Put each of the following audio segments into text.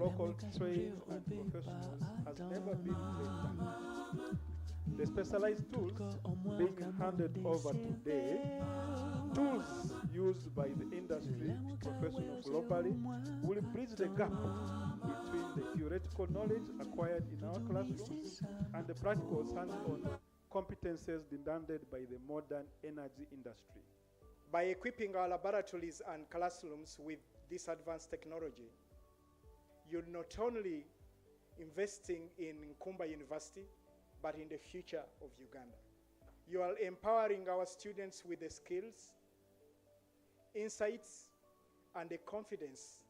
local trade and professionals has never been laid. The specialized tools being handed over today, tools used by the industry professionals locally, will bridge the gap between the theoretical knowledge acquired in our classrooms and the practical hands-on competences demanded by the modern energy industry. By equipping our laboratories and classrooms with this advanced technology, you're not only investing in Nkumba University, but in the future of Uganda. You are empowering our students with the skills, insights, and the confidence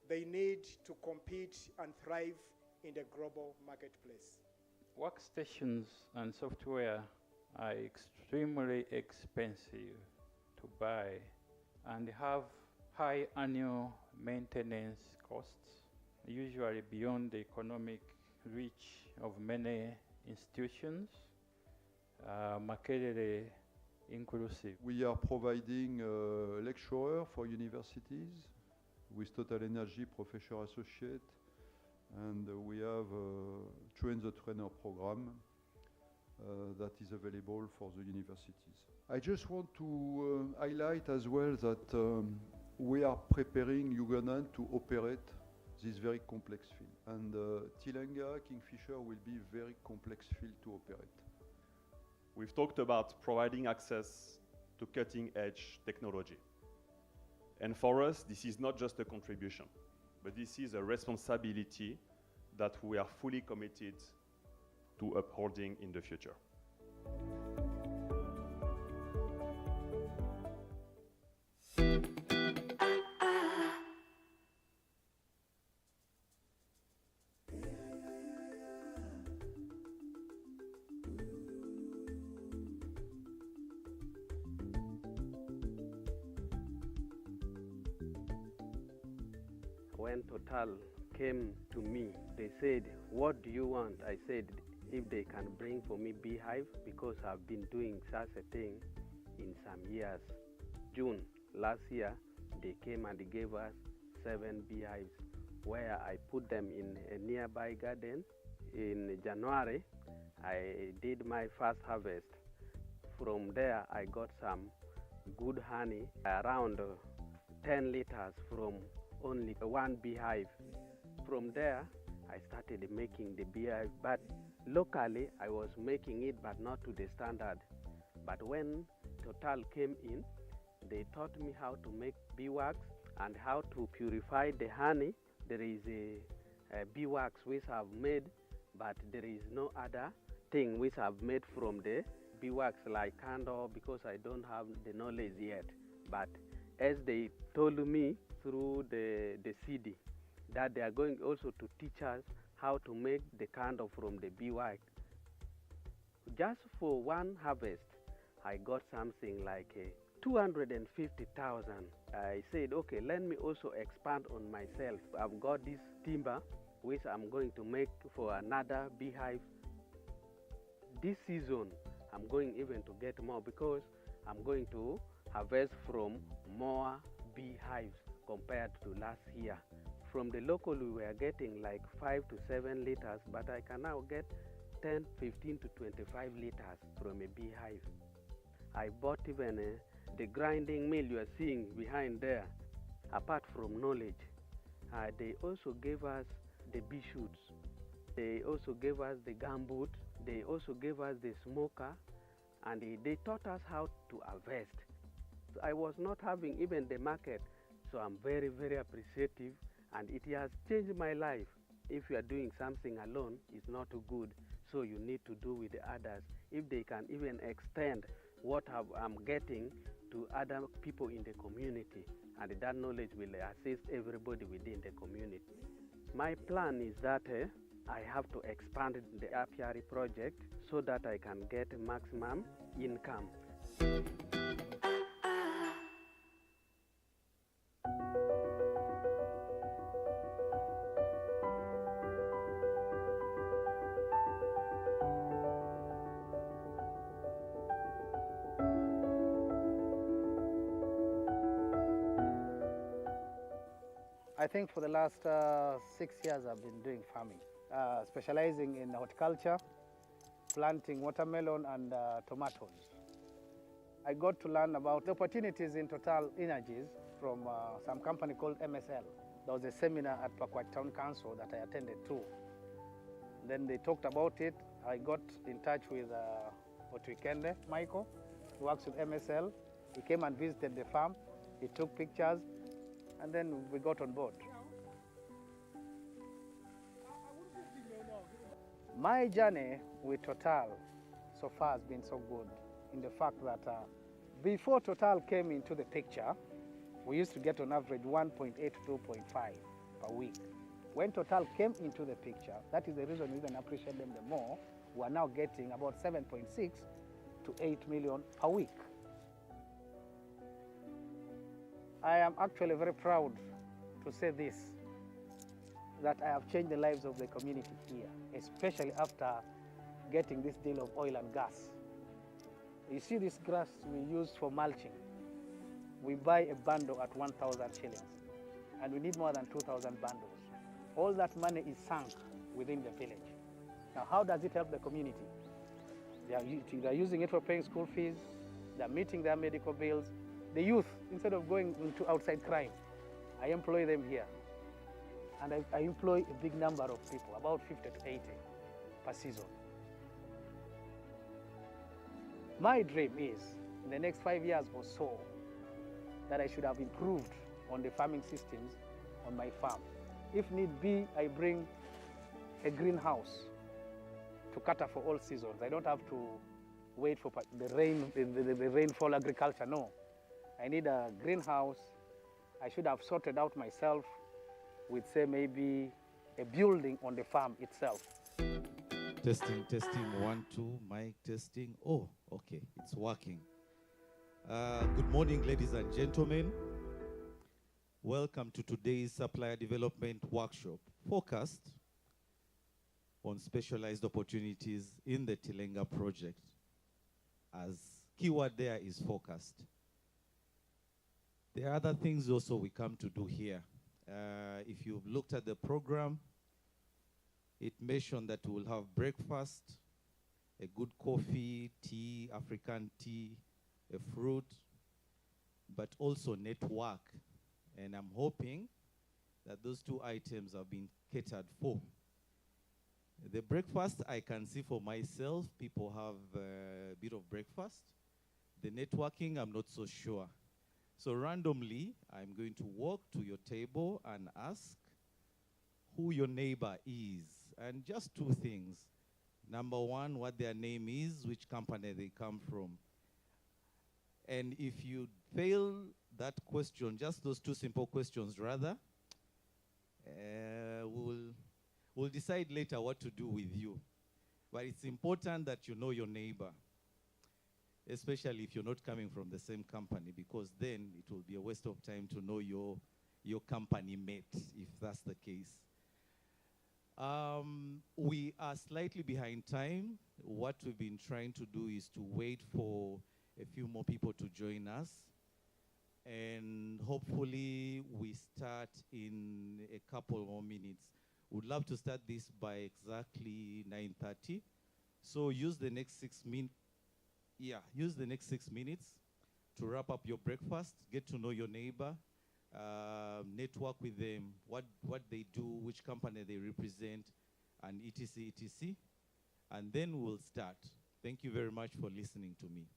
they need to compete and thrive in the global marketplace. Workstations and software are extremely expensive to buy and have high annual maintenance costs, usually beyond the economic reach of many institutions, markedly inclusive. We are providing a lecturer for universities with Total Energy Professor Associate, and we have a Train the Trainer program that is available for the universities. I just want to highlight as well that we are preparing Ugandan to operate this very complex field. And Tilenga, Kingfisher will be a very complex field to operate. We've talked about providing access to cutting-edge technology. And for us, this is not just a contribution, but this is a responsibility that we are fully committed to upholding in the future. When Total came to me, they said, "What do you want?" I said, if they can bring for me beehive, because I've been doing such a thing in some years. June last year, they came and gave us 7 beehives, where I put them in a nearby garden. In January, I did my first harvest. From there, I got some good honey, around 10 liters from only 1 beehive. From there, I started making the beehive, but locally I was making it, but not to the standard. But when Total came in, they taught me how to make beeswax and how to purify the honey. There is a beeswax which I've made, but there is no other thing which I've made from the beeswax like candle, because I don't have the knowledge yet. But as they told me through the CD, that they are going also to teach us how to make the candle from the beeswax. Just for one harvest, I got something like 250,000. I said, okay, let me also expand on myself. I've got this timber, which I'm going to make for another beehive. This season, I'm going even to get more, because I'm going to harvest from more beehives compared to last year. From the local, we were getting like 5 to 7 liters, but I can now get 10, 15 to 25 liters from a beehive. I bought even the grinding mill you are seeing behind there. Apart from knowledge, they also gave us the bee shoots. They also gave us the gumboot. They also gave us the smoker, and they taught us how to harvest. I was not having even the market, so I'm very, very appreciative, and it has changed my life. If you are doing something alone, it's not good, so you need to do with the others. If they can even extend what I'm getting to other people in the community, and that knowledge will assist everybody within the community. My plan is that I have to expand the apiary project so that I can get maximum income. I I think for the last 6 years I've been doing farming, specializing in horticulture, planting watermelon and tomatoes. I got to learn about the opportunities in Total Energies from some company called MSL. There was a seminar at Pakwach Town Council that I attended too. Then they talked about it. I got in touch with Otwikende, Michael, who works with MSL. He came and visited the farm. He took pictures, and then we got on board. My journey with Total so far has been so good in the fact that before Total came into the picture, we used to get on average 1.8 to 2.5 per week. When Total came into the picture, that is the reason we even appreciate them the more. We are now getting about 7.6 to 8 million per week. I am actually very proud to say this, that I have changed the lives of the community here, especially after getting this deal of oil and gas. You see this grass we use for mulching. We buy a bundle at 1,000 shillings, and we need more than 2,000 bundles. All that money is sunk within the village. Now, how does it help the community? They are using it for paying school fees, they are meeting their medical bills. The youth, instead of going into outside crime, I employ them here. And I employ a big number of people, about 50 to 80 per season. My dream is, in the next 5 years or so, that I should have improved on the farming systems on my farm. If need be, I bring a greenhouse to cater for all seasons. I don't have to wait for the rainfall agriculture, no. I need a greenhouse. I should have sorted out myself with, say, maybe a building on the farm itself. Testing, 1, 2, mic testing. Oh, okay, it's working. Good morning, ladies and gentlemen. Welcome to today's Supplier Development Workshop, focused on specialized opportunities in the Tilenga project. As keyword there is focused. There are other things also we come to do here. If you've looked at the program, it mentioned that we'll have breakfast, a good coffee, tea, African tea, a fruit, but also network. And I'm hoping that those two items have been catered for. The breakfast, I can see for myself, people have a bit of breakfast. The networking, I'm not so sure. So randomly, I'm going to walk to your table and ask who your neighbor is. And just two things. Number one, what their name is, which company they come from. And if you fail that question, just those two simple questions rather, we'll decide later what to do with you. But it's important that you know your neighbor, especially if you're not coming from the same company, because then it will be a waste of time to know your company mate, if that's the case. We are slightly behind time. What we've been trying to do is to wait for a few more people to join us. And hopefully we start in a couple more minutes. Would love to start this by exactly 9:30. So use the next 6 minutes. Yeah, use the next 6 minutes to wrap up your breakfast, get to know your neighbor, network with them, what they do, which company they represent, and etc., etc. And then we'll start. Thank you very much for listening to me.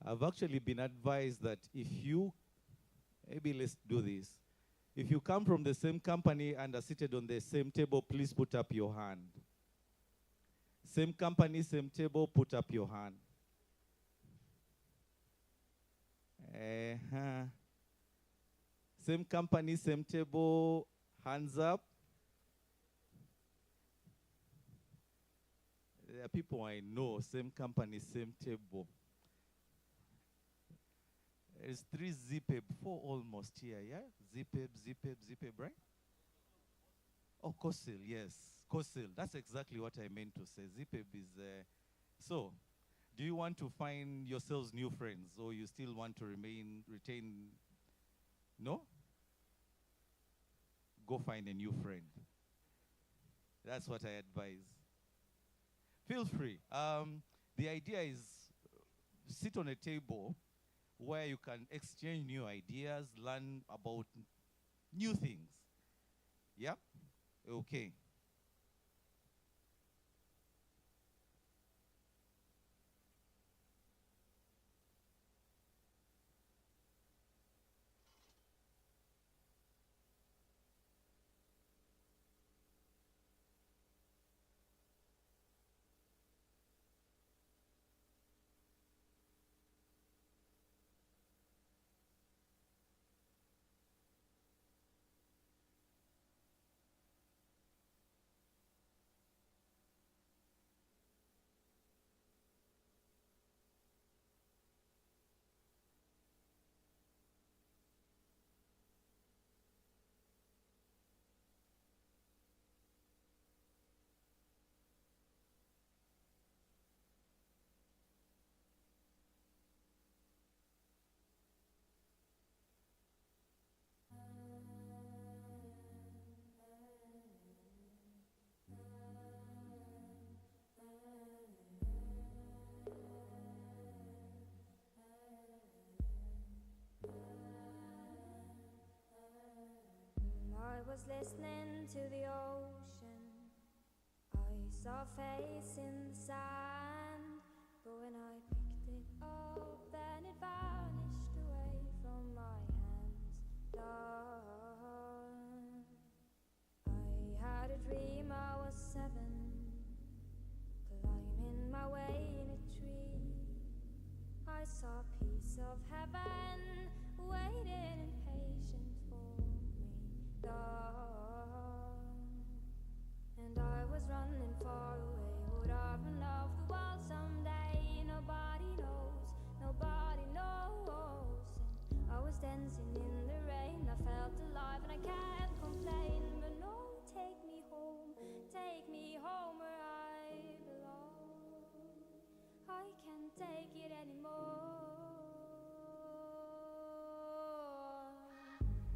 I've actually been advised that if you, maybe let's do this. If you come from the same company and are seated on the same table, please put up your hand. Same company, same table, put up your hand. Same company, same table, hands up. There are people I know, same company, same table. There's 3 ZPEB, 4 almost here, yeah? ZPEB, right? Oh, COSIL, yes. COSIL, that's exactly what I meant to say. ZPEB is, so, do you want to find yourselves new friends, or you still want to retain, no? Go find a new friend. That's what I advise. Feel free. The idea is sit on a table where you can exchange new ideas, learn about new things. Yeah? Okay. I was listening to the ocean. I saw a face in the sand, but when I picked it up, then it vanished away from my hands. Dark. I had a dream I was 7, climbing my way in a tree. I saw a piece of heaven waiting impatient for me. And I was running far away. Would I run off the world someday? Nobody knows, nobody knows. And I was dancing in the rain. I felt alive and I can't complain. But no, take me home where I belong. I can't take it anymore.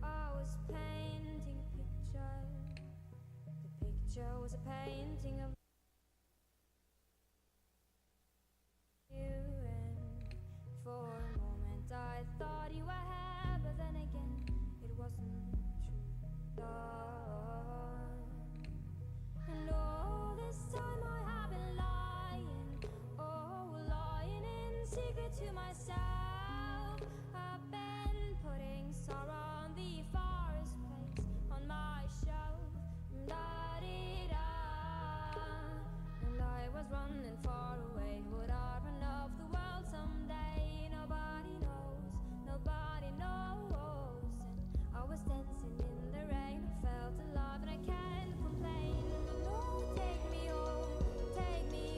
I was painting a picture. The picture was a painting of you, and for a moment I thought you were here, but then again it wasn't true. And all this time I have been lying in secret to myself. I've been putting sorrow on the forest place on my shelf. Da-dee-da. And I was running far away. Would I run off the world someday? Nobody knows, nobody knows. And I was dancing in the rain. I felt alive and I can't complain. But no, take me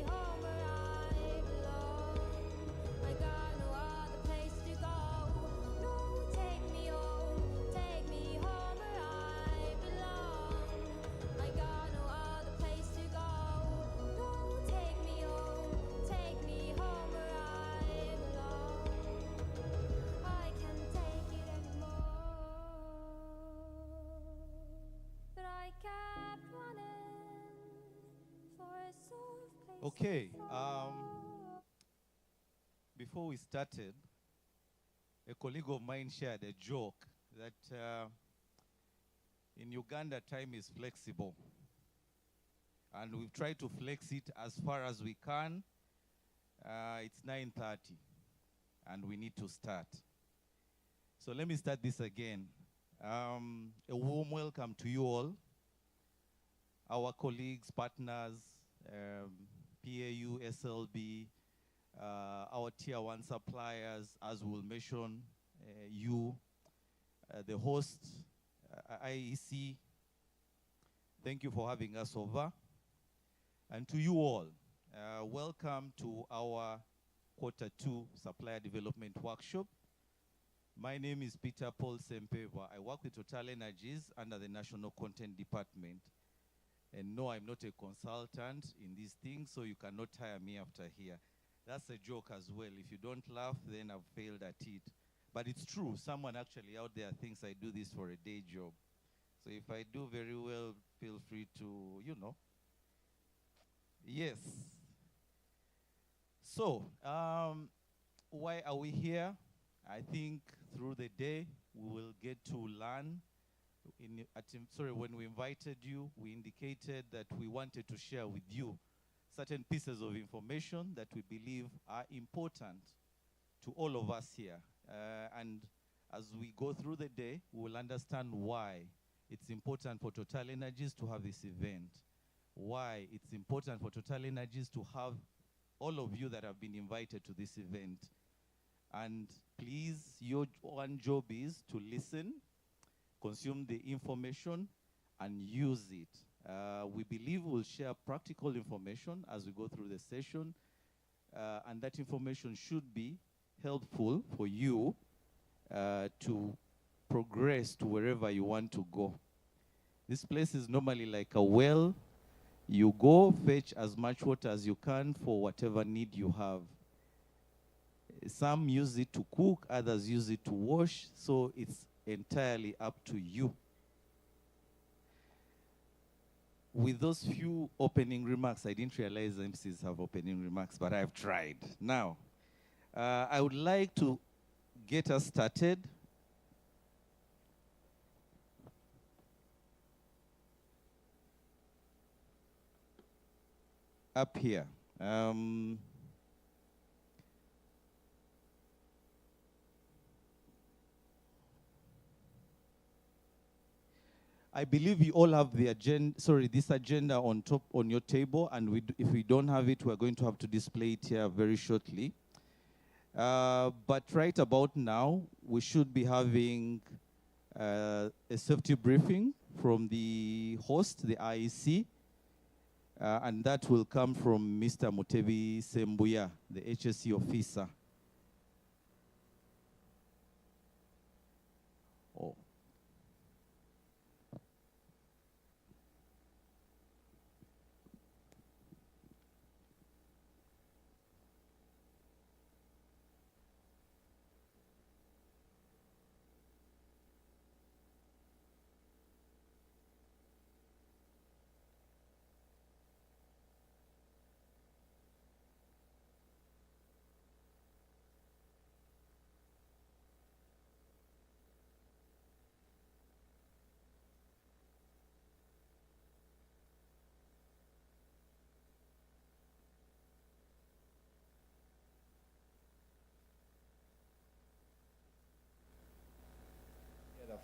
home where I belong. I got no other place to go. No, take me home where I belong. I got no other place to go. No, take me home where I belong. I can't take it anymore. But I kept running for a soft place. Okay, to fall. before we started, a colleague of mine shared a joke that in Uganda time is flexible. And we've tried to flex it as far as we can. It's 9:30 and we need to start. So let me start this again. A warm welcome to you all, our colleagues, partners, PAU, SLB, our tier 1 suppliers, as we'll mention you, the host, IEC, thank you for having us over. And to you all, welcome to our Q2 Supplier Development Workshop. My name is Peter Paul Sempeva. I work with Total Energies under the National Content Department. And no, I'm not a consultant in these things, so you cannot hire me after here. That's a joke as well. If you don't laugh, then I've failed at it. But it's true. Someone actually out there thinks I do this for a day job. So if I do very well, feel free to, you know. Yes. So, why are we here? I think through the day, we will get to learn. When we invited you, we indicated that we wanted to share with you certain pieces of information that we believe are important to all of us here. And as we go through the day, we will understand why it's important for Total Energies to have this event, why it's important for Total Energies to have all of you that have been invited to this event. And please, your one job is to listen, consume the information, and use it. We believe we'll share practical information as we go through the session, and that information should be helpful for you to progress to wherever you want to go. This place is normally like a well. You go fetch as much water as you can for whatever need you have. Some use it to cook, others use it to wash, so it's entirely up to you. With those few opening remarks, I didn't realize MCs have opening remarks, but I've tried. Now, I would like to get us started. Up here. I believe you all have the this agenda on top on your table, and if we don't have it, we're going to have to display it here very shortly. But right about now, we should be having a safety briefing from the host, the IEC, and that will come from Mr. Mutebi Sembuya, the HSE officer. Oh.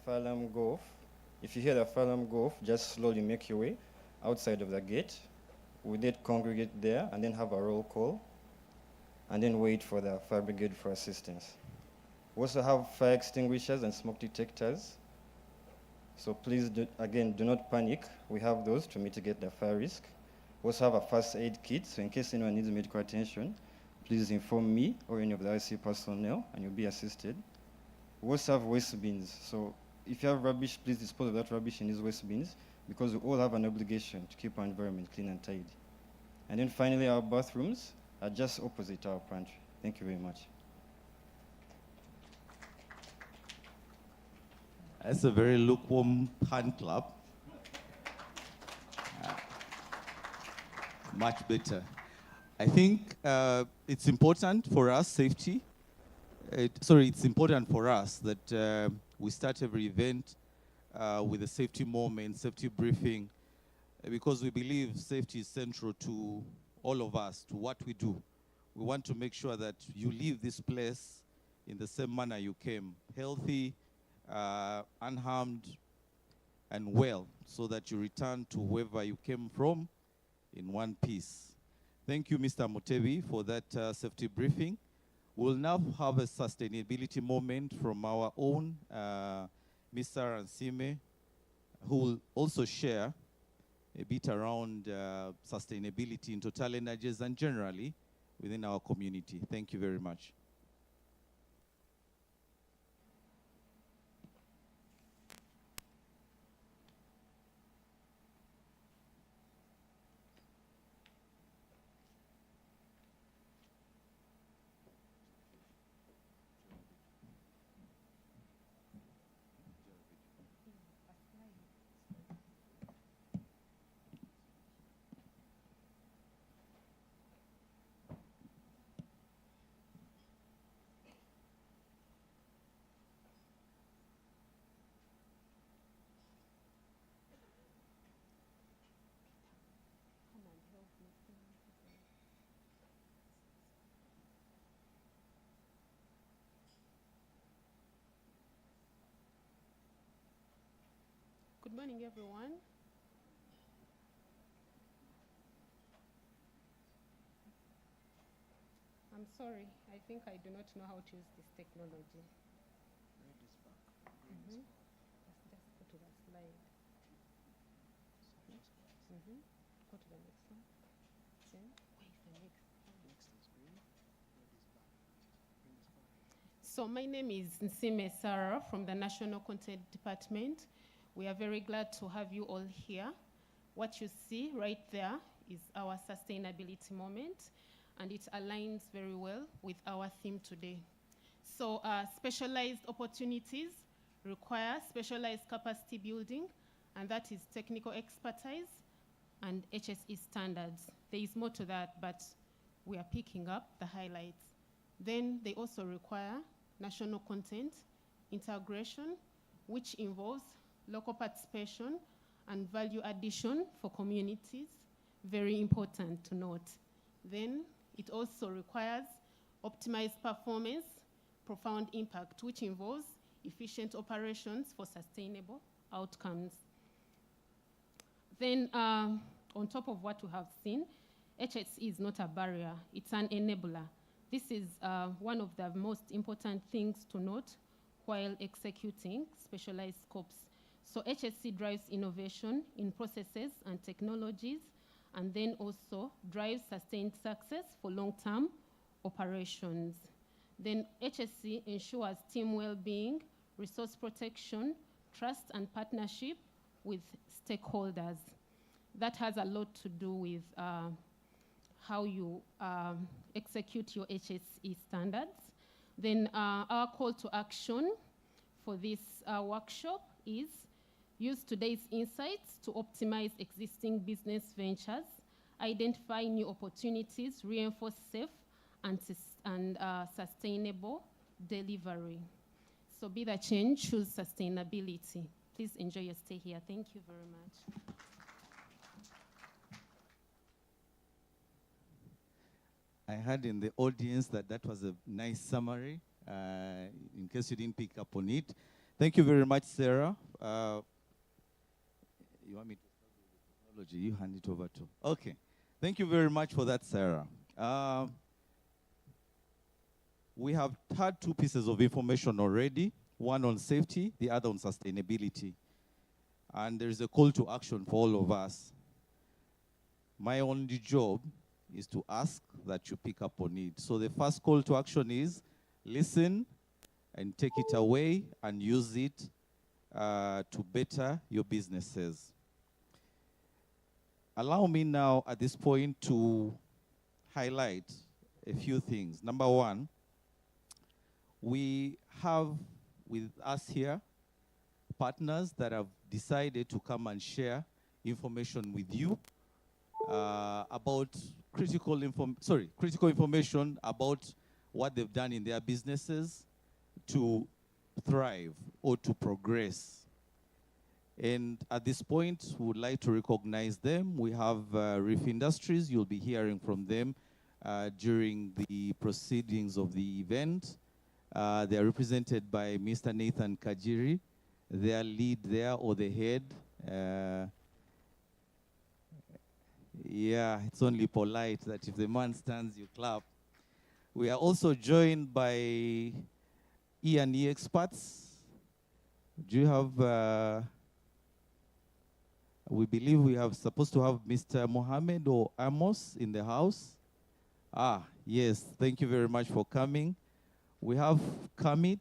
Fire alarm go off. If you hear the fire alarm go off, just slowly make your way outside of the gate. We did congregate there and then have a roll call and then wait for the fire brigade for assistance. We also have fire extinguishers and smoke detectors. So please, do not panic. We have those to mitigate the fire risk. We also have a first aid kit, so in case anyone needs medical attention, please inform me or any of the IC personnel and you'll be assisted. We also have waste bins. So if you have rubbish, please dispose of that rubbish in these waste bins because we all have an obligation to keep our environment clean and tidy. And then finally, our bathrooms are just opposite our pantry. Thank you very much. That's a very lukewarm hand clap. Much better. I think it's important for us, safety. It's important for us that we start every event with a safety moment, safety briefing, because we believe safety is central to all of us, to what we do. We want to make sure that you leave this place in the same manner you came, healthy, unharmed, and well, so that you return to wherever you came from in one piece. Thank you, Mr. Mutebi, for that safety briefing. We'll now have a sustainability moment from our own Mr. Nsime, who will also share a bit around sustainability in Total Energies and generally within our community. Thank you very much. Good morning, everyone. I'm sorry, I think I do not know how to use this technology. Just go to the slide. Go to the next one. Then, where is the next? So my name is Nsime Sarah from the National Content Department. We are very glad to have you all here. What you see right there is our sustainability moment, and it aligns very well with our theme today. So specialized opportunities require specialized capacity building, and that is technical expertise and HSE standards. There is more to that, but we are picking up the highlights. Then they also require national content integration, which involves local participation and value addition for communities, very important to note. Then it also requires optimized performance, profound impact, which involves efficient operations for sustainable outcomes. Then on top of what we have seen, HSE is not a barrier, it's an enabler. This is one of the most important things to note while executing specialized scopes. So HSE drives innovation in processes and technologies, and then also drives sustained success for long-term operations. Then HSE ensures team well-being, resource protection, trust and partnership with stakeholders. That has a lot to do with how you execute your HSE standards. Then our call to action for this workshop is use today's insights to optimize existing business ventures, identify new opportunities, reinforce safe and sustainable delivery. So be the change, choose sustainability. Please enjoy your stay here. Thank you very much. I heard in the audience that that was a nice summary, in case you didn't pick up on it. Thank you very much, Sarah. You want me to start with the technology? You hand it over to. Okay. Thank you very much for that, Sarah. We have had two pieces of information already, one on safety, the other on sustainability. And there is a call to action for all of us. My only job is to ask that you pick up on it. So the first call to action is listen and take it away and use it to better your businesses. Allow me now at this point to highlight a few things. Number one, we have with us here partners that have decided to come and share information with you about critical information about what they've done in their businesses to thrive or to progress. And at this point, we would like to recognize them. We have Reef Industries. You'll be hearing from them during the proceedings of the event. They are represented by Mr. Nathan Kajiri, their lead there, or the head. Yeah, it's only polite that if the man stands, you clap. We are also joined by E&E experts. Do you have, we believe we have supposed to have Mr. Mohammed or Amos in the house. Ah, yes, thank you very much for coming. We have Kamit,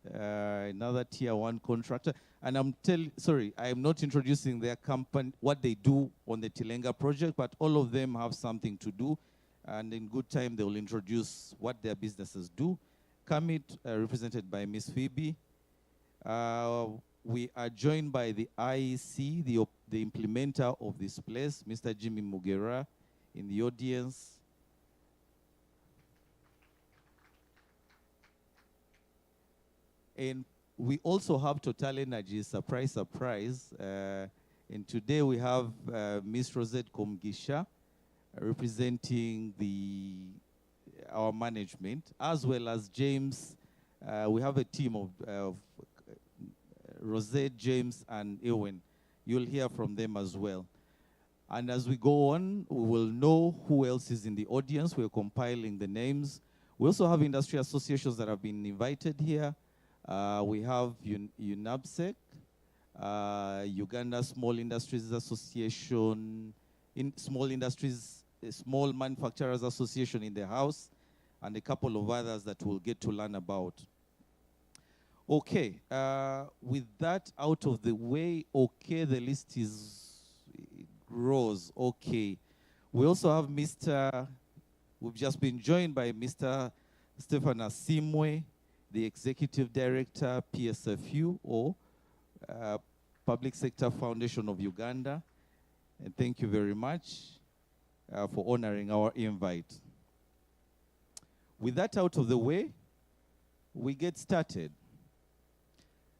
another tier 1 contractor. And I'm not introducing their company, what they do on the Tilenga project, but all of them have something to do. And in good time, they will introduce what their businesses do. Kamit, represented by Ms. Phoebe. We are joined by the IEC, the implementer of this place, Mr. Jimmy Mugera, in the audience. And we also have Total Energy, surprise, surprise. And today we have Ms. Rosette Komgisha, representing our management, as well as James. We have a team of Rosette, James, and Ewan. You'll hear from them as well. And as we go on, we will know who else is in the audience. We're compiling the names. We also have industry associations that have been invited here. We have UNABSEC, Uganda Small Industries Association, Small Manufacturers Association in the house, and a couple of others that we'll get to learn about. Okay, with that out of the way, okay, the list grows, okay. We also have we've just been joined by Mr. Stefan Asimwe, the Executive Director, PSFU, or Public Sector Foundation of Uganda. And thank you very much for honoring our invite. With that out of the way, we get started.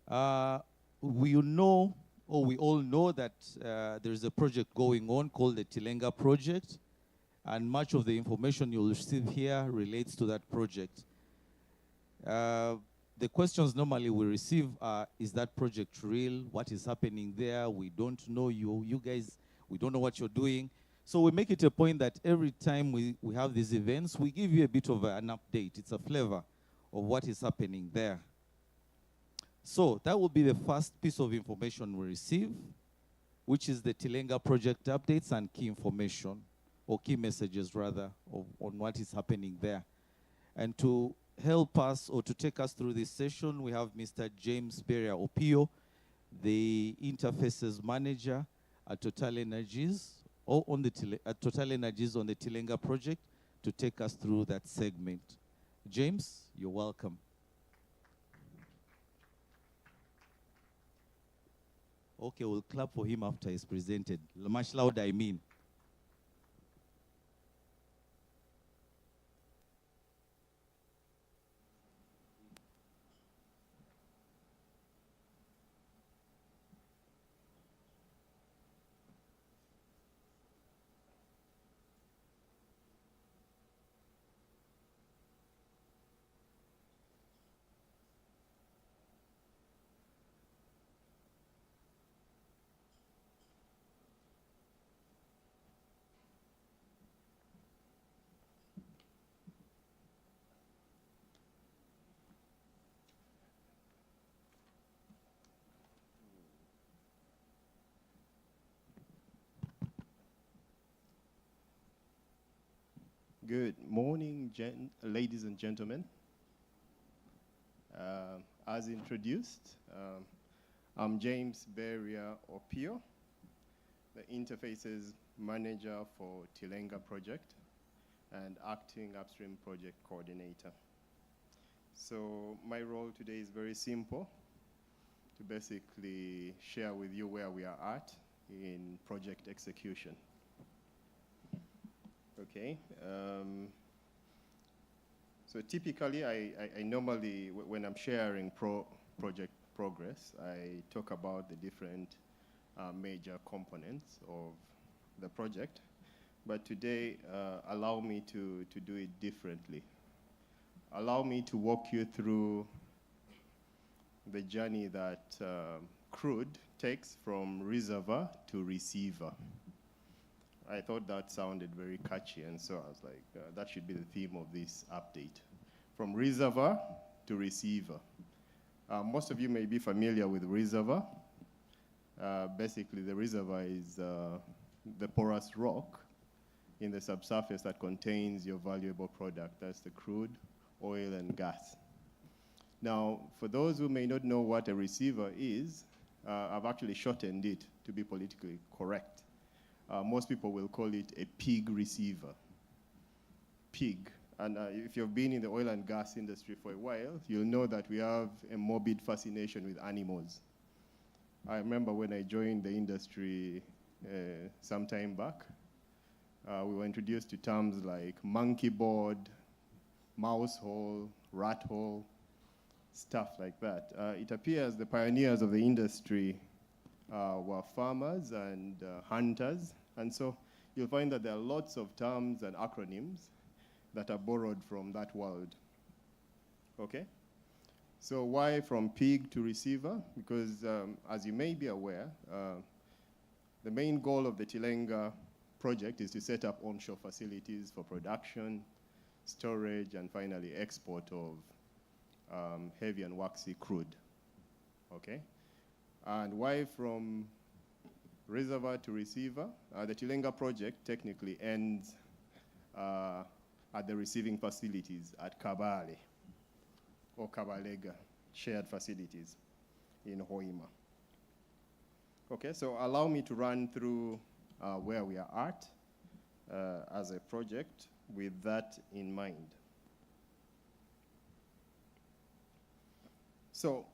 We all know that there is a project going on called the Tilenga project, and much of the information you'll receive here relates to that project. The questions normally we receive are, is that project real? What is happening there? We don't know you guys, we don't know what you're doing. So we make it a point that every time we have these events, we give you a bit of an update. It's a flavor of what is happening there. So that will be the first piece of information we receive, which is the Tilenga project updates and key information, or key messages rather, on what is happening there. And to help us, or to take us through this session, we have Mr. James Beria Opio, the Interfaces Manager at Total Energies, or at Total Energies on the Tilenga project, to take us through that segment. James, you're welcome. Okay, we'll clap for him after he's presented. Much louder, I mean. Good morning, ladies and gentlemen. As introduced, I'm James Beria Opio, the Interfaces Manager for Tilenga Project and Acting Upstream Project Coordinator. So my role today is very simple, to basically share with you where we are at in project execution. Okay. So typically, I normally, when I'm sharing project progress, I talk about the different major components of the project. But today, allow me to do it differently. Allow me to walk you through the journey that crude takes from reservoir to receiver. I thought that sounded very catchy, and so I was like, that should be the theme of this update. From reservoir to receiver. Most of you may be familiar with reservoir. Basically, the reservoir is the porous rock in the subsurface that contains your valuable product. That's the crude, oil, and gas. Now, for those who may not know what a receiver is, I've actually shortened it to be politically correct. Most people will call it a pig receiver. Pig. And if you've been in the oil and gas industry for a while, you'll know that we have a morbid fascination with animals. I remember when I joined the industry some time back, we were introduced to terms like monkey board, mouse hole, rat hole, stuff like that. It appears the pioneers of the industry were farmers and hunters, and so you'll find that there are lots of terms and acronyms that are borrowed from that world. Okay? So why from pig to receiver? Because as you may be aware, the main goal of the Tilenga project is to set up onshore facilities for production, storage, and finally export of heavy and waxy crude. Okay? And why from reservoir to receiver? The Tilenga project technically ends at the receiving facilities at Kabale or Kabalega, shared facilities in Hoima. Okay, so allow me to run through where we are at as a project with that in mind. So,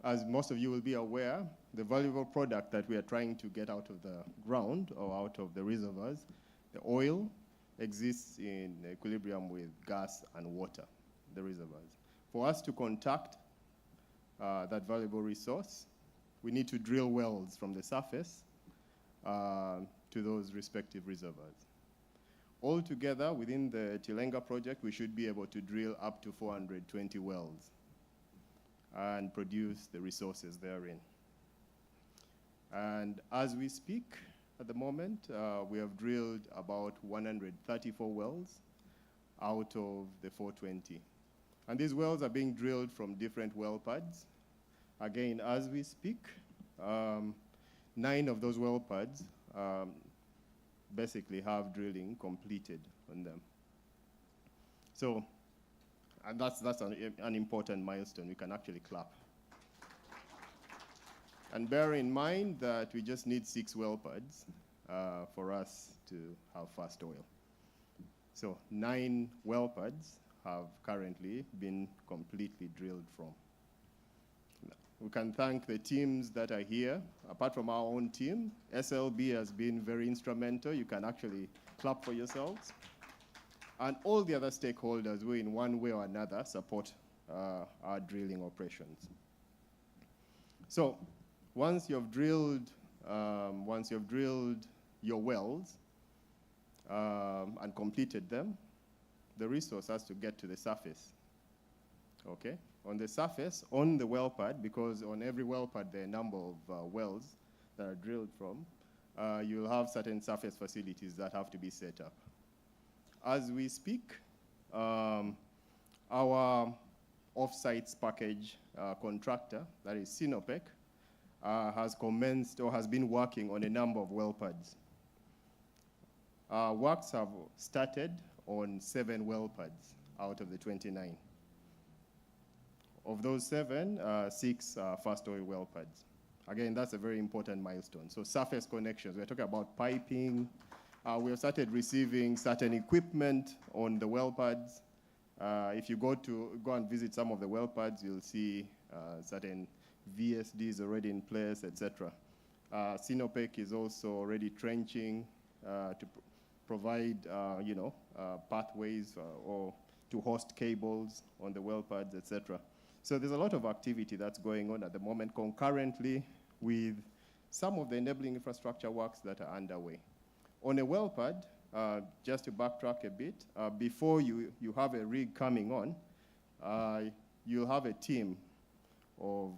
as most of you will be aware, the valuable product that we are trying to get out of the ground or out of the reservoirs, the oil, exists in equilibrium with gas and water, the reservoirs. For us to contact that valuable resource, we need to drill wells from the surface to those respective reservoirs. Altogether, within the Tilenga project, we should be able to drill up to 420 wells and produce the resources therein. And as we speak, at the moment, we have drilled about 134 wells out of the 420. And these wells are being drilled from different well pads. Again, as we speak, 9 of those well pads basically have drilling completed on them. So, and that's an important milestone. We can actually clap. And bear in mind that we just need 6 well pads for us to have fast oil. So 9 well pads have currently been completely drilled from. We can thank the teams that are here. Apart from our own team, SLB has been very instrumental. You can actually clap for yourselves. And all the other stakeholders who in one way or another support our drilling operations. So once you've drilled your wells and completed them, the resource has to get to the surface. Okay? On the surface, on the well pad, because on every well pad there are a number of wells that are drilled from, you'll have certain surface facilities that have to be set up. As we speak, our off-sites package contractor, that is Sinopec, has commenced or has been working on a number of well pads. Works have started on 7 well pads out of the 29. Of those 7, 6 are fast oil well pads. Again, that's a very important milestone. So surface connections, we're talking about piping. We have started receiving certain equipment on the well pads. If you go and visit some of the well pads, you'll see certain VSDs already in place, etc. Sinopec is also already trenching to provide, pathways or to host cables on the well pads, etc. So there's a lot of activity that's going on at the moment concurrently with some of the enabling infrastructure works that are underway. On a well pad, just to backtrack a bit, before you have a rig coming on, you'll have a team of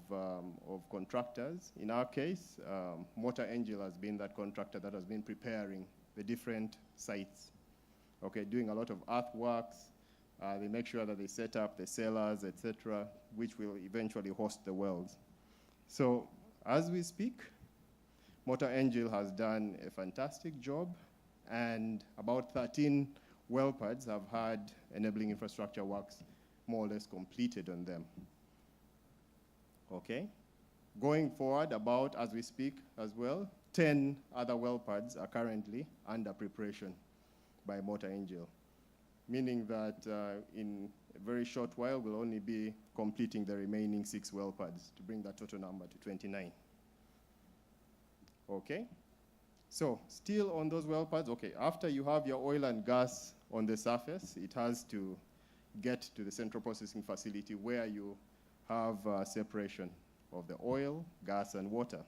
contractors. In our case, Motor Angel has been that contractor that has been preparing the different sites. Okay, doing a lot of earthworks. They make sure that they set up the cellars, etc., which will eventually host the wells. So as we speak, Motor Angel has done a fantastic job, and about 13 well pads have had enabling infrastructure works more or less completed on them. Okay. Going forward, about, as we speak as well, 10 other well pads are currently under preparation by Motor Angel, meaning that in a very short while, we'll only be completing the remaining 6 well pads to bring that total number to 29. Okay? So, still on those well pads, okay, after you have your oil and gas on the surface, it has to get to the central processing facility where you have separation of the oil, gas, and water.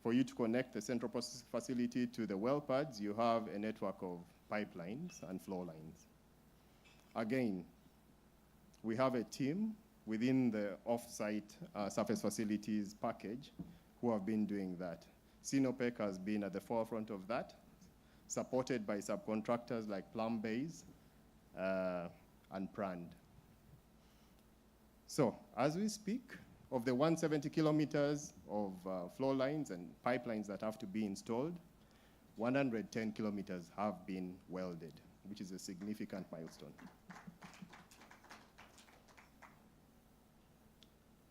For you to connect the central processing facility to the well pads, you have a network of pipelines and flow lines. Again, we have a team within the off-site surface facilities package who have been doing that. Sinopec has been at the forefront of that, supported by subcontractors like Plumbase and Prand. So, as we speak, of the 170 kilometers of flow lines and pipelines that have to be installed, 110 kilometers have been welded, which is a significant milestone.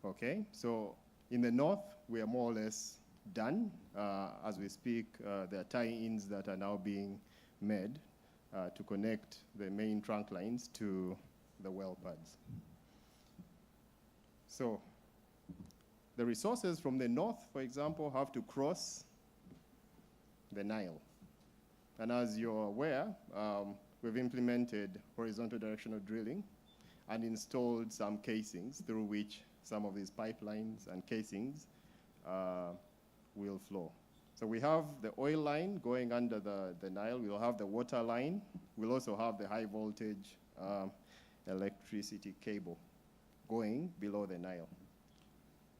Okay, so in the north, we are more or less done. As we speak, there are tie-ins that are now being made to connect the main trunk lines to the well pads. So, the resources from the north, for example, have to cross the Nile. And as you're aware, we've implemented horizontal directional drilling and installed some casings through which some of these pipelines and casings will flow. So we have the oil line going under the Nile. We'll have the water line. We'll also have the high voltage electricity cable going below the Nile.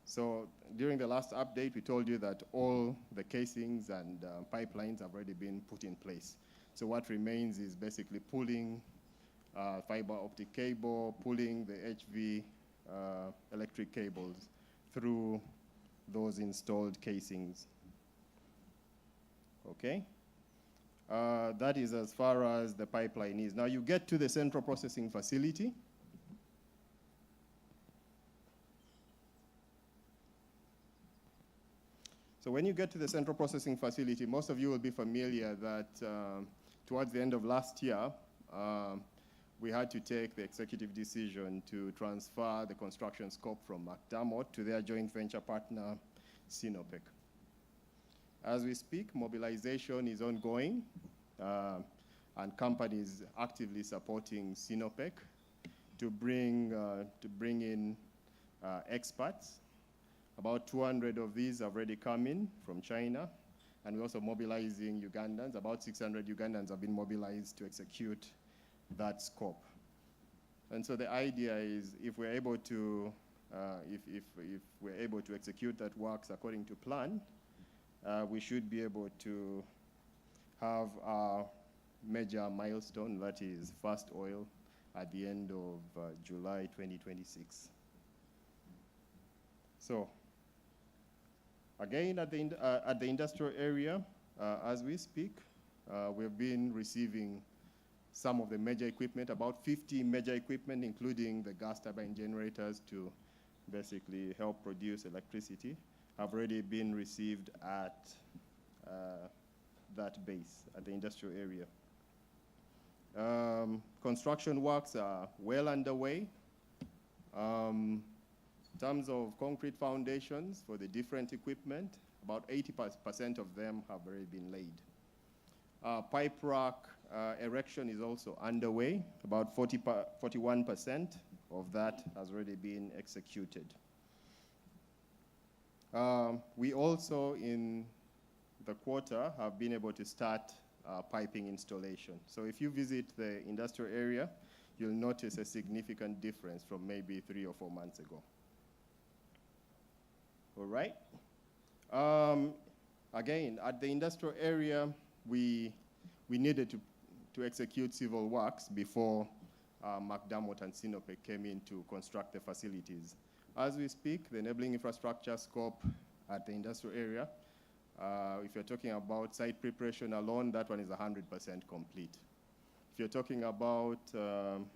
So during the last update, we told you that all the casings and pipelines have already been put in place. So what remains is basically pulling fiber optic cable, pulling the HV electric cables through those installed casings. Okay? That is as far as the pipeline is. Now you get to the central processing facility. So when you get to the central processing facility, most of you will be familiar that towards the end of last year, we had to take the executive decision to transfer the construction scope from McDermott to their joint venture partner, Sinopec. As we speak, mobilization is ongoing, and companies actively supporting Sinopec to bring in experts. About 200 of these have already come in from China, and we're also mobilizing Ugandans. About 600 Ugandans have been mobilized to execute that scope. And so the idea is, if we're able to, if we're able to execute that works according to plan, we should be able to have our major milestone, that is first oil, at the end of July 2026. So, again, at the industrial area, as we speak, we've been receiving some of the major equipment, about 50 major equipment, including the gas turbine generators to basically help produce electricity, have already been received at that base, at the industrial area. Construction works are well underway. In terms of concrete foundations for the different equipment, about 80% of them have already been laid. Pipe rack erection is also underway. About 41% of that has already been executed. We also, in the quarter, have been able to start piping installation. So if you visit the industrial area, you'll notice a significant difference from maybe 3 or 4 months ago. All right. Again, at the industrial area, we needed to execute civil works before McDermott and Sinopec came in to construct the facilities. As we speak, the enabling infrastructure scope at the industrial area, if you're talking about site preparation alone, that one is 100% complete. If you're talking about some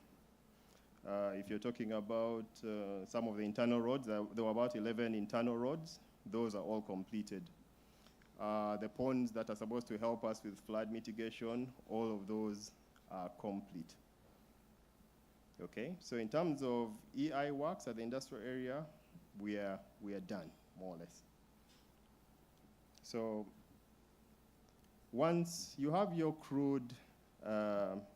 of the internal roads, there were about 11 internal roads. Those are all completed. The ponds that are supposed to help us with flood mitigation, all of those are complete. Okay, so in terms of EI works at the industrial area, we are done, more or less. So once you have your crude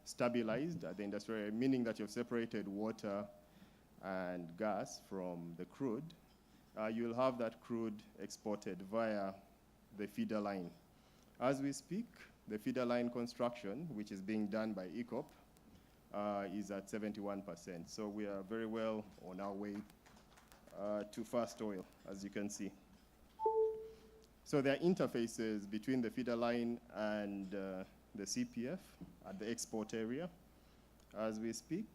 stabilized at the industrial area, meaning that you've separated water and gas from the crude, you'll have that crude exported via the feeder line. As we speak, the feeder line construction, which is being done by ECOP, is at 71%. So we are very well on our way to first oil, as you can see. So there are interfaces between the feeder line and the CPF at the export area. As we speak,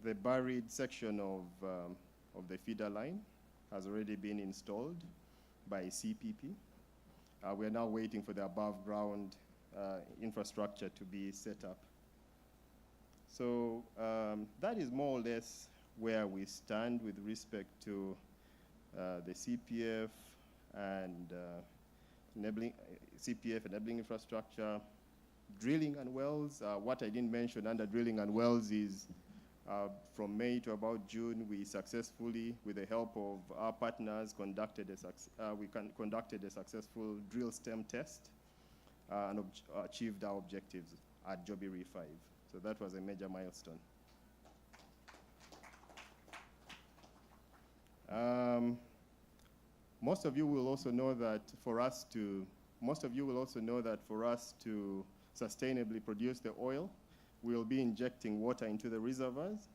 the buried section of the feeder line has already been installed by CPP. We're now waiting for the above ground infrastructure to be set up. So that is more or less where we stand with respect to the CPF and enabling infrastructure. Drilling and wells, what I didn't mention under drilling and wells is from May to about June, we successfully, with the help of our partners, conducted a successful drill stem test and achieved our objectives at Joby Re 5. So that was a major milestone. Most of you will also know that for us to sustainably produce the oil, we'll be injecting water into the reservoirs.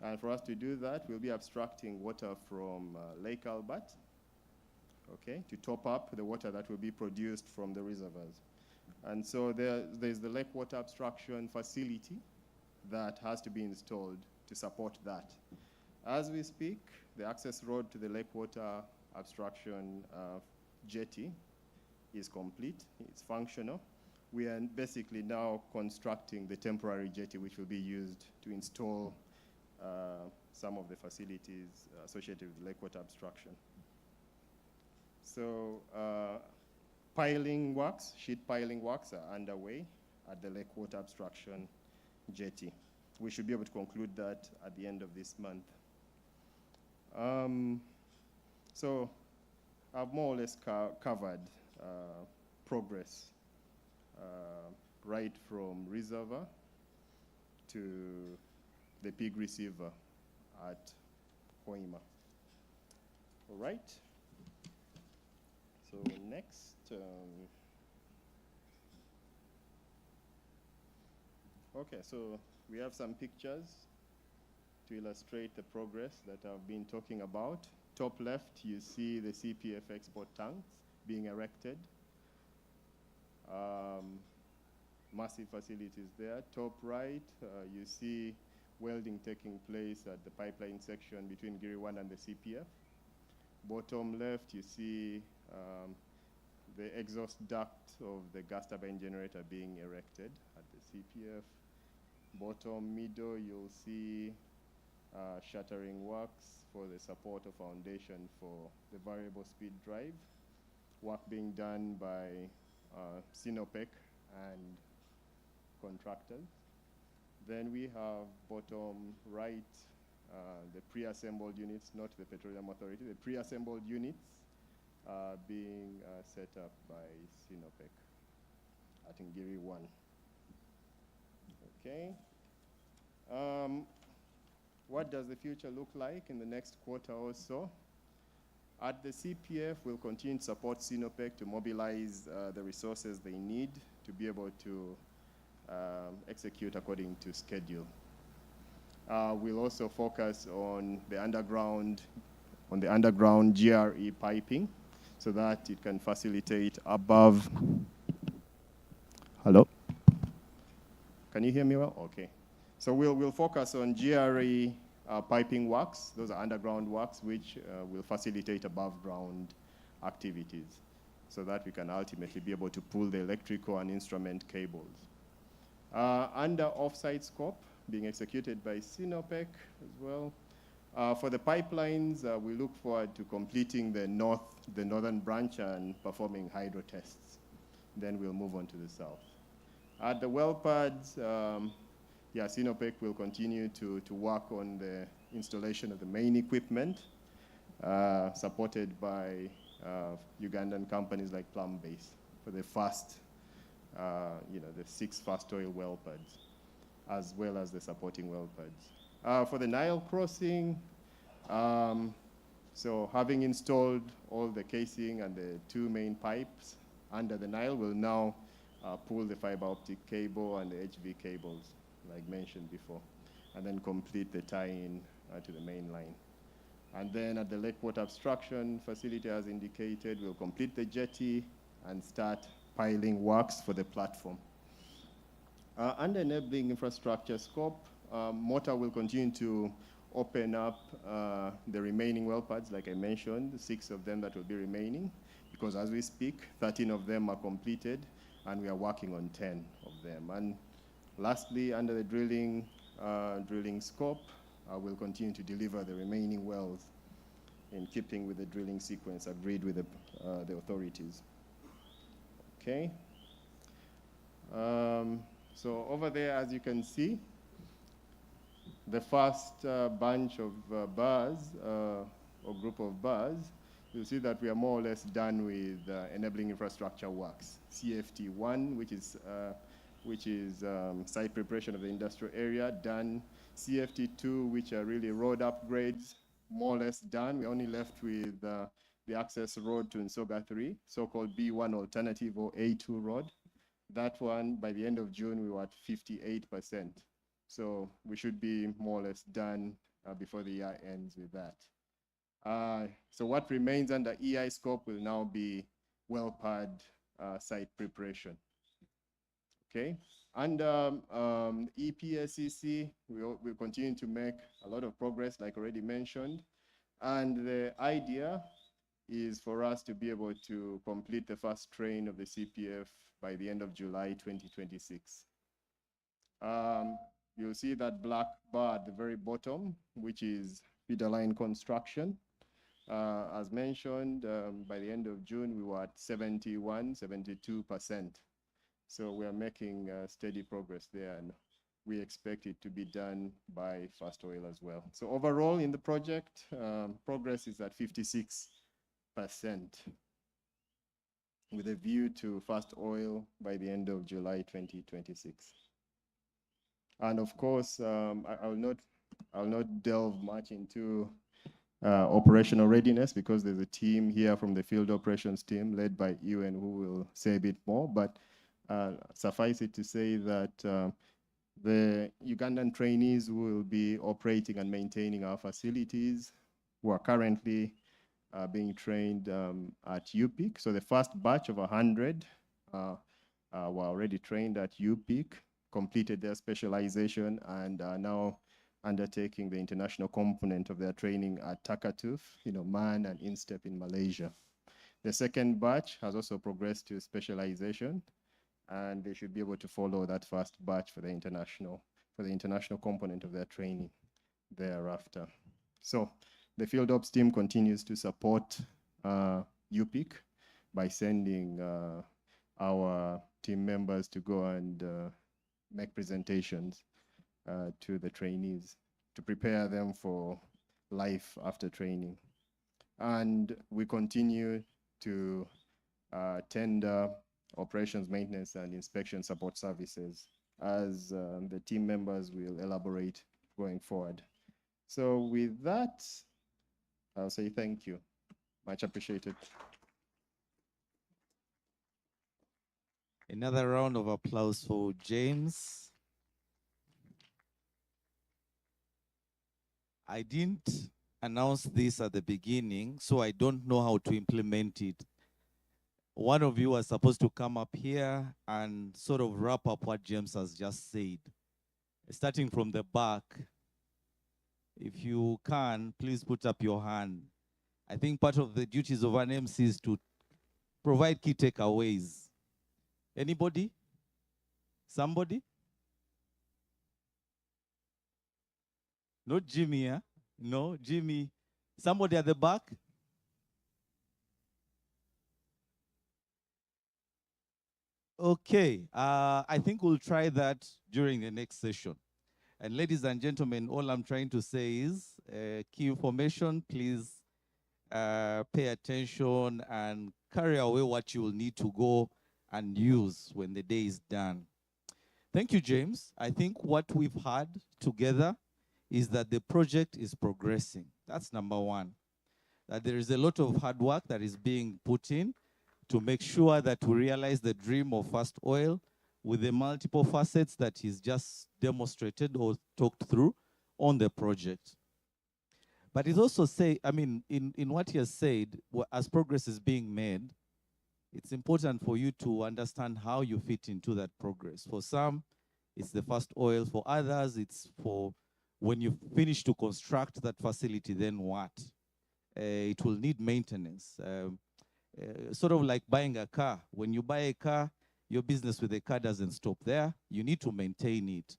And for us to do that, we'll be abstracting water from Lake Albert, okay, to top up the water that will be produced from the reservoirs. And so there's the lake water abstraction facility that has to be installed to support that. As we speak, the access road to the lake water abstraction jetty is complete, it's functional. We are basically now constructing the temporary jetty which will be used to install some of the facilities associated with lake water abstraction. So sheet piling works are underway at the lake water abstraction jetty. We should be able to conclude that at the end of this month. So I've more or less covered progress right from reservoir to the pig receiver at Hoima. All right. So next. Okay, so we have some pictures to illustrate the progress that I've been talking about. Top left, you see the CPF export tanks being erected. Massive facilities there. Top right, you see welding taking place at the pipeline section between Giri 1 and the CPF. Bottom left, you see the exhaust duct of the gas turbine generator being erected at the CPF. Bottom middle, you'll see shuttering works for the support of foundation for the variable speed drive. Work being done by Sinopec and contractors. Then we have bottom right, the pre-assembled units, not the Petroleum Authority, the pre-assembled units being set up by Sinopec at Ngiri 1. Okay. What does the future look like in the next quarter or so? At the CPF, we'll continue to support Sinopec to mobilize the resources they need to be able to execute according to schedule. We'll also focus on the underground GRE piping so that it can facilitate above Hello? Can you hear me well? Okay. So we'll focus on GRE piping works. Those are underground works which will facilitate above ground activities so that we can ultimately be able to pull the electrical and instrument cables. Under offsite scope, being executed by Sinopec as well. For the pipelines, we look forward to completing the northern branch and performing hydro tests. Then we'll move on to the south. At the well pads, Sinopec will continue to work on the installation of the main equipment, supported by Ugandan companies like Plumbase for the first, the 6 fast oil well pads, as well as the supporting well pads. For the Nile crossing, so having installed all the casing and the 2 main pipes under the Nile, we'll now pull the fiber optic cable and the HV cables, like mentioned before, and then complete the tie-in to the main line. And then at the lake water abstraction facility, as indicated, we'll complete the jetty and start piling works for the platform. Under enabling infrastructure scope, MOTA will continue to open up the remaining well pads, like I mentioned, 6 of them that will be remaining, because as we speak, 13 of them are completed, and we are working on 10 of them. And lastly, under the drilling scope, we'll continue to deliver the remaining wells in keeping with the drilling sequence agreed with the authorities. Okay. So over there, as you can see, the first bunch of bars, or group of bars, you'll see that we are more or less done with enabling infrastructure works. CFT1, which is site preparation of the industrial area, done. CFT2, which are really road upgrades, more or less done. We're only left with the access road to Nsoga 3, so-called B1 alternative or A2 road. That one, by the end of June, we were at 58%. So we should be more or less done before the year ends with that. So what remains under EI scope will now be well pad site preparation. Okay. Under EPSCC, we'll continue to make a lot of progress, like already mentioned. And the idea is for us to be able to complete the first train of the CPF by the end of July 2026. You'll see that black bar at the very bottom, which is feeder line construction. As mentioned, by the end of June, we were at 72%. So we are making steady progress there, and we expect it to be done by first oil as well. So overall in the project, progress is at 56%, with a view to first oil by the end of July 2026. And of course, I'll not delve much into operational readiness, because there's a team here from the field operations team led by Ewan who will say a bit more, but suffice it to say that the Ugandan trainees will be operating and maintaining our facilities, who are currently being trained at UPIC. So the first batch of 100 were already trained at UPIC, completed their specialization, and are now undertaking the international component of their training at Takatuf, MAN and INSTEP in Malaysia. The second batch has also progressed to specialization, and they should be able to follow that first batch for the international component of their training thereafter. So the field ops team continues to support UPIC by sending our team members to go and make presentations to the trainees to prepare them for life after training. And we continue to tender operations, maintenance, and inspection support services, as the team members will elaborate going forward. So with that, I'll say thank you. Much appreciated. Another round of applause for James. I didn't announce this at the beginning, so I don't know how to implement it. one of you are supposed to come up here and sort of wrap up what James has just said. Starting from the back, if you can, please put up your hand. I think part of the duties of an MC is to provide key takeaways. Anybody? Somebody? Not Jimmy, huh? No, Jimmy. Somebody at the back? Okay, I think we'll try that during the next session. And ladies and gentlemen, all I'm trying to say is key information, please pay attention and carry away what you will need to go and use when the day is done. Thank you, James. I think what we've had together is that the project is progressing. That's number one. That there is a lot of hard work that is being put in to make sure that we realize the dream of Fast Oil with the multiple facets that he's just demonstrated or talked through on the project. But it also say, I mean, in what he has said, as progress is being made, it's important for you to understand how you fit into that progress. For some, it's the Fast Oil. For others, it's for when you finish to construct that facility, then what? It will need maintenance. Sort of like buying a car. When you buy a car, your business with the car doesn't stop there. You need to maintain it.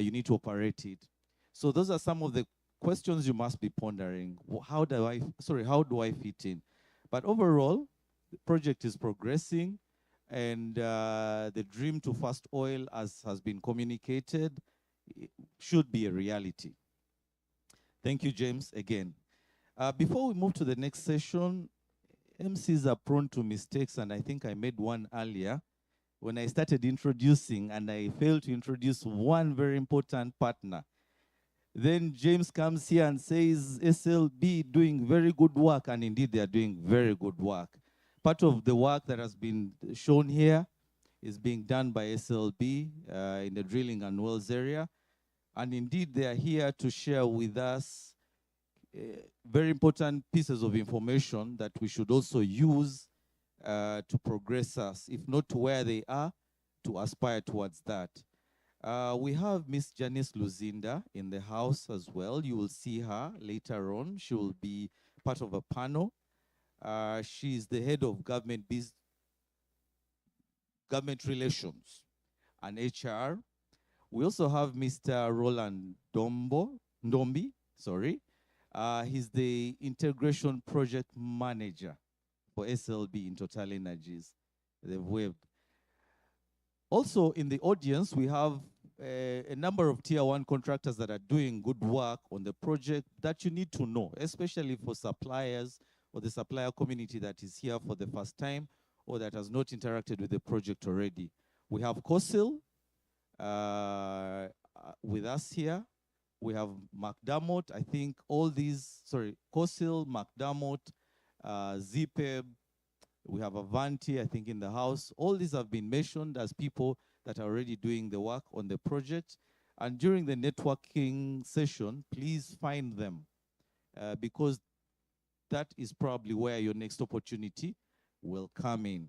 You need to operate it. So those are some of the questions you must be pondering. How do I fit in? But overall, the project is progressing, and the dream to Fast Oil, as has been communicated, should be a reality. Thank you, James, again. Before we move to the next session, MCs are prone to mistakes, and I think I made one earlier when I started introducing, and I failed to introduce one very important partner. Then James comes here and says, SLB doing very good work, and indeed they are doing very good work. Part of the work that has been shown here is being done by SLB in the drilling and wells area, and indeed they are here to share with us very important pieces of information that we should also use to progress us, if not to where they are, to aspire towards that. We have Miss Janice Luzinda in the house as well. You will see her later on. She will be part of a panel. She is the head of government relations and HR. We also have Mr. Roland Ndombi, sorry. He's the integration project manager for SLB in Total Energies. They've waved. Also in the audience, we have a number of tier 1 contractors that are doing good work on the project that you need to know, especially for suppliers or the supplier community that is here for the first time or that has not interacted with the project already. We have COSIL with us here. We have McDermott. I think all these, COSIL, McDermott, ZPEB, we have Avanti, I think, in the house. All these have been mentioned as people that are already doing the work on the project. And during the networking session, please find them because that is probably where your next opportunity will come in.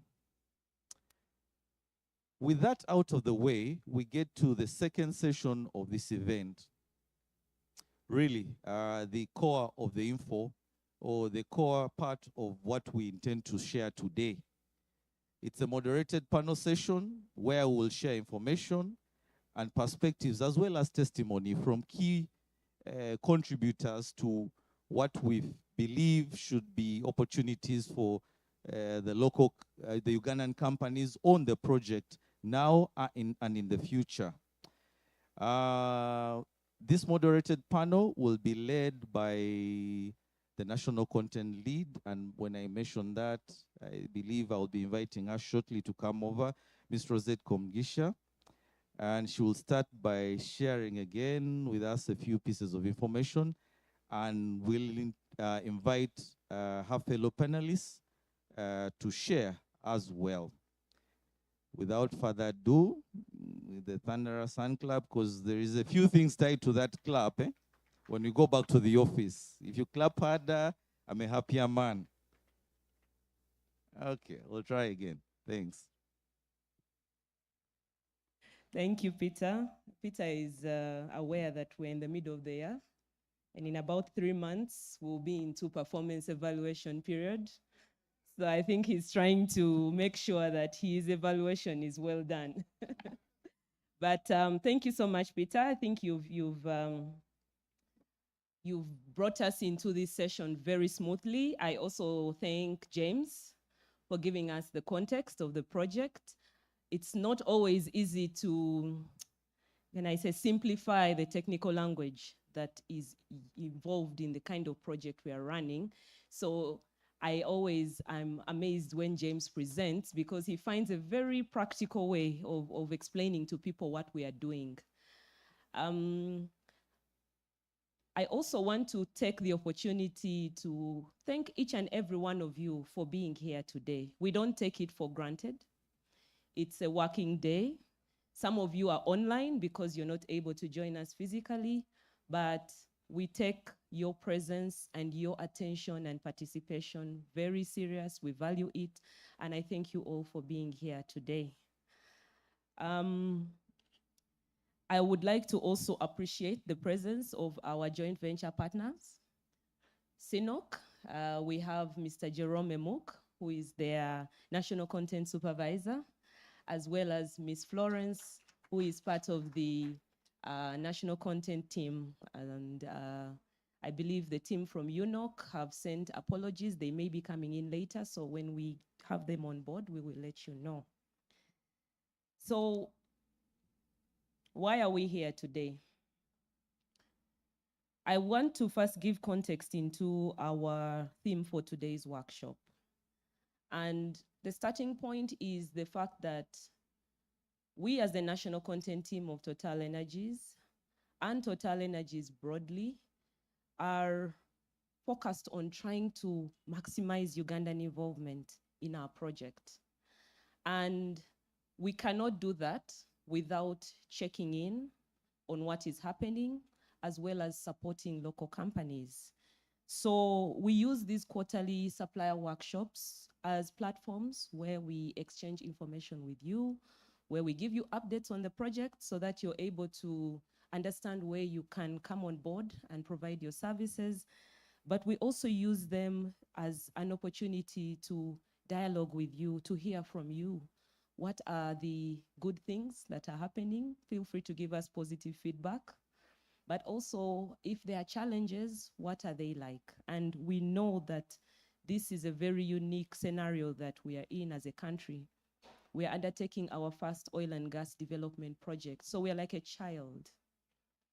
With that out of the way, we get to the second session of this event. Really, the core of the info, or the core part of what we intend to share today. It's a moderated panel session where we'll share information and perspectives as well as testimony from key contributors to what we believe should be opportunities for the local, the Ugandan companies on the project now and in the future. This moderated panel will be led by the national content lead, and when I mention that, I believe I'll be inviting her shortly to come over, Ms. Rosette Komgisha, and she will start by sharing again with us a few pieces of information, and we'll invite her fellow panelists to share as well. Without further ado, the Thunderer Sun Club, because there is a few things tied to that club, when we go back to the office. If you clap harder, I'm a happier man. Okay, we'll try again. Thanks. Thank you, Peter. Peter is aware that we're in the middle of the year, and in about 3 months, we'll be into performance evaluation period. So I think he's trying to make sure that his evaluation is well done. But thank you so much, Peter. I think you've brought us into this session very smoothly. I also thank James for giving us the context of the project. It's not always easy to, when I say simplify the technical language that is involved in the kind of project we are running. So I'm amazed when James presents because he finds a very practical way of explaining to people what we are doing. I also want to take the opportunity to thank each and every one of you for being here today. We don't take it for granted. It's a working day. Some of you are online because you're not able to join us physically, but we take your presence and your attention and participation very serious. We value it, and I thank you all for being here today. I would like to also appreciate the presence of our joint venture partners. CNOC, we have Mr. Jerome Emuk, who is their National Content Supervisor, as well as Ms. Florence, who is part of the National Content team. And I believe the team from UNOC have sent apologies. They may be coming in later, so when we have them on board, we will let you know. So, why are we here today? I want to first give context into our theme for today's workshop. And the starting point is the fact that we as the National Content Team of Total Energies and Total Energies broadly are focused on trying to maximize Ugandan involvement in our project. And we cannot do that without checking in on what is happening, as well as supporting local companies. So we use these quarterly supplier workshops as platforms where we exchange information with you, where we give you updates on the project so that you're able to understand where you can come on board and provide your services. But we also use them as an opportunity to dialogue with you, to hear from you. What are the good things that are happening? Feel free to give us positive feedback. But also, if there are challenges, what are they like? And we know that this is a very unique scenario that we are in as a country. We are undertaking our first oil and gas development project. So we are like a child.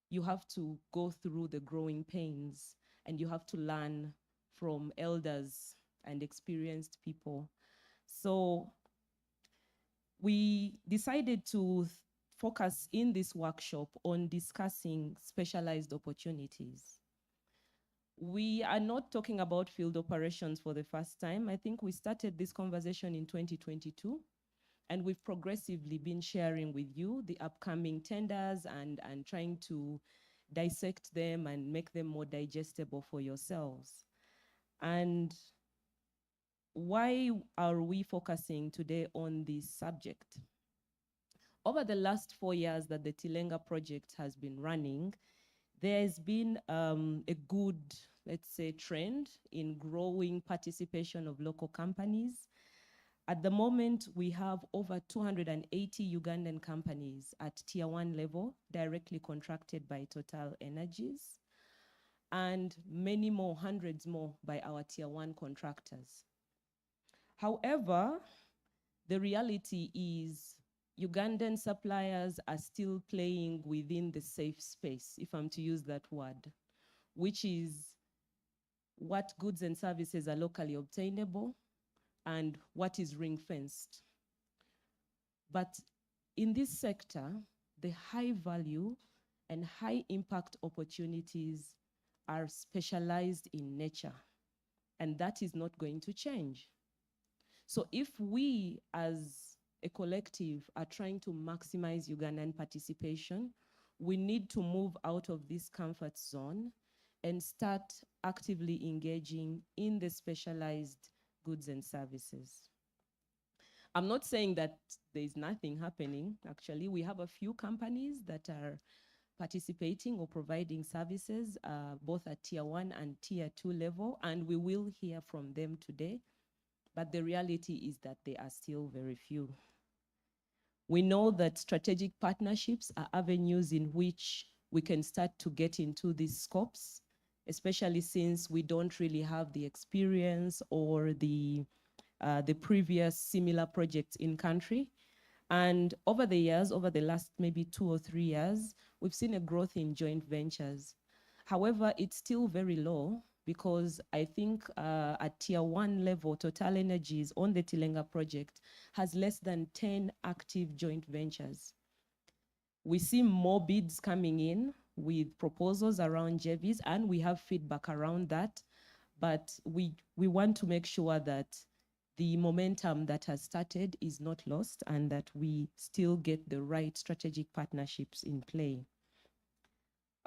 You have to go through the growing pains, and you have to learn from elders and experienced people. So we decided to focus in this workshop on discussing specialized opportunities. We are not talking about field operations for the first time. I think we started this conversation in 2022, and we've progressively been sharing with you the upcoming tenders and trying to dissect them and make them more digestible for yourselves. And why are we focusing today on this subject? Over the last 4 years that the Tilenga project has been running, there's been a good, let's say, trend in growing participation of local companies. At the moment, we have over 280 Ugandan companies at tier 1 level, directly contracted by Total Energies, and many more, hundreds more by our tier 1 contractors. However, the reality is Ugandan suppliers are still playing within the safe space, if I'm to use that word, which is what goods and services are locally obtainable and what is ring-fenced. But in this sector, the high value and high impact opportunities are specialized in nature, and that is not going to change. So if we as a collective are trying to maximize Ugandan participation, we need to move out of this comfort zone and start actively engaging in the specialized goods and services. I'm not saying that there's nothing happening. Actually, we have a few companies that are participating or providing services, both at tier 1 and tier 2 level, and we will hear from them today. But the reality is that they are still very few. We know that strategic partnerships are avenues in which we can start to get into these scopes, especially since we don't really have the experience or the previous similar projects in country. And over the years, over the last maybe 2 or 3 years, we've seen a growth in joint ventures. However, it's still very low because I think at tier 1 level, Total Energies on the Tilenga project has less than 10 active joint ventures. We see more bids coming in with proposals around JVs, and we have feedback around that. But we want to make sure that the momentum that has started is not lost and that we still get the right strategic partnerships in play.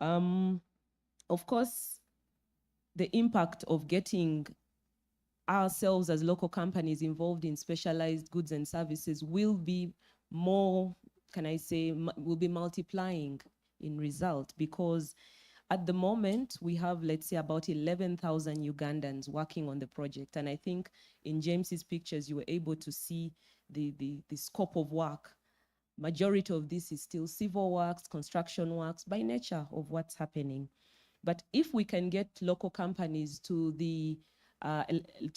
Of course, the impact of getting ourselves as local companies involved in specialized goods and services will be more, can I say, will be multiplying in result, because at the moment we have, let's say, about 11,000 Ugandans working on the project. And I think in James's pictures, you were able to see the scope of work. Majority of this is still civil works, construction works, by nature of what's happening. But if we can get local companies to the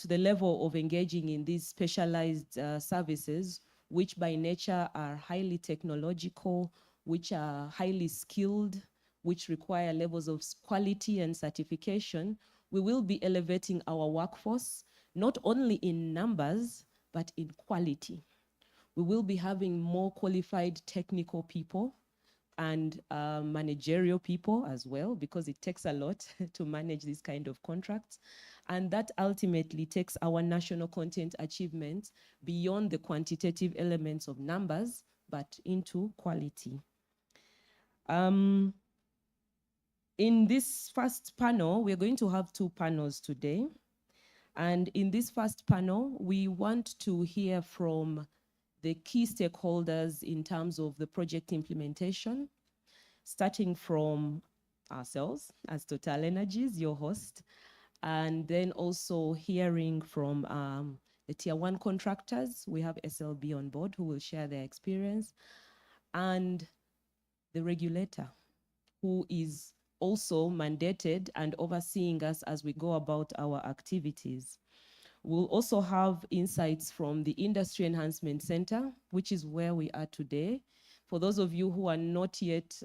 level of engaging in these specialized services, which by nature are highly technological, which are highly skilled, which require levels of quality and certification, we will be elevating our workforce, not only in numbers, but in quality. We will be having more qualified technical people and managerial people as well, because it takes a lot to manage this kind of contracts. And that ultimately takes our national content achievements beyond the quantitative elements of numbers, but into quality. In this first panel, we're going to have 2 panels today. And in this first panel, we want to hear from the key stakeholders in terms of the project implementation, starting from ourselves as Total Energies, your host, and then also hearing from the tier 1 contractors. We have SLB on board who will share their experience, and the regulator, who is also mandated and overseeing us as we go about our activities. We'll also have insights from the Industry Enhancement Center, which is where we are today. For those of you who are not yet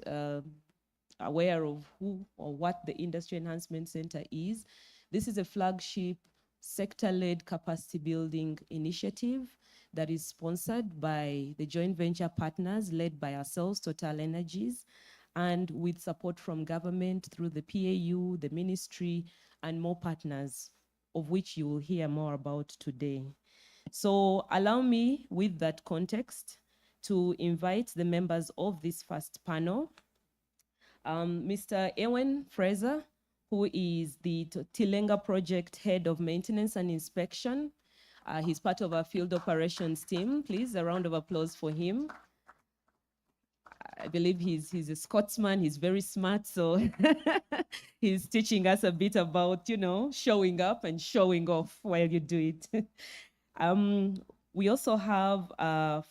aware of who or what the Industry Enhancement Center is, this is a flagship sector-led capacity building initiative that is sponsored by the joint venture partners led by ourselves, Total Energies, and with support from government through the PAU, the ministry, and more partners, of which you will hear more about today. So allow me, with that context, to invite the members of this first panel. Mr. Ewan Fraser, who is the Tilenga project head of maintenance and inspection. He's part of our field operations team. Please, a round of applause for him. I believe he's a Scotsman, he's very smart, so he's teaching us a bit about, you know, showing up and showing off while you do it. We also have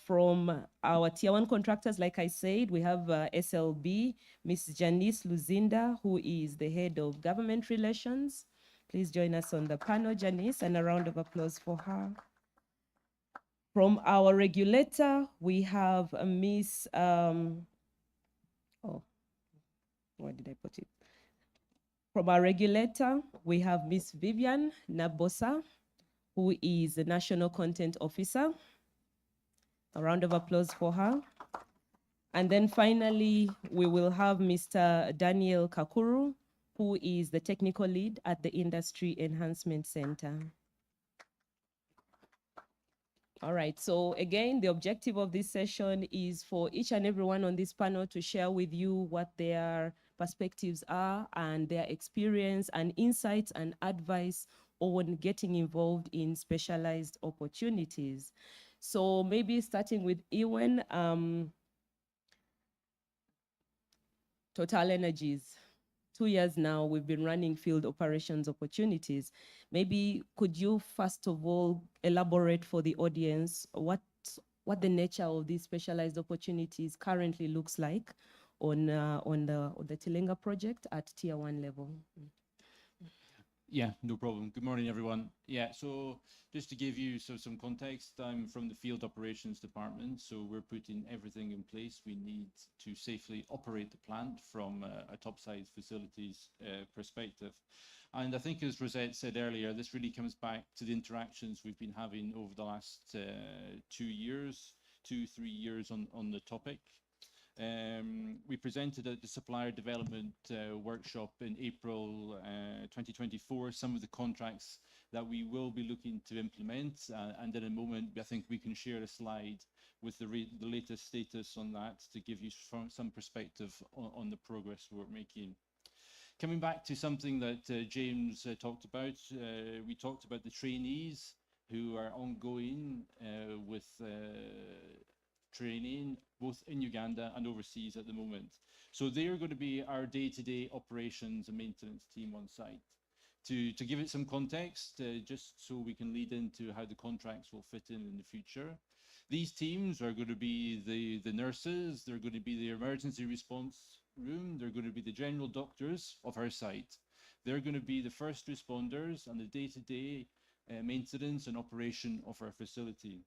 from our tier 1 contractors, like I said, we have SLB, Ms. Janice Luzinda, who is the head of government relations. Please join us on the panel, Janice, and a round of applause for her. From our regulator, we have Miss, where did I put it? From our regulator, we have Miss Vivian Nabosa, who is the National Content Officer. A round of applause for her. And then finally, we will have Mr. Daniel Kakuru, who is the technical lead at the Industry Enhancement Center. All right, so again, the objective of this session is for each and everyone on this panel to share with you what their perspectives are and their experience and insights and advice on getting involved in specialized opportunities. So maybe starting with Ewan, Total Energies. 2 years now, we've been running field operations opportunities. Maybe could you first of all elaborate for the audience what the nature of these specialized opportunities currently looks like on the Tilenga project at Tier 1 level? Yeah, no problem. Good morning, everyone. Yeah, so just to give you some context, I'm from the Field Operations Department, so we're putting everything in place we need to safely operate the plant from a topside facilities perspective. And I think, as Rosette said earlier, this really comes back to the interactions we've been having over the last 2 years, 2-3 years on the topic. We presented at the Supplier Development Workshop in April 2024 some of the contracts that we will be looking to implement, and in a moment I think we can share a slide with the latest status on that to give you some perspective on the progress we're making. Coming back to something that James talked about, we talked about the trainees who are ongoing with training both in Uganda and overseas at the moment. So they're going to be our day-to-day operations and maintenance team on site. To give it some context, just so we can lead into how the contracts will fit in the future. These teams are going to be the nurses, they're going to be the emergency response room, they're going to be the general doctors of our site. They're going to be the first responders and the day-to-day maintenance and operation of our facility.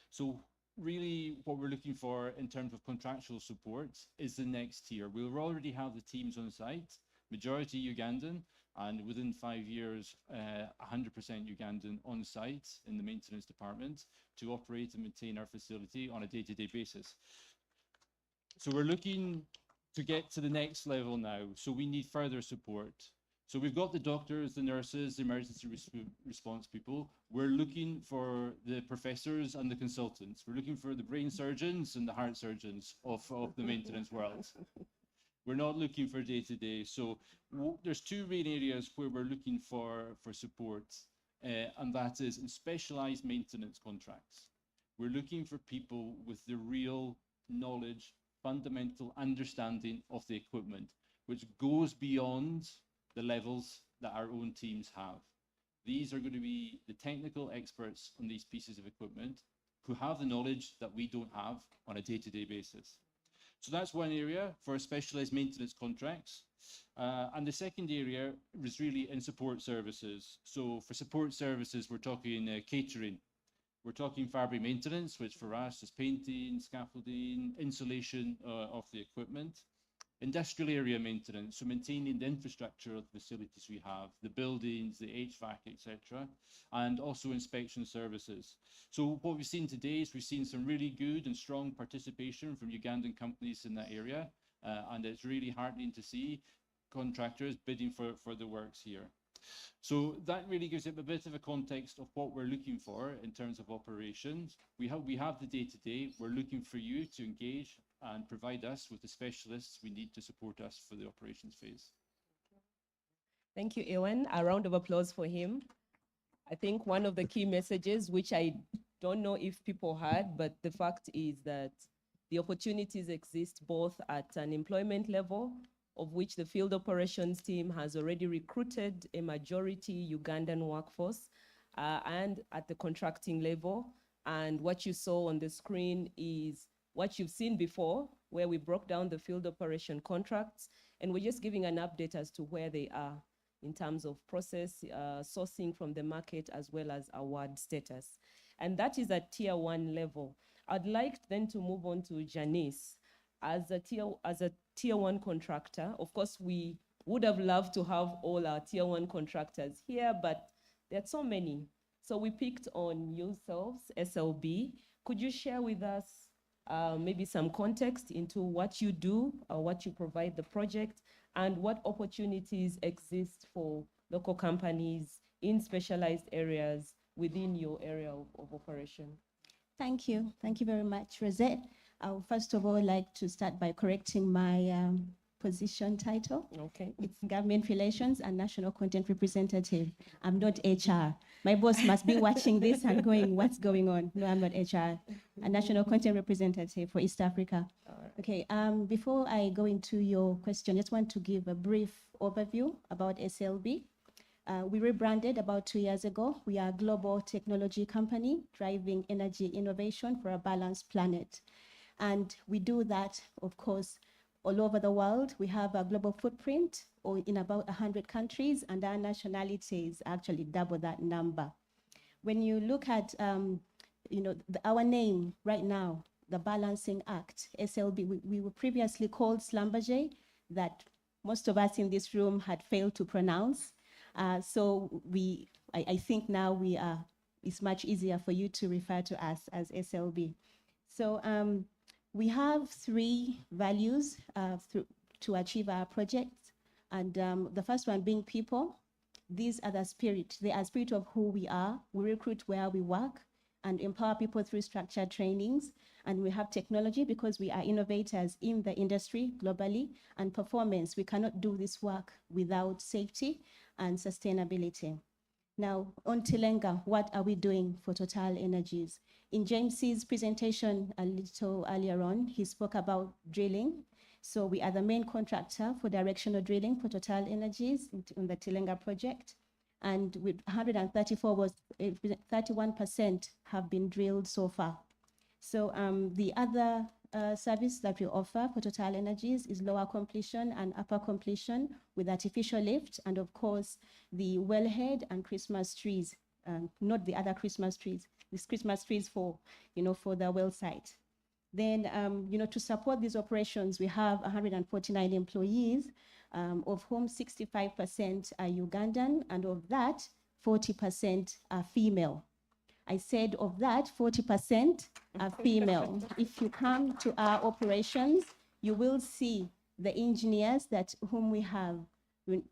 So really what we're looking for in terms of contractual support is the next tier. We'll already have the teams on site, majority Ugandan, and within 5 years, 100% Ugandan on site in the maintenance department to operate and maintain our facility on a day-to-day basis. So we're looking to get to the next level now. So we need further support. So we've got the doctors, the nurses, the emergency response people. We're looking for the professors and the consultants. We're looking for the brain surgeons and the heart surgeons of the maintenance world. We're not looking for day-to-day. So there's two main areas where we're looking for support, and that is in specialized maintenance contracts. We're looking for people with the real knowledge, fundamental understanding of the equipment, which goes beyond the levels that our own teams have. These are going to be the technical experts on these pieces of equipment who have the knowledge that we don't have on a day-to-day basis. So that's one area for specialized maintenance contracts. And the second area was really in support services. So for support services, we're talking catering. We're talking fabric maintenance, which for us is painting, scaffolding, insulation of the equipment. Industrial area maintenance, so maintaining the infrastructure of the facilities we have, the buildings, the HVAC, etc., and also inspection services. So what we've seen today is we've seen some really good and strong participation from Ugandan companies in that area, and it's really heartening to see contractors bidding for the works here. So that really gives it a bit of a context of what we're looking for in terms of operations. We have the day-to-day. We're looking for you to engage and provide us with the specialists we need to support us for the operations phase. Thank you, Ewan. A round of applause for him. I think one of the key messages, which I don't know if people heard, but the fact is that the opportunities exist both at an employment level, of which the field operations team has already recruited a majority Ugandan workforce, and at the contracting level. And what you saw on the screen is what you've seen before, where we broke down the field operation contracts, and we're just giving an update as to where they are in terms of process, sourcing from the market, as well as award status. And that is at tier 1 level. I'd like then to move on to Janice. As a tier 1 contractor, of course, we would have loved to have all our tier 1 contractors here, but there are so many. So we picked on yourselves, SLB. Could you share with us maybe some context into what you do, or what you provide the project, and what opportunities exist for local companies in specialized areas within your area of operation? Thank you. Thank you very much, Rosette. I would first of all like to start by correcting my position title. Okay. It's Government Relations and National Content Representative. I'm not HR. My boss must be watching this and going, what's going on? No, I'm not HR. A National Content Representative for East Africa. Okay, before I go into your question, I just want to give a brief overview about SLB. We rebranded about 2 years ago. We are a global technology company driving energy innovation for a balanced planet. And we do that, of course, all over the world. We have a global footprint in about 100 countries, and our nationalities actually double that number. When you look at our name right now, the Balancing Act, SLB, we were previously called Schlumberger, that most of us in this room had failed to pronounce. So I think now it's much easier for you to refer to us as SLB. So we have 3 values to achieve our projects. And the first one being people. These are the spirit. They are spirit of who we are. We recruit where we work and empower people through structured trainings. And we have technology because we are innovators in the industry globally. And performance, we cannot do this work without safety and sustainability. Now, on Tilenga, what are we doing for Total Energies? In James's presentation a little earlier on, he spoke about drilling. So we are the main contractor for directional drilling for Total Energies on the Tilenga project. And with 134 was 31% have been drilled so far. So the other service that we offer for Total Energies is lower completion and upper completion with artificial lift, and of course the wellhead and Christmas trees, not the other Christmas trees. These Christmas trees for the well site. Then to support these operations, we have 149 employees, of whom 65% are Ugandan, and of that 40% are female. I said of that, 40% are female. If you come to our operations, you will see the engineers whom we have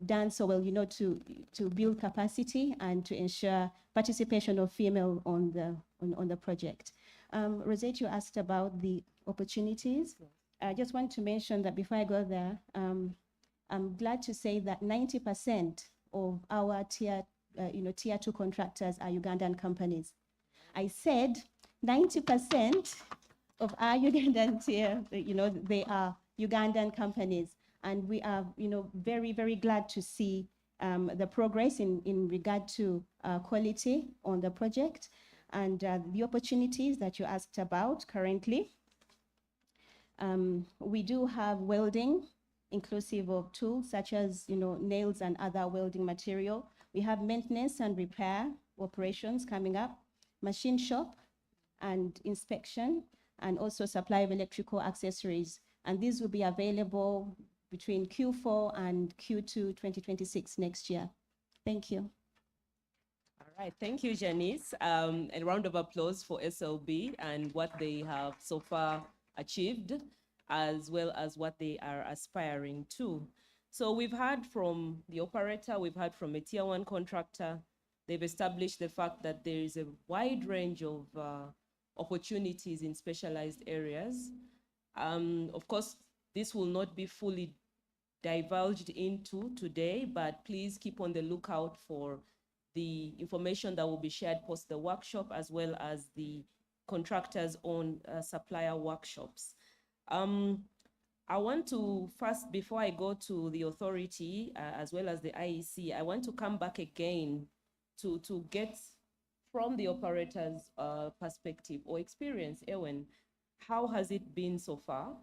done so well, to build capacity and to ensure participation of female on the project. Rosette, you asked about the opportunities. I just want to mention that before I go there, I'm glad to say that 90% of our tier 2 contractors are Ugandan companies. I said 90% of our Ugandan tier, they are Ugandan companies. And we are, very, very glad to see the progress in regard to quality on the project and the opportunities that you asked about currently. We do have welding, inclusive of tools such as, nails and other welding material. We have maintenance and repair operations coming up, machine shop and inspection, and also supply of electrical accessories. And these will be available between Q4 and Q2 2026 next year. Thank you. All right, thank you, Janice. A round of applause for SLB and what they have so far achieved, as well as what they are aspiring to. So we've heard from the operator, we've heard from a tier 1 contractor. They've established the fact that there is a wide range of opportunities in specialized areas. Of course, this will not be fully divulged into today, but please keep on the lookout for the information that will be shared post the workshop, as well as the contractors' own supplier workshops. I want to first, before I go to the authority, as well as the IEC, I want to come back again to get from the operator's perspective or experience. Ewan, how has it been so far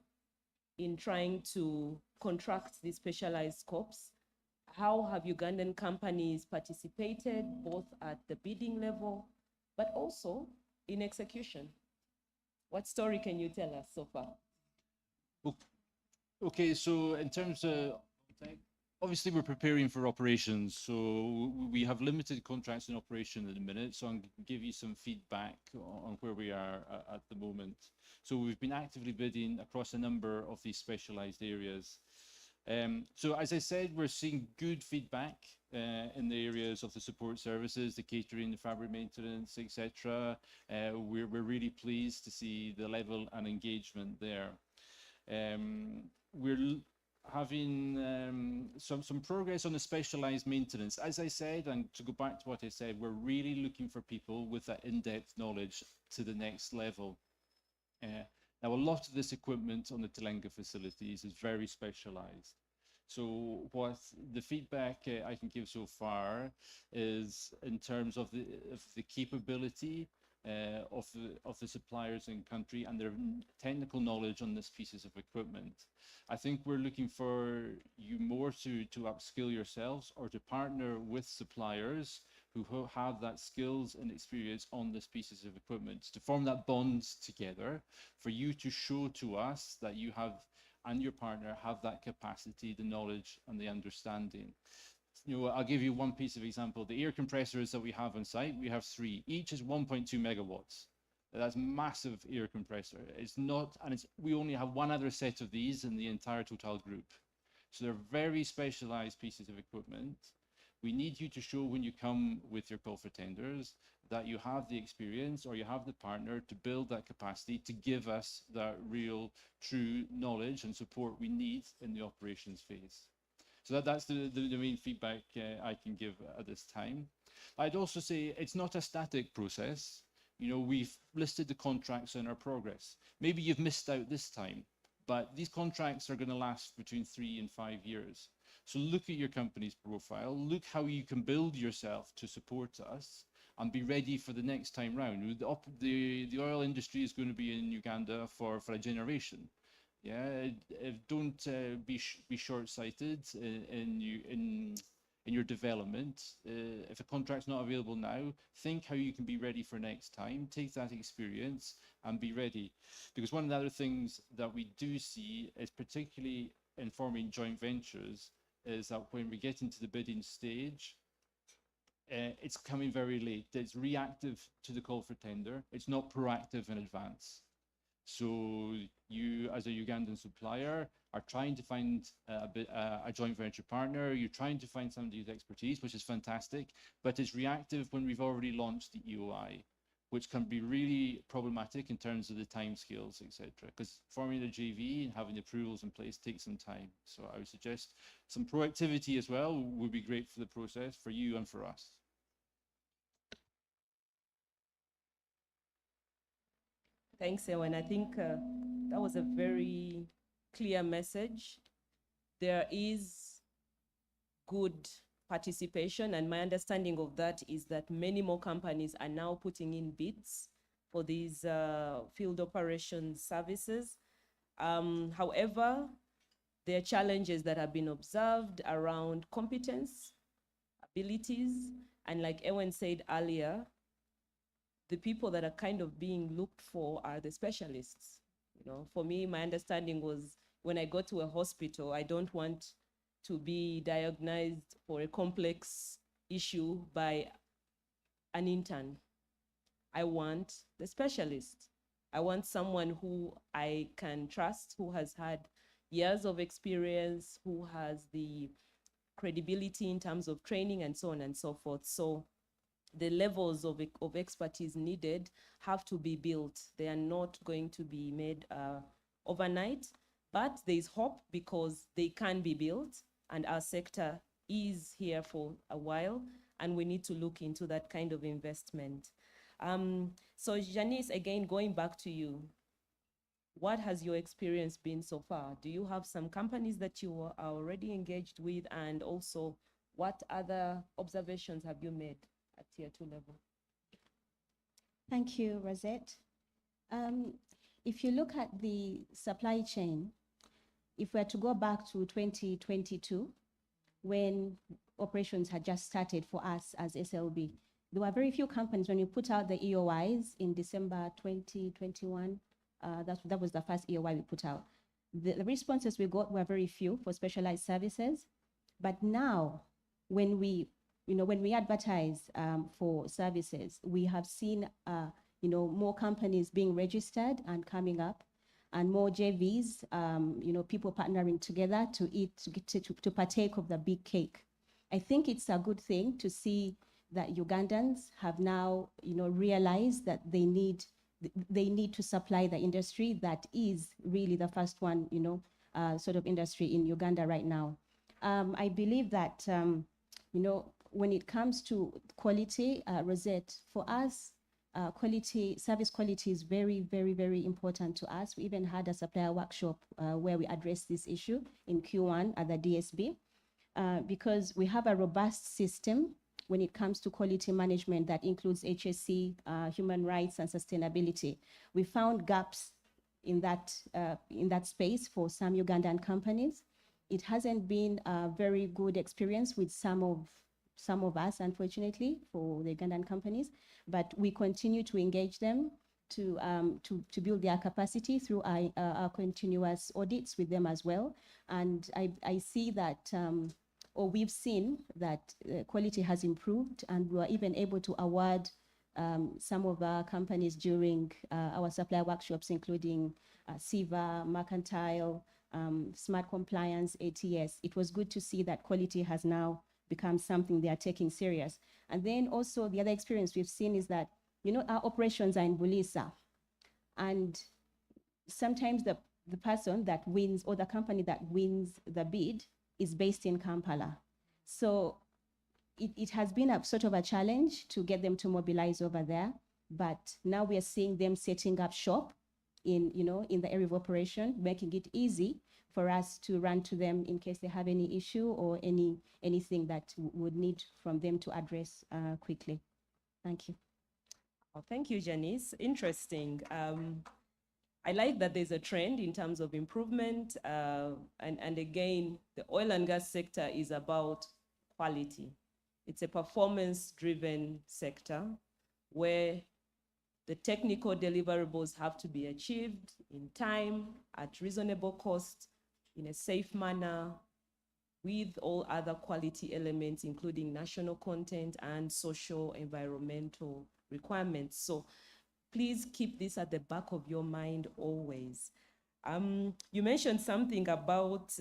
in trying to contract these specialized scopes? How have Ugandan companies participated, both at the bidding level, but also in execution? What story can you tell us so far? Okay, so in terms of, obviously we're preparing for operations, so we have limited contracts in operation at the minute, so I'm going to give you some feedback on where we are at the moment. So we've been actively bidding across a number of these specialized areas. So as I said, we're seeing good feedback in the areas of the support services, the catering, the fabric maintenance, etc. We're really pleased to see the level and engagement there. having some progress on the specialized maintenance. As I said, and to go back to what I said, we're really looking for people with that in-depth knowledge to the next level. Now, a lot of this equipment on the Tilenga facilities is very specialized. So what the feedback I can give so far is in terms of the capability of the suppliers in country and their technical knowledge on these pieces of equipment. I think we're looking for you more to upskill yourselves or to partner with suppliers who have that skills and experience on these pieces of equipment, to form that bond together, for you to show to us that you have and your partner have that capacity, the knowledge and the understanding. You know, I'll give you one piece of example. The air compressors that we have on site, we have 3. Each is 1.2 megawatts. That's massive air compressor. It's not, and we only have one other set of these in the entire Total group. So they're very specialized pieces of equipment. We need you to show when you come with your call for tenders that you have the experience or you have the partner to build that capacity to give us that real, true knowledge and support we need in the operations phase. So that's the main feedback I can give at this time. I'd also say it's not a static process. You know, we've listed the contracts in our progress. Maybe you've missed out this time, but these contracts are going to last between 3 and 5 years. So look at your company's profile, look how you can build yourself to support us and be ready for the next time round. The oil industry is going to be in Uganda for a generation. Yeah, don't be short-sighted in your development. If a contract's not available now, think how you can be ready for next time. Take that experience and be ready. Because one of the other things that we do see is, particularly in forming joint ventures, is that when we get into the bidding stage, it's coming very late. It's reactive to the call for tender. It's not proactive in advance. So you, as a Ugandan supplier, are trying to find a joint venture partner. You're trying to find somebody with expertise, which is fantastic, but it's reactive when we've already launched the EOI, which can be really problematic in terms of the timescales, etc. Because forming a JV and having the approvals in place takes some time. So I would suggest some proactivity as well would be great for the process, for you and for us. Thanks, Ewan. I think that was a very clear message. There is good participation, and my understanding of that is that many more companies are now putting in bids for these field operations services. However, there are challenges that have been observed around competence, abilities, and like Ewan said earlier, the people that are kind of being looked for are the specialists. You know, for me, my understanding was when I go to a hospital, I don't want to be diagnosed for a complex issue by an intern. I want the specialist. I want someone who I can trust, who has had years of experience, who has the credibility in terms of training and so on and so forth. So the levels of expertise needed have to be built. They are not going to be made overnight, but there is hope because they can be built, and our sector is here for a while, and we need to look into that kind of investment. So Janice, again, going back to you, what has your experience been so far? Do you have some companies that you are already engaged with, and also what other observations have you made at tier 2 level? Thank you, Rosette. If you look at the supply chain, if we're to go back to 2022, when operations had just started for us as SLB, there were very few companies. When you put out the EOIs in December 2021, that was the first EOI we put out. The responses we got were very few for specialized services. But now, when we advertise for services, we have seen more companies being registered and coming up, and more JVs, people partnering together to partake of the big cake. I think it's a good thing to see that Ugandans have now realized that they need to supply the industry that is really the first one sort of industry in Uganda right now. I believe that, you know, when it comes to quality, Rosette, for us, service quality is very, very, very important to us. We even had a supplier workshop where we addressed this issue in Q1 at the DSB, because we have a robust system when it comes to quality management that includes HSC, human rights, and sustainability. We found gaps in that space for some Ugandan companies. It hasn't been a very good experience with some of us, unfortunately, for the Ugandan companies, but we continue to engage them to build their capacity through our continuous audits with them as well. And I see that, or we've seen that quality has improved, and we were even able to award some of our companies during our supplier workshops, including SIVA, Mercantile, Smart Compliance, ATS. It was good to see that quality has now become something they are taking serious. And then also the other experience we've seen is that, you know, our operations are in Bulisa, and sometimes the person that wins, or the company that wins the bid, is based in Kampala. So it has been a sort of a challenge to get them to mobilize over there, but now we are seeing them setting up shop in, you know, in the area of operation, making it easy for us to run to them in case they have any issue or anything that would need from them to address quickly. Thank you. Oh, thank you, Janice. Interesting. I like that there's a trend in terms of improvement. And again, the oil and gas sector is about quality. It's a performance-driven sector where the technical deliverables have to be achieved in time, at reasonable cost, in a safe manner, with all other quality elements, including national content and social environmental requirements. So please keep this at the back of your mind always. You mentioned something about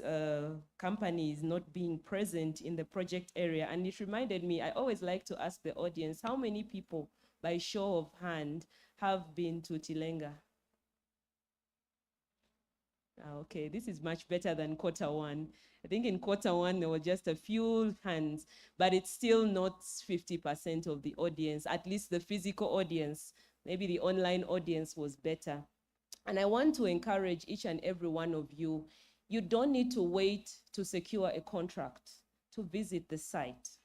companies not being present in the project area, and it reminded me, I always like to ask the audience, how many people, by show of hand, have been to Tilenga? Okay, this is much better than quarter one. I think in quarter one, there were just a few hands, but it's still not 50% of the audience, at least the physical audience. Maybe the online audience was better. And I want to encourage each and every one of you, you don't need to wait to secure a contract to visit the site.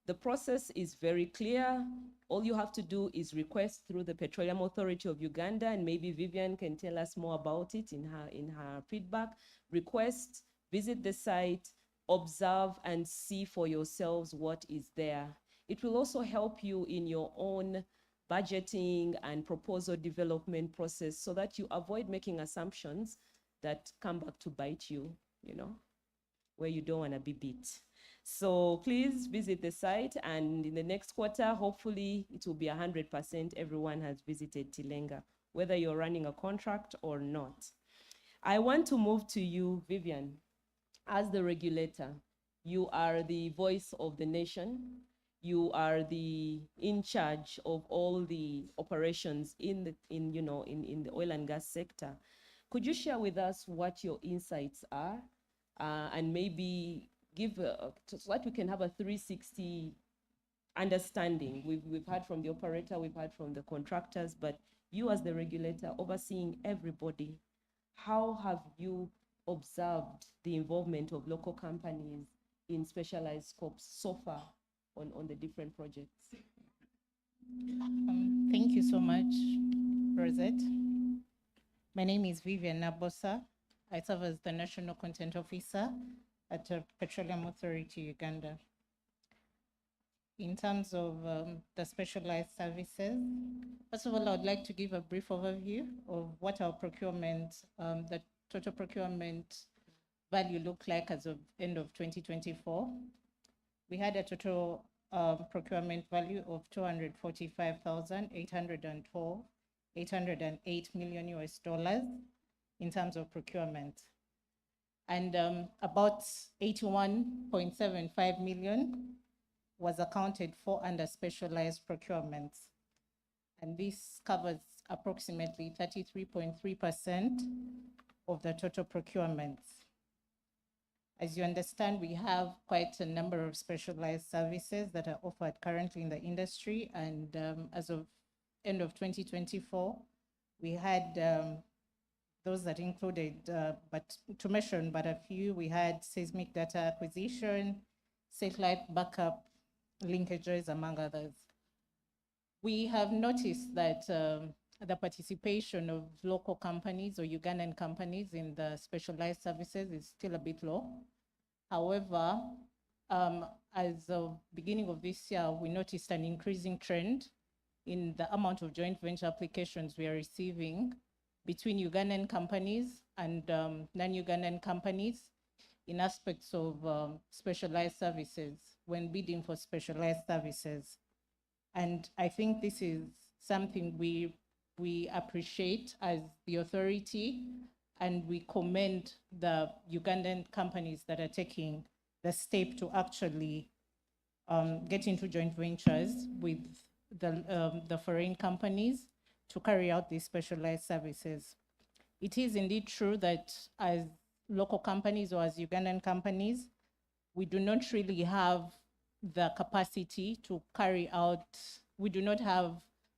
The process is very clear. All you have to do is request through the Petroleum Authority of Uganda, and maybe Vivian can tell us more about it in her feedback. Request, visit the site, observe and see for yourselves what is there. It will also help you in your own budgeting and proposal development process so that you avoid making assumptions that come back to bite you, you know, where you don't want to be beat. So please visit the site, and in the next quarter, hopefully it will be 100% everyone has visited Tilenga, whether you're running a contract or not. I want to move to you, Vivian. As the regulator, you are the voice of the nation. You are in charge of all the operations in the oil and gas sector. Could you share with us what your insights are, and maybe give so that we can have a 360 understanding? We've heard from the operator, we've heard from the contractors, but you as the regulator overseeing everybody, how have you observed the involvement of local companies in specialized scopes so far on the different projects? Thank you so much, Rosette. My name is Vivian Nabosa. I serve as the National Content Officer at the Petroleum Authority Uganda. In terms of the specialized services, first of all, I would like to give a brief overview of what our procurement, the total procurement value looked like as of end of 2024. We had a total procurement value of $245,808 million in terms of procurement. And about 81.75 million was accounted for under specialized procurements. And this covers approximately 33.3% of the total procurements. As you understand, we have quite a number of specialized services that are offered currently in the industry, and as of end of 2024, we had those that included, but to mention but a few, we had seismic data acquisition, satellite backup linkages, among others. We have noticed that the participation of local companies or Ugandan companies in the specialized services is still a bit low. However, as of beginning of this year, we noticed an increasing trend in the amount of joint venture applications we are receiving between Ugandan companies and non-Ugandan companies in aspects of specialized services when bidding for specialized services. And I think this is something we appreciate as the authority, and we commend the Ugandan companies that are taking the step to actually get into joint ventures with the foreign companies to carry out these specialized services. It is indeed true that as local companies or as Ugandan companies, we do not really have the capacity to carry out, we do not have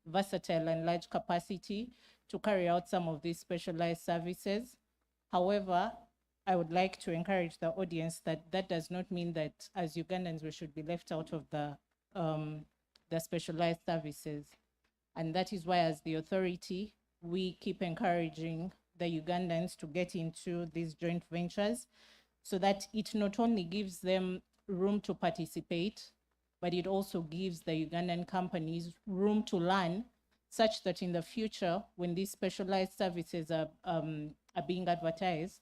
versatile and large capacity to carry out some of these specialized services. However, I would like to encourage the audience that that does not mean that as Ugandans we should be left out of the specialized services. And that is why as the authority, we keep encouraging the Ugandans to get into these joint ventures so that it not only gives them room to participate, but it also gives the Ugandan companies room to learn, such that in the future, when these specialized services are being advertised,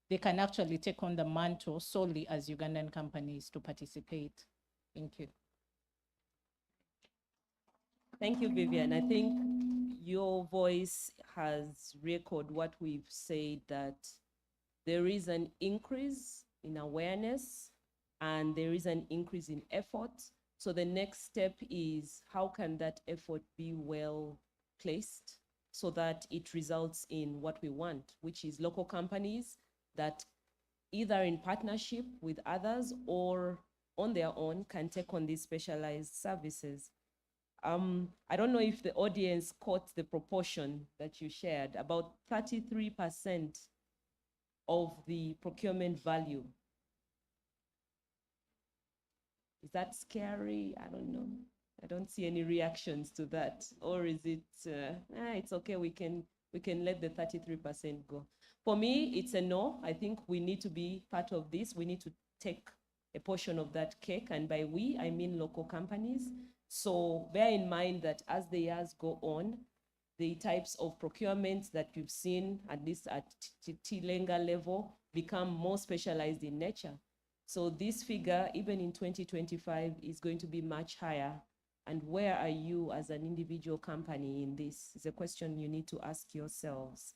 they can actually take on the mantle solely as Ugandan companies to participate. Thank you. Thank you, Vivian. I think your voice has echoed what we've said, that there is an increase in awareness and there is an increase in effort. So the next step is how can that effort be well placed so that it results in what we want, which is local companies that either in partnership with others or on their own can take on these specialized services. I don't know if the audience caught the proportion that you shared. About 33% of the procurement value. Is that scary? I don't know. I don't see any reactions to that. Or is it, it's okay, we can let the 33% go. For me, it's a no. I think we need to be part of this. We need to take a portion of that cake. And by we, I mean local companies. So bear in mind that as the years go on, the types of procurements that you've seen, at least at Tilenga level, become more specialized in nature. So this figure, even in 2025, is going to be much higher. And where are you as an individual company in this? It's a question you need to ask yourselves.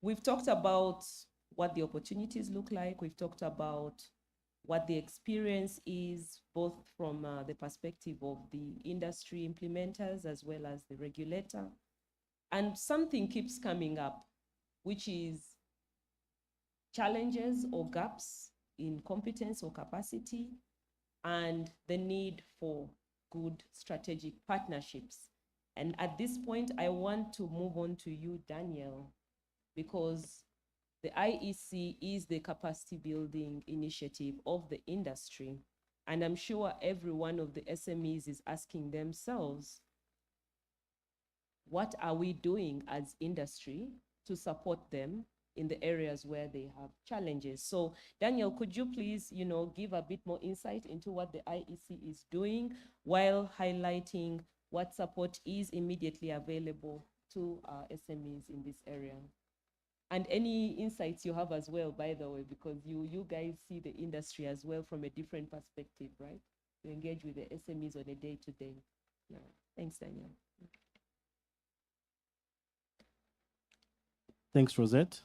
We've talked about what the opportunities look like. We've talked about what the experience is, both from the perspective of the industry implementers as well as the regulator. And something keeps coming up, which is challenges or gaps in competence or capacity, and the need for good strategic partnerships. And at this point, I want to move on to you, Daniel, because the IEC is the capacity building initiative of the industry. And I'm sure every one of the SMEs is asking themselves, what are we doing as industry to support them in the areas where they have challenges? So Daniel, could you please, give a bit more insight into what the IEC is doing while highlighting what support is immediately available to SMEs in this area? And any insights you have as well, by the way, because you guys see the industry as well from a different perspective, right? To engage with the SMEs on a day-to-day. Yeah. Thanks, Daniel. Thanks, Rosette.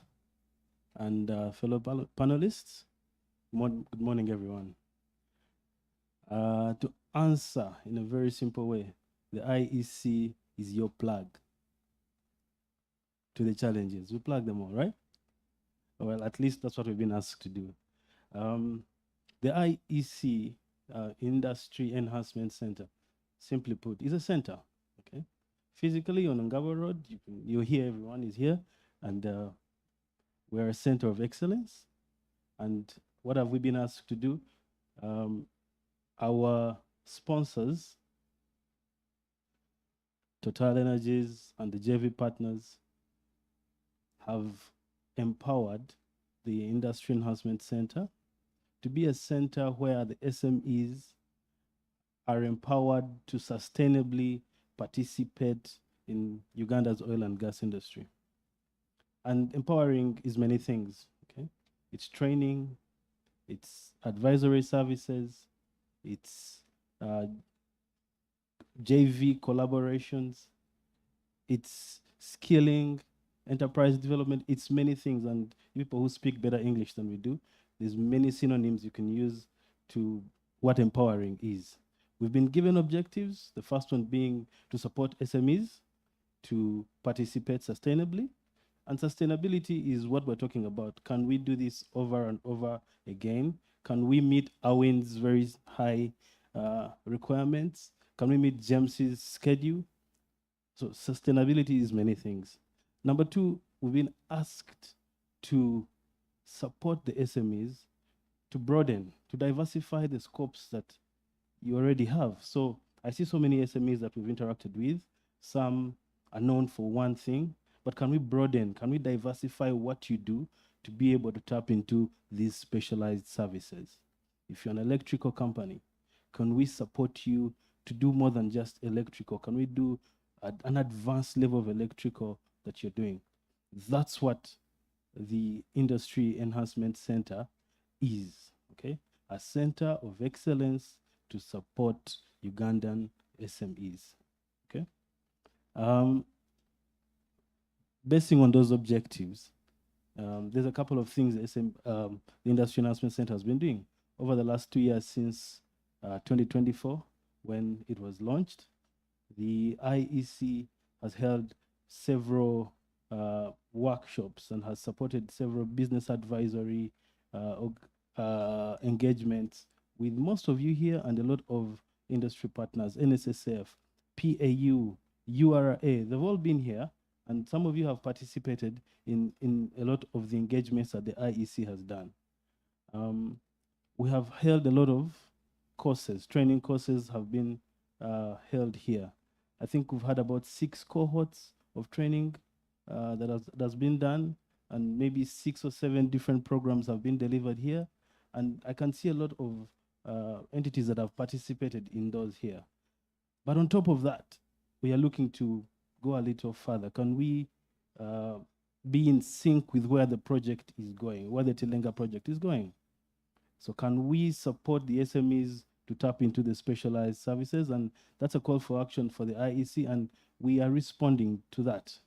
And fellow panelists, good morning, everyone. To answer in a very simple way, the IEC is your plug. to the challenges. We plug them all, right? Well, at least that's what we've been asked to do. The IEC, Industry Enhancement Center, simply put, is a center, okay? Physically on Ngabo Road, you're here, everyone is here, and we're a center of excellence. And what have we been asked to do? Our sponsors, Total Energies and the JV partners, have empowered the Industry Enhancement Center to be a center where the SMEs are empowered to sustainably participate in Uganda's oil and gas industry. And empowering is many things, okay? It's training, it's advisory services, it's JV collaborations, it's skilling, enterprise development, it's many things. And people who speak better English than we do, there's many synonyms you can use to what empowering is. We've been given objectives, the first one being to support SMEs to participate sustainably. And sustainability is what we're talking about. Can we do this over and over again? Can we meet Awin's very high requirements? Can we meet James's schedule? So sustainability is many things. Number two, we've been asked to support the SMEs to broaden, to diversify the scopes that you already have. So I see so many SMEs that we've interacted with. Some are known for one thing, but can we broaden, can we diversify what you do to be able to tap into these specialized services? If you're an electrical company, can we support you to do more than just electrical? Can we do an advanced level of electrical that you're doing? That's what the Industry Enhancement Center is, okay? A center of excellence to support Ugandan SMEs, okay? Basing on those objectives, there's a couple of things the Industry Enhancement Center has been doing over the last 2 years since 2024, when it was launched. The IEC has held several workshops and has supported several business advisory engagements with most of you here and a lot of industry partners, NSSF, PAU, URA. They've all been here, and some of you have participated in a lot of the engagements that the IEC has done. We have held a lot of courses, training courses have been held here. I think we've had about 6 cohorts of training that's been done, and maybe 6 or 7 different programs have been delivered here. And I can see a lot of entities that have participated in those here. But on top of that, we are looking to go a little further. Can we be in sync with where the project is going, where the Tilenga project is going? So can we support the SMEs to tap into the specialized services? And that's a call for action for the IEC, and we are responding to that.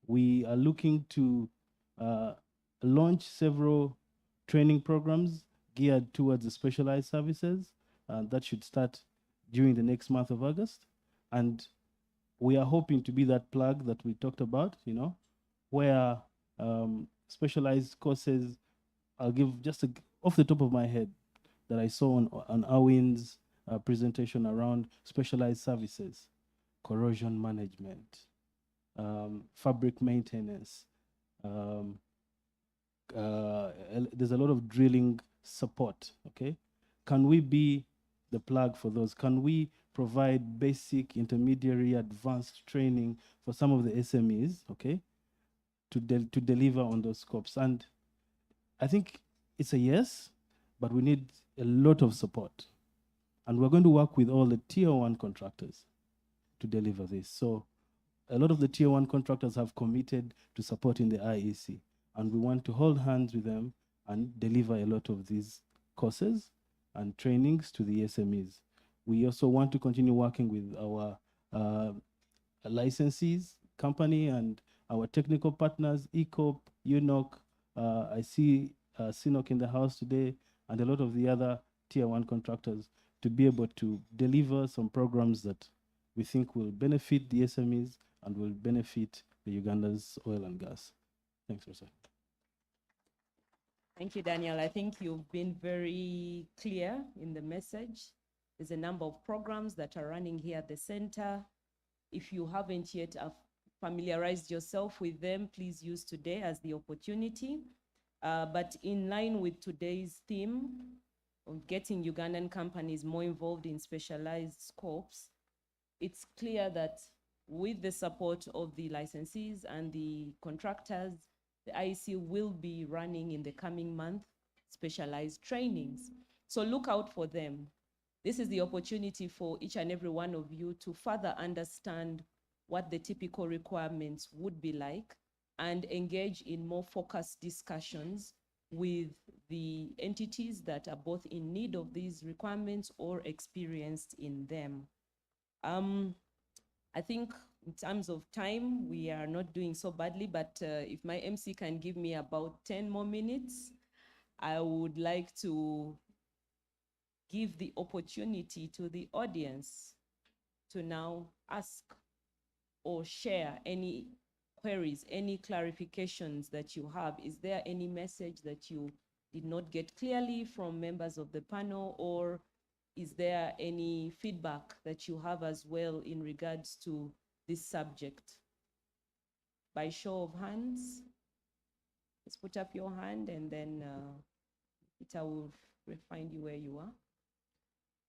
We are looking to launch several training programs geared towards the specialized services. That should start during the next month of August. And we are hoping to be that plug that we talked about, you know, where specialized courses, I'll give just off the top of my head that I saw on Awin's presentation around specialized services, corrosion management, fabric maintenance. There's a lot of drilling support, okay? Can we be the plug for those? Can we provide basic, intermediary, advanced training for some of the SMEs, okay, to deliver on those scopes? And I think it's a yes, but we need a lot of support. And we're going to work with all the tier 1 contractors to deliver this. So a lot of the tier 1 contractors have committed to supporting the IEC, and we want to hold hands with them and deliver a lot of these courses and trainings to the SMEs. We also want to continue working with our licensees company and our technical partners, ECOP, UNOC. I see CNOC in the house today, and a lot of the other tier 1 contractors, to be able to deliver some programs that we think will benefit the SMEs and will benefit Uganda's oil and gas. Thanks, Rosa. Thank you, Daniel. I think you've been very clear in the message. There's a number of programs that are running here at the center. If you haven't yet familiarized yourself with them, please use today as the opportunity. But in line with today's theme of getting Ugandan companies more involved in specialized scopes, it's clear that with the support of the licensees and the contractors, the IEC will be running in the coming month specialized trainings. So look out for them. This is the opportunity for each and every one of you to further understand what the typical requirements would be like and engage in more focused discussions with the entities that are both in need of these requirements or experienced in them. I think in terms of time, we are not doing so badly, but if my MC can give me about 10 more minutes, I would like to give the opportunity to the audience to now ask or share any queries, any clarifications that you have. Is there any message that you did not get clearly from members of the panel, or is there any feedback that you have as well in regards to this subject? By show of hands, just put up your hand and then Peter will find you where you are.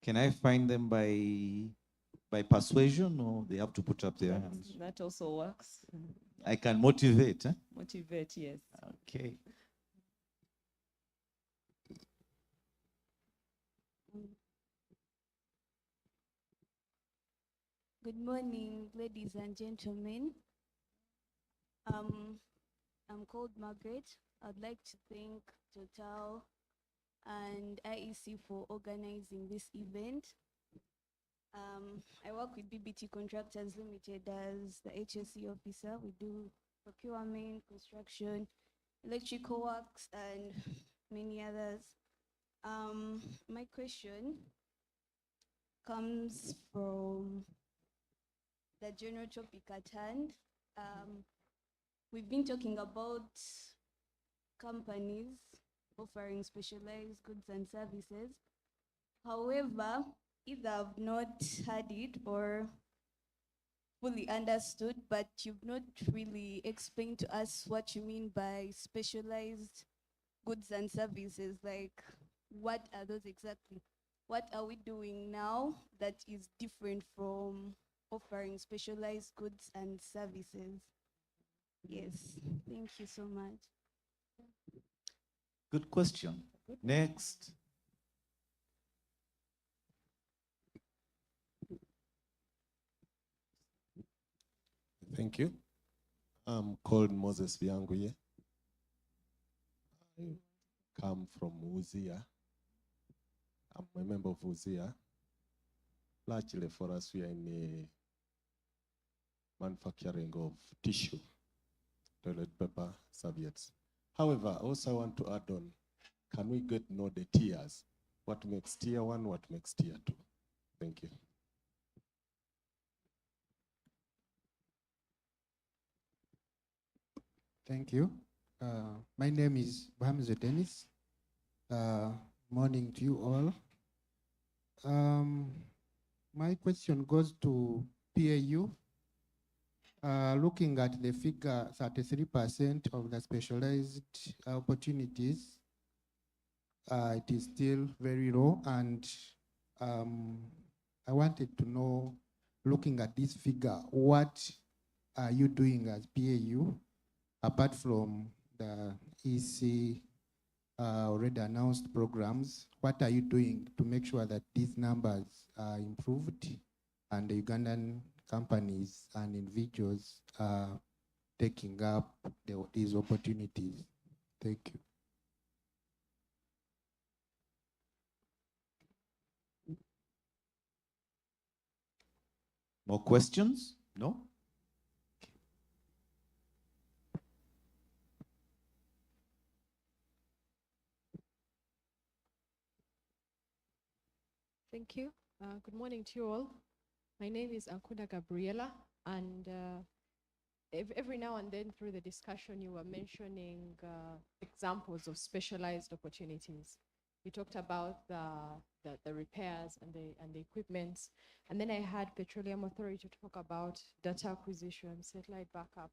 Can I find them by persuasion, or they have to put up their hands? That also works. I can motivate. Eh? Motivate, yes. Okay. Good morning, ladies and gentlemen. I'm called Margaret. I'd like to thank Total and IEC for organizing this event. I work with BBT Contractors Limited as the HSE officer. We do procurement, construction, electrical works, and many others. My question comes from the general topic at hand. We've been talking about companies offering specialized goods and services. However, either I've not heard it or fully understood, but you've not really explained to us what you mean by specialized goods and services. Like, what are those exactly? What are we doing now that is different from offering specialized goods and services? Yes, thank you so much. Good question. Next. Thank you. I'm called Moses Bianguye. I come from Uzia. I'm a member of Uzia. Largely for us, we are in the manufacturing of tissue, toilet paper, serviettes. However, also I want to add on, can we get know the tiers? What makes tier 1, what makes tier 2? Thank you. Thank you. My name is Hamza Dennis. Morning to you all. My question goes to PAU. Looking at the figure, 33% of the specialized opportunities, it is still very low, and I wanted to know, looking at this figure, what are you doing as PAU, apart from the EC already announced programs? What are you doing to make sure that these numbers are improved and the Ugandan companies and individuals are taking up these opportunities? Thank you. More questions? No? Thank you. Good morning to you all. My name is Ankuna Gabriela, and every now and then through the discussion, you were mentioning examples of specialized opportunities. You talked about the repairs and the equipments. And then I had Petroleum Authority talk about data acquisition, satellite backup.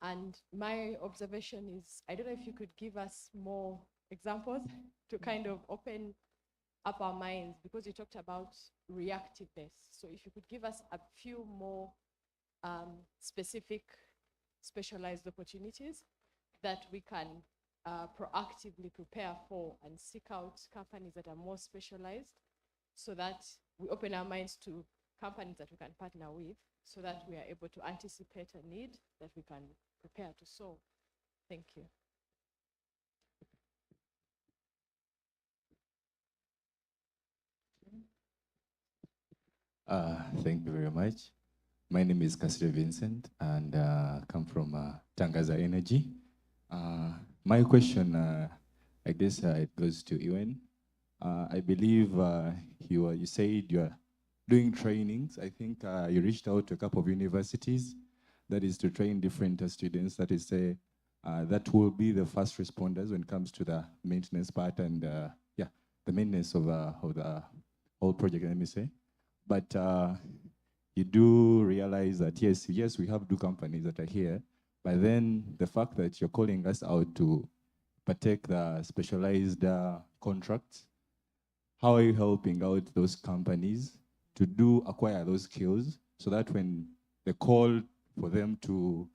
And my observation is, I don't know if you could give us more examples to kind of open up our minds, because you talked about reactiveness. So if you could give us a few more specific specialized opportunities that we can proactively prepare for and seek out companies that are more specialized, so that we open our minds to companies that we can partner with, so that we are able to anticipate a need that we can prepare to solve. Thank you. Thank you very much. My name is Cassie Vincent, and come from Tangaza Energy. My question, I guess it goes to Ewan. I believe you said you are doing trainings. I think you reached out to a couple of universities, that is to train different students, that is say, that will be the first responders when it comes to the maintenance part and yeah, the maintenance of the whole project, let me say. But you do realize that yes, we have two companies that are here, but then the fact that you're calling us out to partake the specialized contracts, how are you helping out those companies to acquire those skills, so that when the call for them to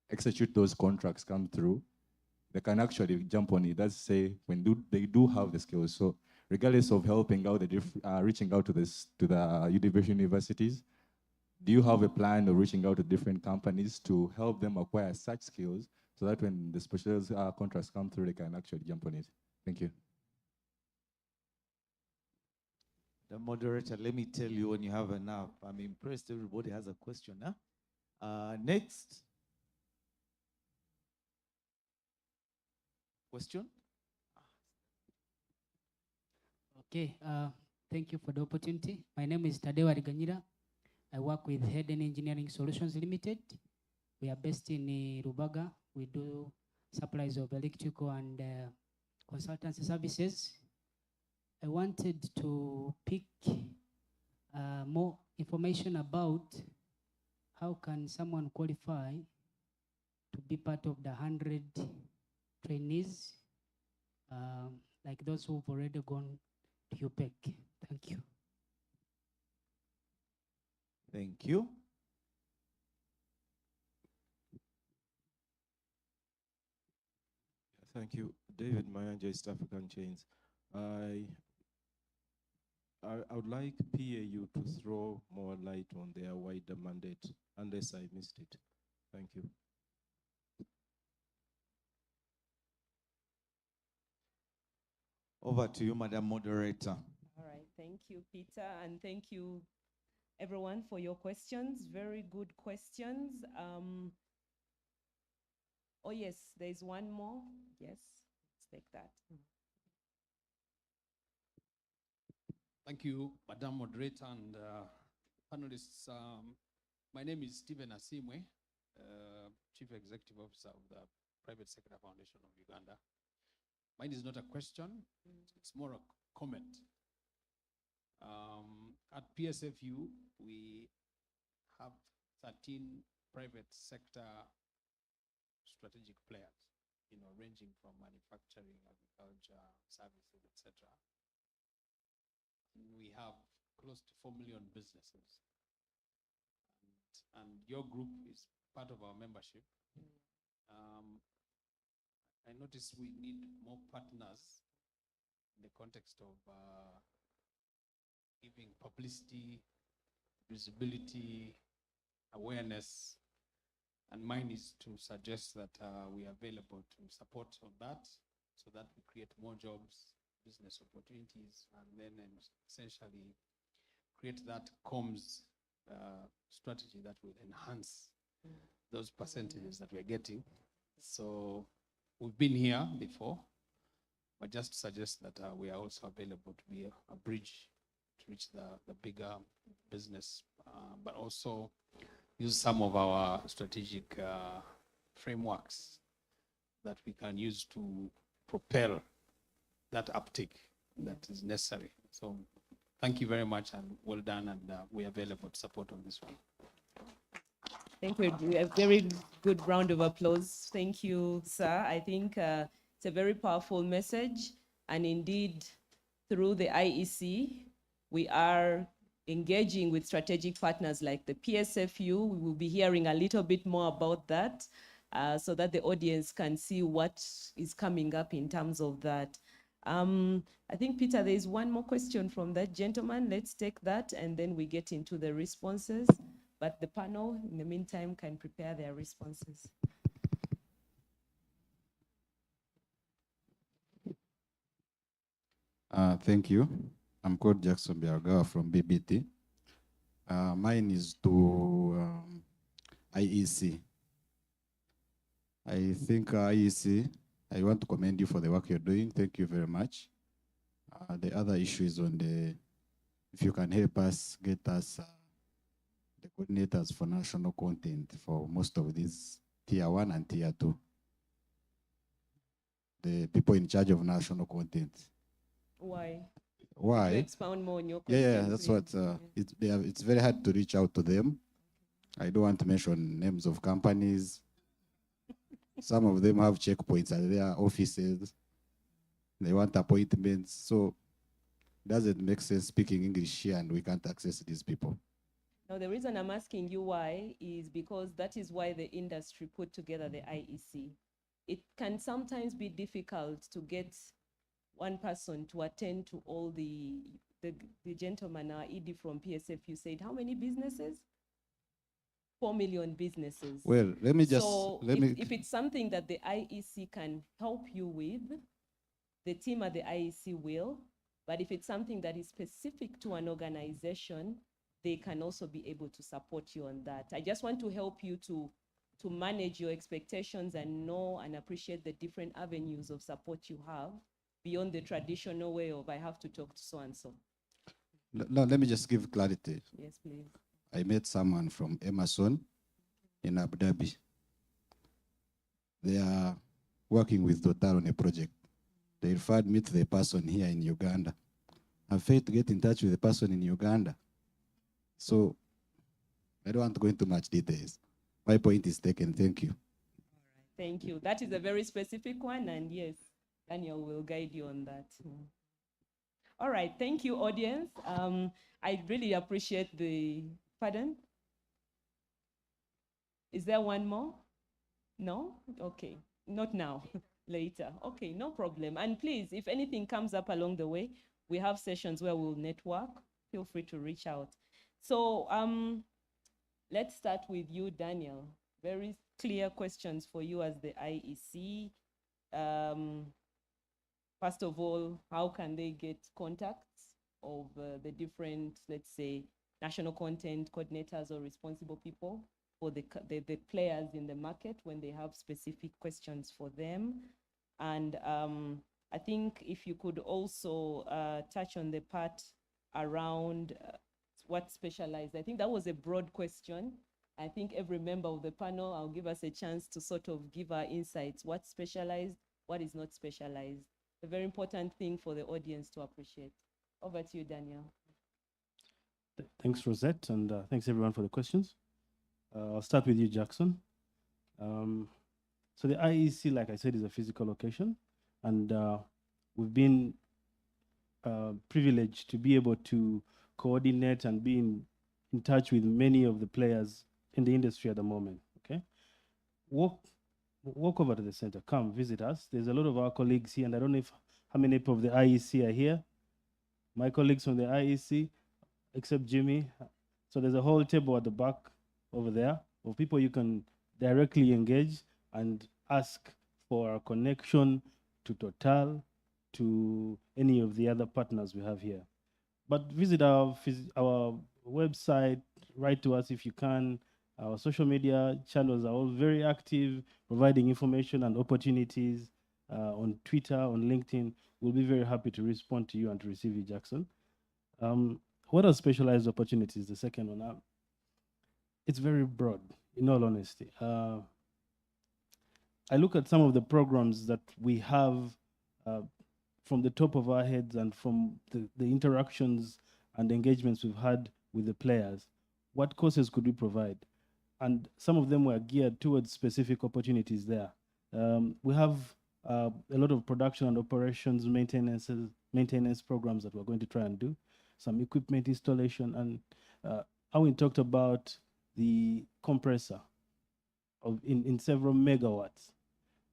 execute those contracts come through, they can actually jump on it? That's say when they do have the skills. So regardless of helping out reaching out to the universities, do you have a plan of reaching out to different companies to help them acquire such skills, so that when the specialized contracts come through, they can actually jump on it? Thank you. The moderator, let me tell you when you have enough. I'm impressed everybody has a question. Huh? Next. Question? Okay, thank you for the opportunity. My name is Tadeo Ariganyira. I work with Hayden Engineering Solutions Limited. We are based in Rubaga. We do supplies of electrical and consultancy services. I wanted to pick more information about how can someone qualify to be part of the 100 trainees, like those who've already gone to UPEC. Thank you. Thank you. Thank you. David Mayanja, East African Chains. I would like PAU to throw more light on their wider mandate, unless I missed it. Thank you. Over to you, Madam Moderator. All right, thank you, Peter, and thank you, everyone, for your questions. Very good questions. Oh yes, there's one more. Yes, let's take that. Thank you, Madam Moderator and panelists. My name is Stephen Asimwe, Chief Executive Officer of the Private Sector Foundation of Uganda. Mine is not a question, it's more a comment. At PSFU, we have 13 private sector strategic players, ranging from manufacturing, agriculture, services, etc. We have close to 4 million businesses. And your group is part of our membership. I notice we need more partners in the context of giving publicity, visibility, awareness. And mine is to suggest that we are available to support on that, so that we create more jobs, business opportunities, and then essentially create that comms strategy that will enhance those percentages that we're getting. So we've been here before, but just to suggest that we are also available to be a bridge to reach the bigger business, but also use some of our strategic frameworks that we can use to propel that uptake that is necessary. So thank you very much and well done, and we're available to support on this one. Thank you. A very good round of applause. Thank you, sir. I think it's a very powerful message. And indeed, through the IEC, we are engaging with strategic partners like the PSFU. We will be hearing a little bit more about that so that the audience can see what is coming up in terms of that. I think, Peter, there is one more question from that gentleman. Let's take that, and then we get into the responses. But the panel, in the meantime, can prepare their responses. Thank you. I'm called Jackson Biargawa from BBT. Mine is to IEC. I think IEC, I want to commend you for the work you're doing. Thank you very much. The other issue is on the, if you can help us, get us the coordinators for national content for most of these tier 1 and tier 2. The people in charge of national content. Why? Why? Could you expound more on your Yeah, question, that's please? what, it's very hard to reach out to them. I don't want to mention names of companies. Some of them have checkpoints at their offices. They want appointments. So does it make sense speaking English here and we can't access these people? Now, the reason I'm asking you why is because that is why the industry put together the IEC. It can sometimes be difficult to get one person to attend to all the gentleman, our ED from PSFU said, how many businesses? 4 million businesses. Well, let me just, So if it's something that the IEC can help you with, the team at the IEC will, but if it's something that is specific to an organization, they can also be able to support you on that. I just want to help you to manage your expectations and know and appreciate the different avenues of support you have beyond the traditional way of I have to talk to so-and-so. no, let me just give clarity. Yes, please. I met someone from Emerson in Abu Dhabi. They are working with Total on a project. They referred me to the person here in Uganda. I failed to get in touch with the person in Uganda. So I don't want to go into much details. My point is taken. Thank you. Thank you. That is a very specific one, and yes, Daniel will guide you on that. All right, thank you, audience. I really appreciate the, pardon? Is there one more? No? Okay, not now, later. Okay, no problem. And please, if anything comes up along the way, we have sessions where we'll network. Feel free to reach out. So let's start with you, Daniel. Very clear questions for you as the IEC. First of all, how can they get contacts of the different, let's say, national content coordinators or responsible people for the players in the market when they have specific questions for them? And I think if you could also touch on the part around what specialized. I think that was a broad question. I think every member of the panel, I'll give us a chance to sort of give our insights. What's specialized, what is not specialized? A very important thing for the audience to appreciate. Over to you, Daniel. Thanks, Rosette, and thanks everyone for the questions. I'll start with you, Jackson. So the IEC, like I said, is a physical location, and we've been privileged to be able to coordinate and be in touch with many of the players in the industry at the moment, okay? Walk over to the center, come visit us. There's a lot of our colleagues here, and I don't know how many of the IEC are here. My colleagues from the IEC, except Jimmy. So there's a whole table at the back over there of people you can directly engage and ask for a connection to Total, to any of the other partners we have here. But visit our website, write to us if you can. Our social media channels are all very active, providing information and opportunities on Twitter, on LinkedIn. We'll be very happy to respond to you and to receive you, Jackson. What are specialized opportunities? The second one. it's very broad, in all honesty. I look at some of the programs that we have from the top of our heads and from the interactions and engagements we've had with the players. What courses could we provide? And some of them were geared towards specific opportunities there. We have a lot of production and operations maintenance programs that we're going to try and do, some equipment installation, and Owen talked about the compressor in several megawatts.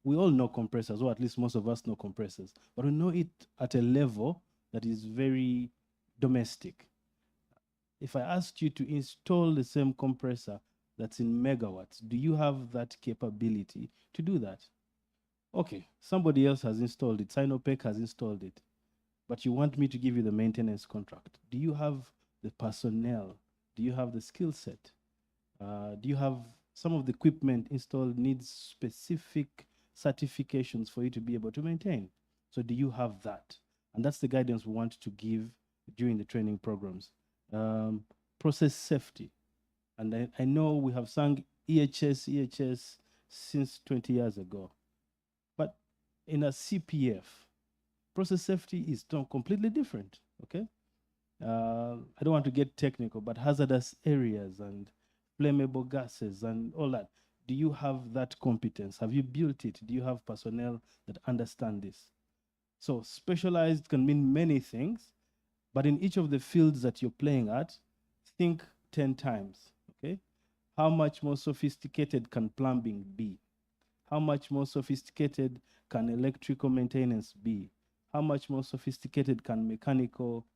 We all know compressors, or at least most of us know compressors, but we know it at a level that is very domestic. If I asked you to install the same compressor that's in megawatts, do you have that capability to do that? Okay, somebody else has installed it, Sinopec has installed it, but you want me to give you the maintenance contract. Do you have the personnel? Do you have the skill set? Do you have some of the equipment installed needs specific certifications for you to be able to maintain? So do you have that? And that's the guidance we want to give during the training programs. Process safety. And I know we have sung EHS since 20 years ago. But in a CPF, process safety is completely different, okay? I don't want to get technical, but hazardous areas and flammable gases and all that. Do you have that competence? Have you built it? Do you have personnel that understand this? So specialized can mean many things, but in each of the fields that you're playing at, think 10 times, okay? How much more sophisticated can plumbing be? How much more sophisticated can electrical maintenance be? How much more sophisticated can mechanical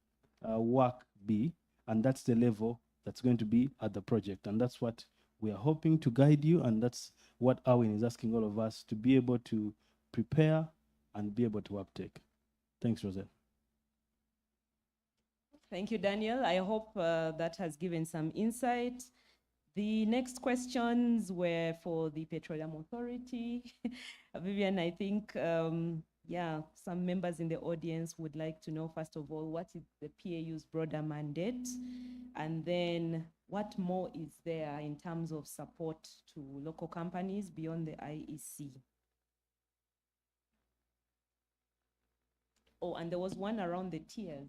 work be? And that's the level that's going to be at the project. And that's what we are hoping to guide you. And that's what Owen is asking all of us to be able to prepare and be able to uptake. Thanks, Rosette. Thank you, Daniel. I hope that has given some insight. The next questions were for the Petroleum Authority. Vivian, I think, yeah, some members in the audience would like to know, first of all, what is the PAU's broader mandate? And then what more is there in terms of support to local companies beyond the IEC? Oh, and there was one around the tiers.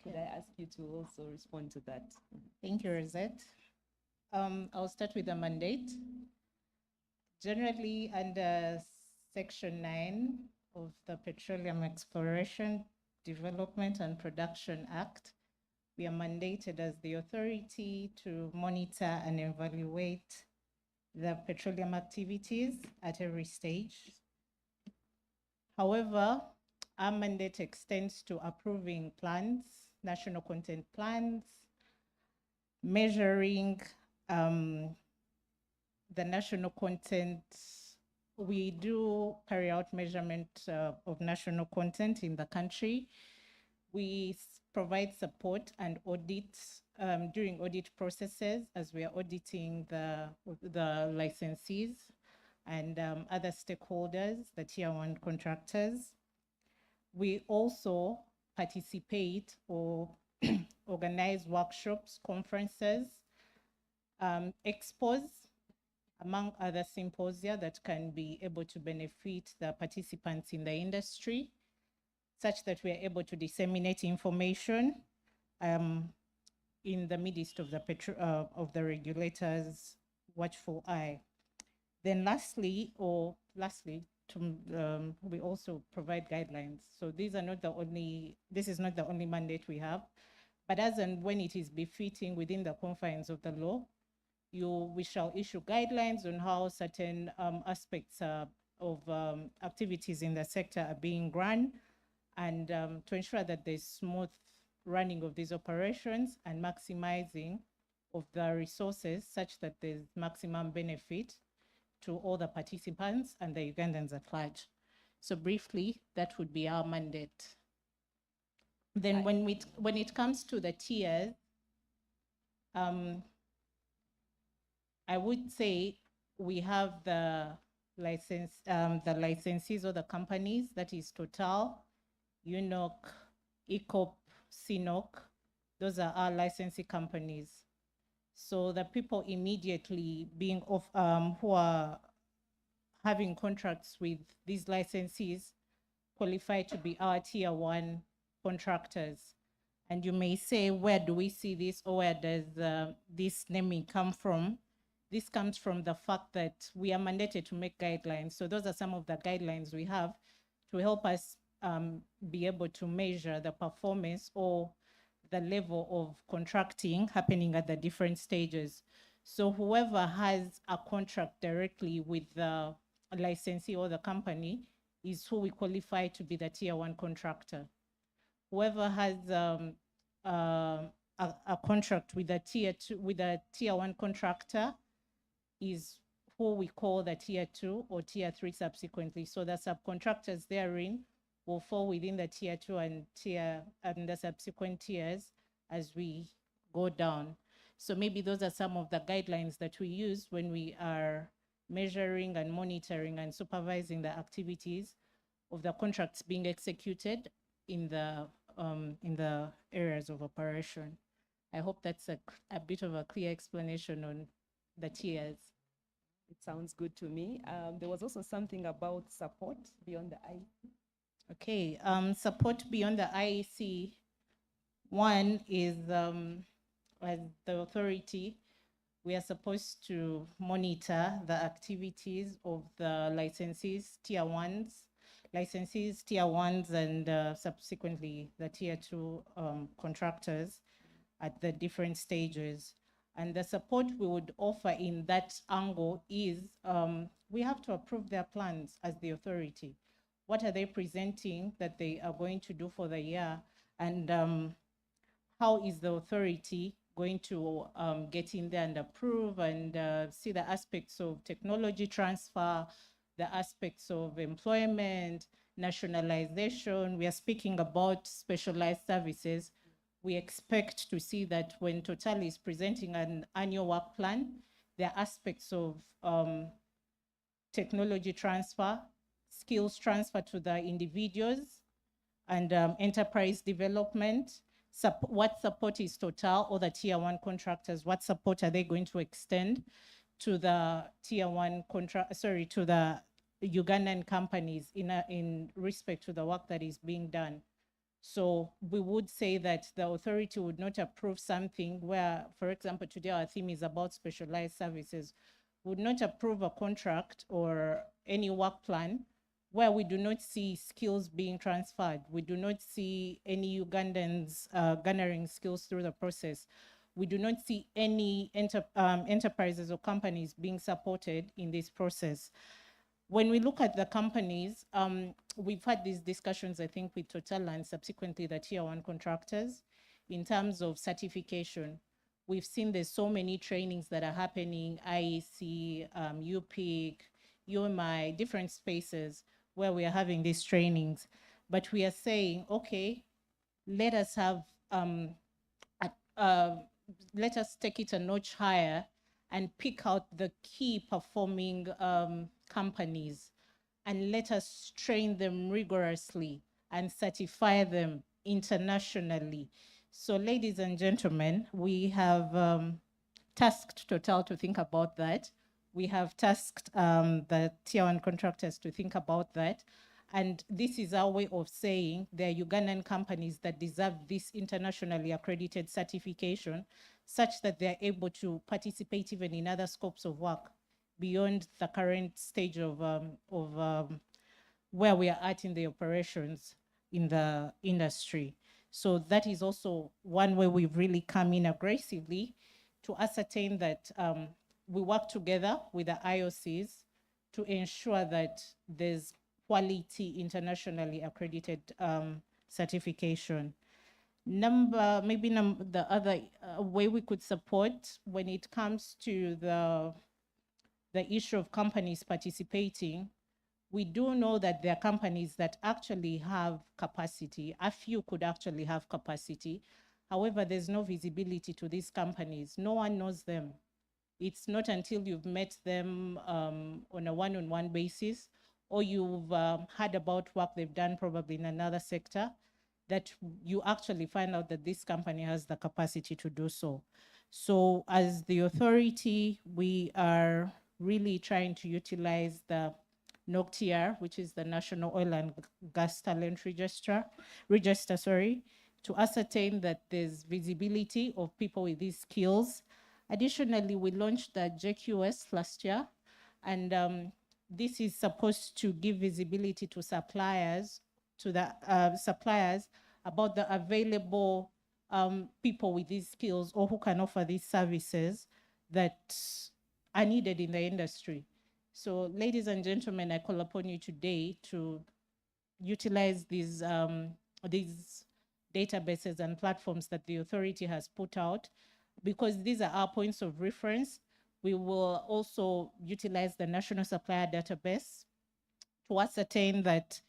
Could I ask you to also respond to that? Thank you, Rosette. I'll start with the mandate. Generally, under Section 9 of the Petroleum Exploration, Development and Production Act, we are mandated as the authority to monitor and evaluate the petroleum activities at every stage. However, our mandate extends to approving plans, national content plans, measuring the national content. We do carry out measurement of national content in the country. We provide support and audit during audit processes as we are auditing the licensees and other stakeholders, the tier 1 contractors. We also participate or organize workshops, conferences, expos, among other symposia that can be able to benefit the participants in the industry, such that we are able to disseminate information in the midst of the regulators' watchful eye. Then lastly, we also provide guidelines. So this is not the only mandate we have, but as and when it is befitting within the confines of the law, we shall issue guidelines on how certain aspects of activities in the sector are being run, and to ensure that there's smooth running of these operations and maximizing of the resources such that there's maximum benefit to all the participants and the Ugandans at large. So briefly, that would be our mandate. Then when it comes to the tiers, I would say we have the licensees or the companies, that is Total, UNOC, ECOP, CNOC. Those are our licensing companies. So the people immediately being of who are having contracts with these licensees qualify to be our tier 1 contractors. And you may say, where do we see this, or where does this naming come from? This comes from the fact that we are mandated to make guidelines. So those are some of the guidelines we have to help us be able to measure the performance or the level of contracting happening at the different stages. So whoever has a contract directly with the licensee or the company is who we qualify to be the tier 1 contractor. Whoever has a contract with a tier 1 contractor is who we call the tier 2 or tier 3 subsequently. So the subcontractors therein will fall within the tier 2 and the subsequent tiers as we go down. So maybe those are some of the guidelines that we use when we are measuring and monitoring and supervising the activities of the contracts being executed in the areas of operation. I hope that's a bit of a clear explanation on the tiers. It sounds good to me. There was also something about support beyond the IEC. Okay, support beyond the IEC. One is, as the authority, we are supposed to monitor the activities of the licensees, tier 1s, licensees, tier 1s, and subsequently the tier 2 contractors at the different stages. And the support we would offer in that angle is we have to approve their plans as the authority. What are they presenting that they are going to do for the year? And how is the authority going to get in there and approve and see the aspects of technology transfer, the aspects of employment, nationalization. We are speaking about specialized services. We expect to see that when Total is presenting an annual work plan, there are aspects of technology transfer, skills transfer to the individuals, and enterprise development. What support is Total or the tier 1 contractors? What support are they going to extend to the tier 1 to the Ugandan companies in respect to the work that is being done? So we would say that the authority would not approve something where, for example, today our theme is about specialized services, would not approve a contract or any work plan where we do not see skills being transferred. We do not see any Ugandans garnering skills through the process. We do not see any enterprises or companies being supported in this process. When we look at the companies, we've had these discussions, I think, with Total and subsequently the tier 1 contractors in terms of certification. We've seen there's so many trainings that are happening, IEC, UPIC, UMI, different spaces where we are having these trainings. But we are saying, okay, let us have, let us take it a notch higher and pick out the key performing companies and let us train them rigorously and certify them internationally. So ladies and gentlemen, we have tasked Total to think about that. We have tasked the tier 1 contractors to think about that. And this is our way of saying there are Ugandan companies that deserve this internationally accredited certification such that they're able to participate even in other scopes of work beyond the current stage of where we are at in the operations in the industry. So that is also one way we've really come in aggressively to ascertain that we work together with the IOCs to ensure that there's quality internationally accredited certification. The other way we could support when it comes to the issue of companies participating, we do know that there are companies that actually have capacity. A few could actually have capacity. However, there's no visibility to these companies. No one knows them. It's not until you've met them on a one-on-one basis or you've heard about work they've done probably in another sector that you actually find out that this company has the capacity to do so. So as the authority, we are really trying to utilize the NOCTR, which is the National Oil and Gas Talent Register, to ascertain that there's visibility of people with these skills. Additionally, we launched the JQS last year, and this is supposed to give visibility to suppliers, suppliers about the available people with these skills or who can offer these services that are needed in the industry. So, ladies and gentlemen, I call upon you today to utilize these databases and platforms that the authority has put out, because these are our points of reference. We will also utilize the National Supplier Database to ascertain that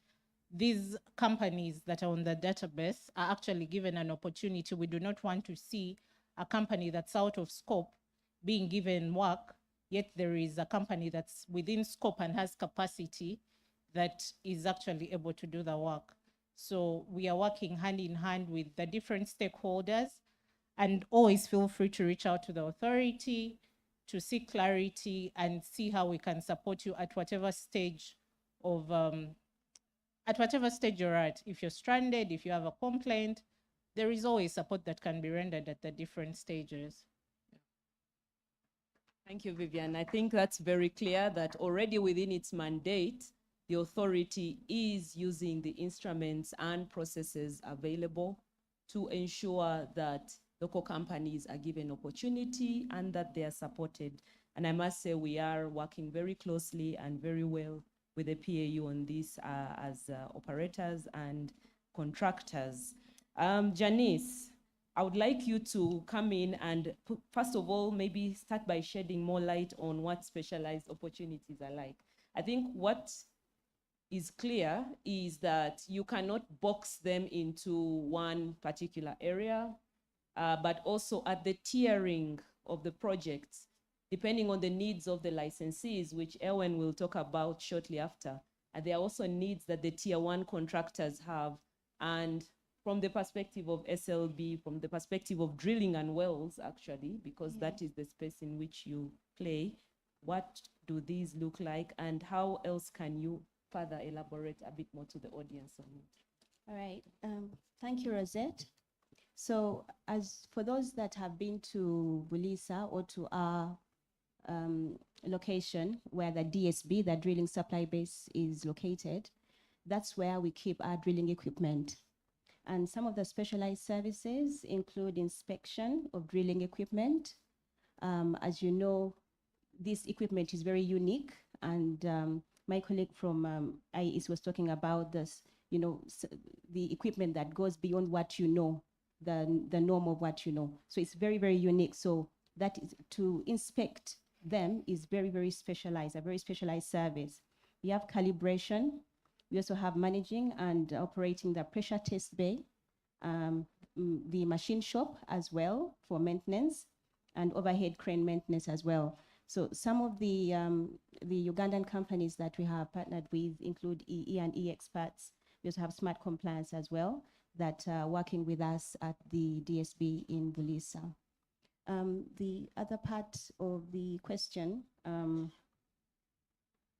these companies that are on the database are actually given an opportunity. We do not want to see a company that's out of scope being given work, yet there is a company that's within scope and has capacity that is actually able to do the work. So we are working hand in hand with the different stakeholders, and always feel free to reach out to the authority to seek clarity and see how we can support you at whatever stage of you're at. If you're stranded, if you have a complaint, there is always support that can be rendered at the different stages. Thank you, Vivian. I think that's very clear that already within its mandate, the authority is using the instruments and processes available to ensure that local companies are given opportunity and that they are supported. And I must say we are working very closely and very well with the PAU on this as operators and contractors. Janice, I would like you to come in and first of all, maybe start by shedding more light on what specialized opportunities are like. I think what is clear is that you cannot box them into one particular area, but also at the tiering of the projects, depending on the needs of the licensees, which Erwin will talk about shortly after. And there are also needs that the tier one contractors have. And from the perspective of SLB, from the perspective of drilling and wells, actually, because that is the space in which you play, what do these look like and how else can you further elaborate a bit more to the audience on it? All right. Thank you, Rosette. So as for those that have been to Bulisa or to our location where the DSB, the drilling supply base, is located, that's where we keep our drilling equipment. And some of the specialized services include inspection of drilling equipment. As you know, this equipment is very unique, and my colleague from IES was talking about this, you know, the equipment that goes beyond what you know, the norm of what you know. So it's very, very unique. So that is to inspect them is very, very specialized, a very specialized service. We have calibration. We also have managing and operating the pressure test bay, the machine shop as well for maintenance, and overhead crane maintenance as well. So some of the Ugandan companies that we have partnered with include E&E experts. We also have Smart Compliance as well that are working with us at the DSB in Bulisa. The other part of the question,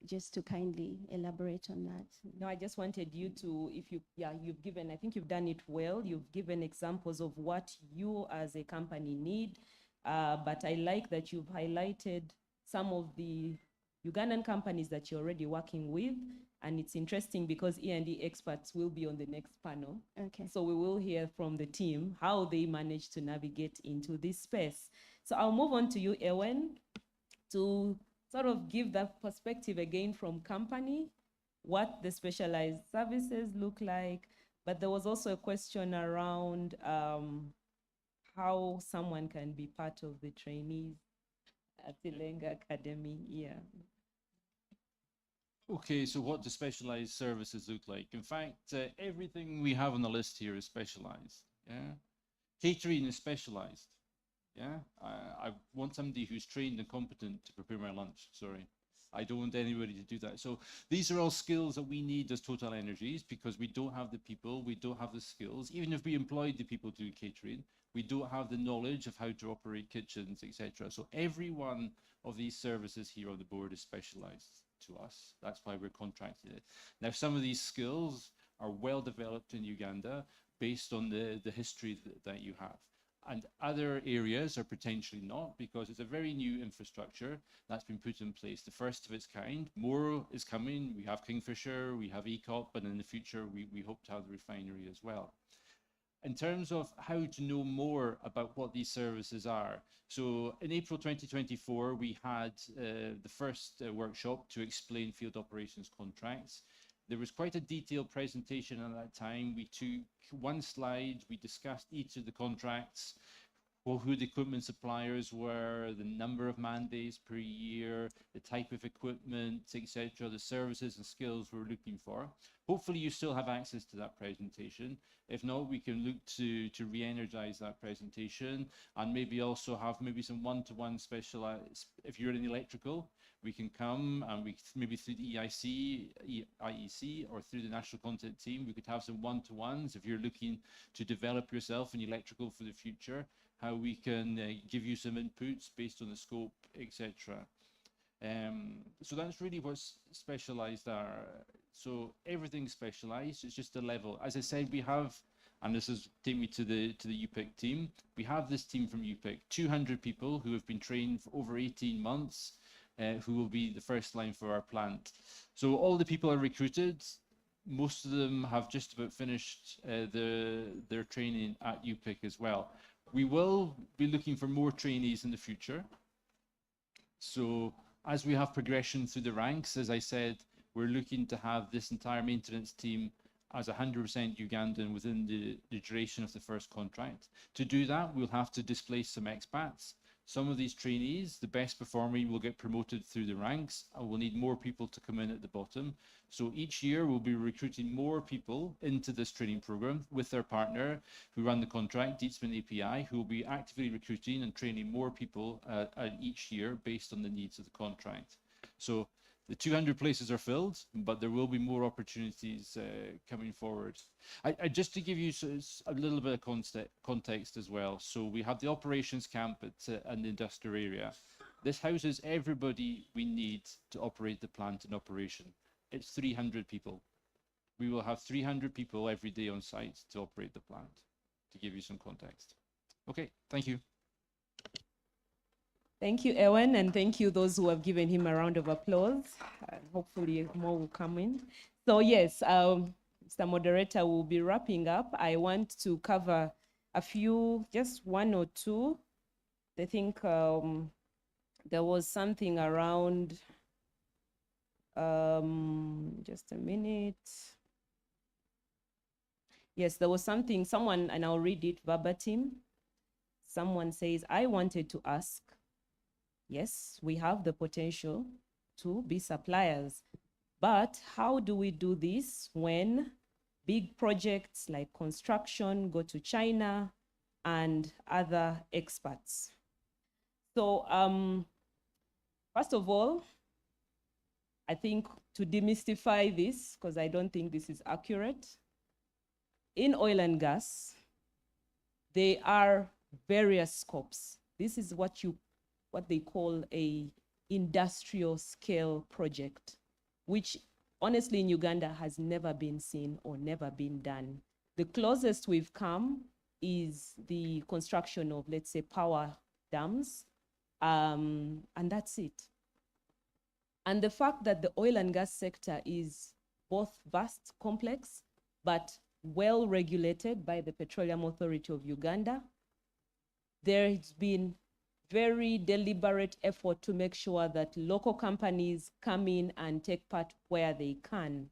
just to kindly elaborate on that. No, I just wanted you to, if you, you've given, I think you've done it well. You've given examples of what you as a company need, but I like that you've highlighted some of the Ugandan companies that you're already working with. And it's interesting because E&D experts will be on the next panel. Okay. So we will hear from the team how they managed to navigate into this space. So I'll move on to you, Ewen, to sort of give that perspective again from company, what the specialized services look like. But there was also a question around how someone can be part of the trainees at Tilenga Academy. Yeah. Okay, so what do specialized services look like? In fact, everything we have on the list here is specialized. Yeah, catering is specialized. Yeah, I want somebody who's trained and competent to prepare my lunch. Sorry. I don't want anybody to do that. So these are all skills that we need as Total Energies, because we don't have the people, we don't have the skills. Even if we employed the people to do catering, we don't have the knowledge of how to operate kitchens, etc. So every one of these services here on the board is specialized to us. That's why we're contracted it. Now, some of these skills are well developed in Uganda based on the history that you have. And other areas are potentially not, because it's a very new infrastructure that's been put in place, the first of its kind. More is coming. We have Kingfisher, we have ECOP, and in the future, we hope to have the refinery as well. In terms of how to know more about what these services are, so in April 2024, we had the first workshop to explain field operations contracts. There was quite a detailed presentation at that time. We took one slide, we discussed each of the contracts, who the equipment suppliers were, the number of man days per year, the type of equipment, etc., the services and skills we're looking for. Hopefully you still have access to that presentation. If not, we can look to re-energize that presentation, and maybe also have maybe some one-to-one specialized, if you're in electrical, we can come and we maybe through the IEC or through the national content team, we could have some one-to-ones if you're looking to develop yourself in electrical for the future, how we can give you some inputs based on the scope, etc. So that's really what's specialized are. So everything's specialized, it's just a level. As I said, we have, and this is take me to the UPIC team, we have this team from UPIC, 200 people who have been trained for over 18 months, who will be the first line for our plant. So all the people are recruited. Most of them have just about finished their training at UPIC as well. We will be looking for more trainees in the future. So as we have progression through the ranks, as I said, we're looking to have this entire maintenance team as 100% Ugandan within the duration of the first contract. To do that, we'll have to displace some expats. Some of these trainees, the best performing, will get promoted through the ranks, and we'll need more people to come in at the bottom. So each year we'll be recruiting more people into this training program with their partner who run the contract, Dietzman API, who will be actively recruiting and training more people each year based on the needs of the contract. So the 200 places are filled, but there will be more opportunities coming forward. Just to give you a little bit of context as well. So we have the operations camp at the industrial area. This houses everybody we need to operate the plant in operation. It's 300 people. We will have 300 people every day on site to operate the plant, to give you some context. Okay, thank you. Thank you, Ewan, and thank you those who have given him a round of applause. Hopefully more will come in. So yes, Mr. Moderator will be wrapping up. I want to cover a few, just one or two. I think there was something around, just a minute. Yes, there was something, someone, and I'll read it verbatim. Someone says, I wanted to ask, yes, we have the potential to be suppliers, but how do we do this when big projects like construction go to China and other experts? So first of all, I think to demystify this, because I don't think this is accurate, in oil and gas, there are various scopes. This is what they call a industrial scale project, which honestly in Uganda has never been seen or never been done. The closest we've come is the construction of, let's say, power dams, and that's it. And the fact that the oil and gas sector is both vast, complex, but well regulated by the Petroleum Authority of Uganda, there has been very deliberate effort to make sure that local companies come in and take part where they can.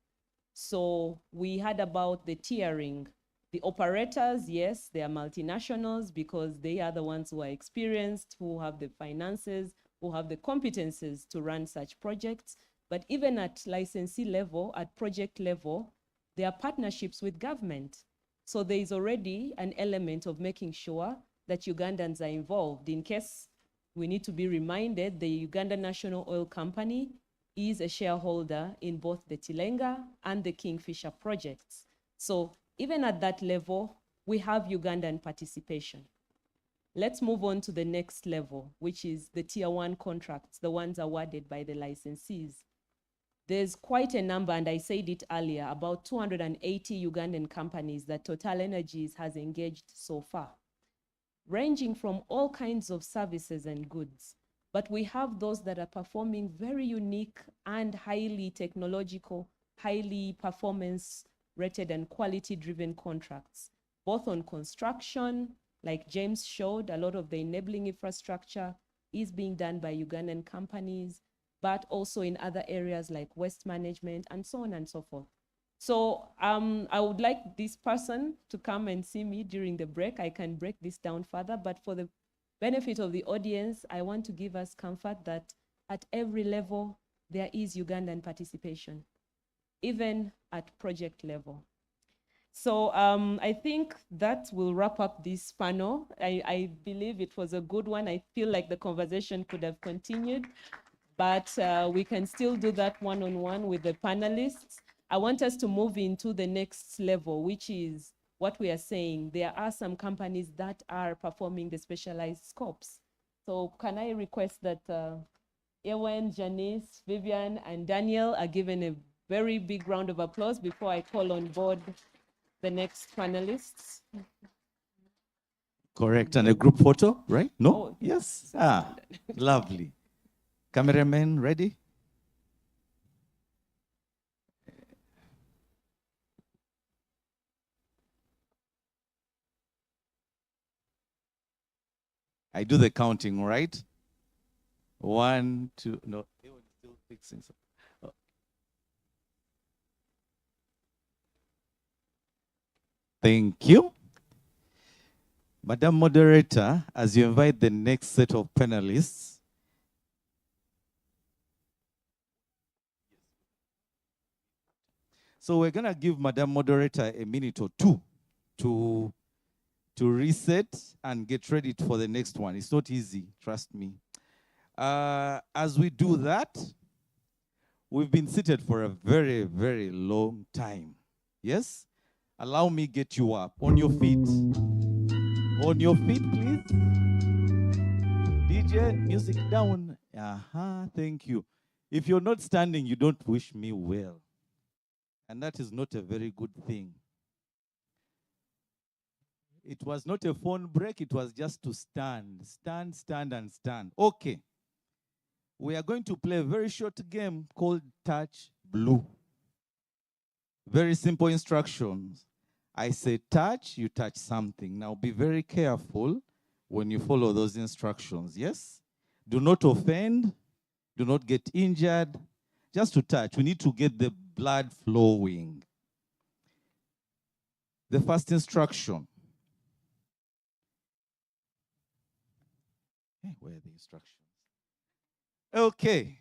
So we heard about the tiering. The operators, yes, they are multinationals because they are the ones who are experienced, who have the finances, who have the competences to run such projects. But even at licensee level, at project level, there are partnerships with government. So there is already an element of making sure that Ugandans are involved. In case we need to be reminded, the Uganda National Oil Company is a shareholder in both the Tilenga and the Kingfisher projects. So even at that level, we have Ugandan participation. Let's move on to the next level, which is the tier 1 contracts, the ones awarded by the licensees. There's quite a number, and I said it earlier, about 280 Ugandan companies that TotalEnergies has engaged so far, ranging from all kinds of services and goods. But we have those that are performing very unique and highly technological, highly performance rated and quality driven contracts, both on construction, like James showed, a lot of the enabling infrastructure is being done by Ugandan companies, but also in other areas like waste management and so on and so forth. So I would like this person to come and see me during the break. I can break this down further, but for the benefit of the audience, I want to give us comfort that at every level, there is Ugandan participation, even at project level. So I think that will wrap up this panel. I believe it was a good one. I feel like the conversation could have continued, but we can still do that one-on-one with the panelists. I want us to move into the next level, which is what we are saying. There are some companies that are performing the specialized scopes. So can I request that Ewan, Janice, Vivian, and Daniel are given a very big round of applause before I call on board the next panelists. Correct, and a group photo, right? No? Oh, yes. Ah, lovely. Cameraman, ready? I do the counting, right? 1, 2, no. Still fixing something. Oh. Thank you. Madam Moderator, as you invite the next set of panelists, so we're going to give Madam Moderator a minute or two to reset and get ready for the next one. It's not easy, trust me. As we do that, we've been seated for a very, very long time. Yes? Allow me get you up. On your feet. On your feet, please. DJ, music down. Thank you. If you're not standing, you don't wish me well. And that is not a very good thing. It was not a phone break, it was just to stand. Stand, stand, and stand. Okay. We are going to play a very short game called Touch Blue. Very simple instructions. I say touch, you touch something. Now be very careful when you follow those instructions, yes? Do not offend, do not get injured, just to touch. We need to get the blood flowing. The first instruction. Hey, where are the instructions? Okay.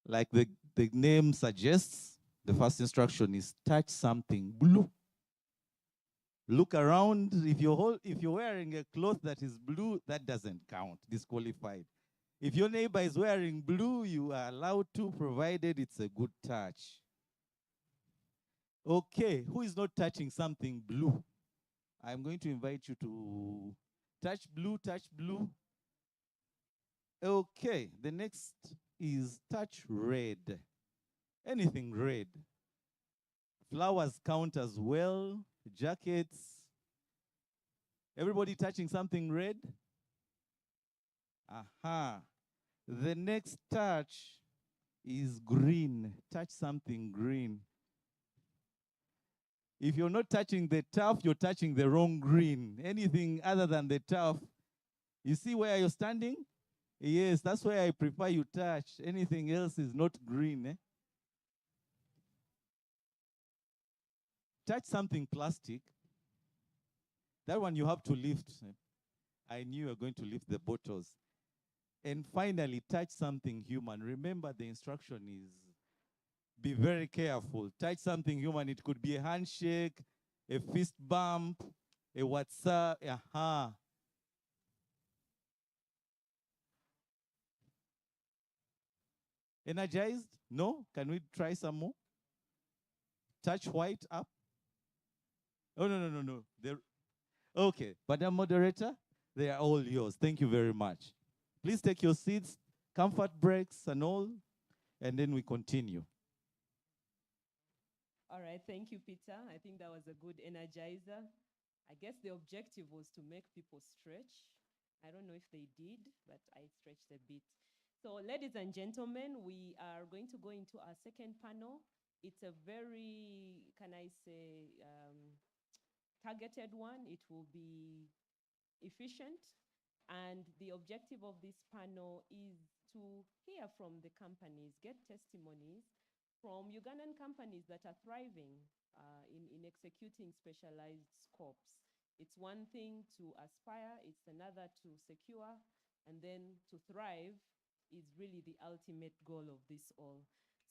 Like the name suggests, the first instruction is touch something blue. Look around. If you're wearing a cloth that is blue, that doesn't count, disqualified. If your neighbor is wearing blue, you are allowed to, provided it's a good touch. Okay, who is not touching something blue? I'm going to invite you to touch blue, touch blue. Okay, the next is touch red. Anything red. Flowers count as well, jackets. Everybody touching something red? Aha. The next touch is green. Touch something green. If you're not touching the turf, you're touching the wrong green. Anything other than the turf. You see where you're standing? Yes, that's where I prefer you touch. Anything else is not green. Eh? Touch something plastic. That one you have to lift. I knew you were going to lift the bottles. And finally, touch something human. Remember, the instruction is be very careful. Touch something human. It could be a handshake, a fist bump, a WhatsApp. Aha. Energized? No? Can we try some more? Touch white up? Oh, no. Okay, Madam Moderator, they are all yours. Thank you very much. Please take your seats, comfort breaks and all, and then we continue. All right, thank you, Peter. I think that was a good energizer. I guess the objective was to make people stretch. I don't know if they did, but I stretched a bit. So, ladies and gentlemen, we are going to go into our second panel. It's a very, can I say, targeted one. It will be efficient. And the objective of this panel is to hear from the companies, get testimonies from Ugandan companies that are thriving in executing specialized scopes. It's one thing to aspire, it's another to secure, and then to thrive is really the ultimate goal of this all.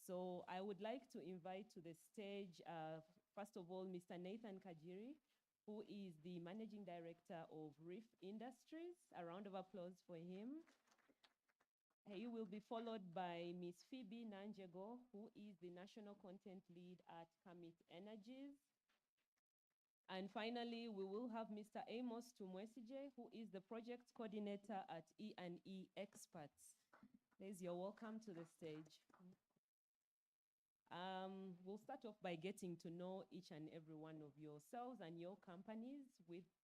So I would like to invite to the stage, first of all, Mr. Nathan Kajiri, who is the Managing Director of Reef Industries. A round of applause for him. He will be followed by Ms. Phoebe Nanjego, who is the National Content Lead at Kamit Energies. And finally, we will have Mr. Amos Tumwesije, who is the Project Coordinator at E&E Experts. Please, you're welcome to the stage. We'll start off by getting to know each and every one of yourselves and your companies,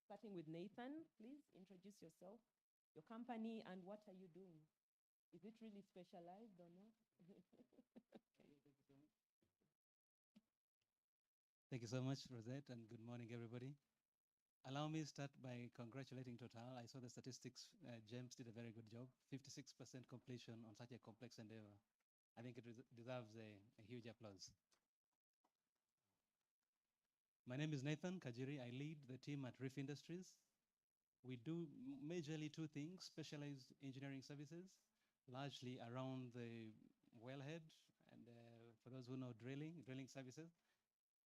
starting with Nathan. Please introduce yourself, your company, and what are you doing? Is it really specialized or not? Thank you so much, Rosette, and good morning, everybody. Allow me to start by congratulating Total. I saw the statistics. James did a very good job. 56% completion on such a complex endeavor. I think it deserves a huge applause. My name is Nathan Kajiri. I lead the team at Reef Industries. We do majorly two things: specialized engineering services, largely around the wellhead, and for those who know drilling services.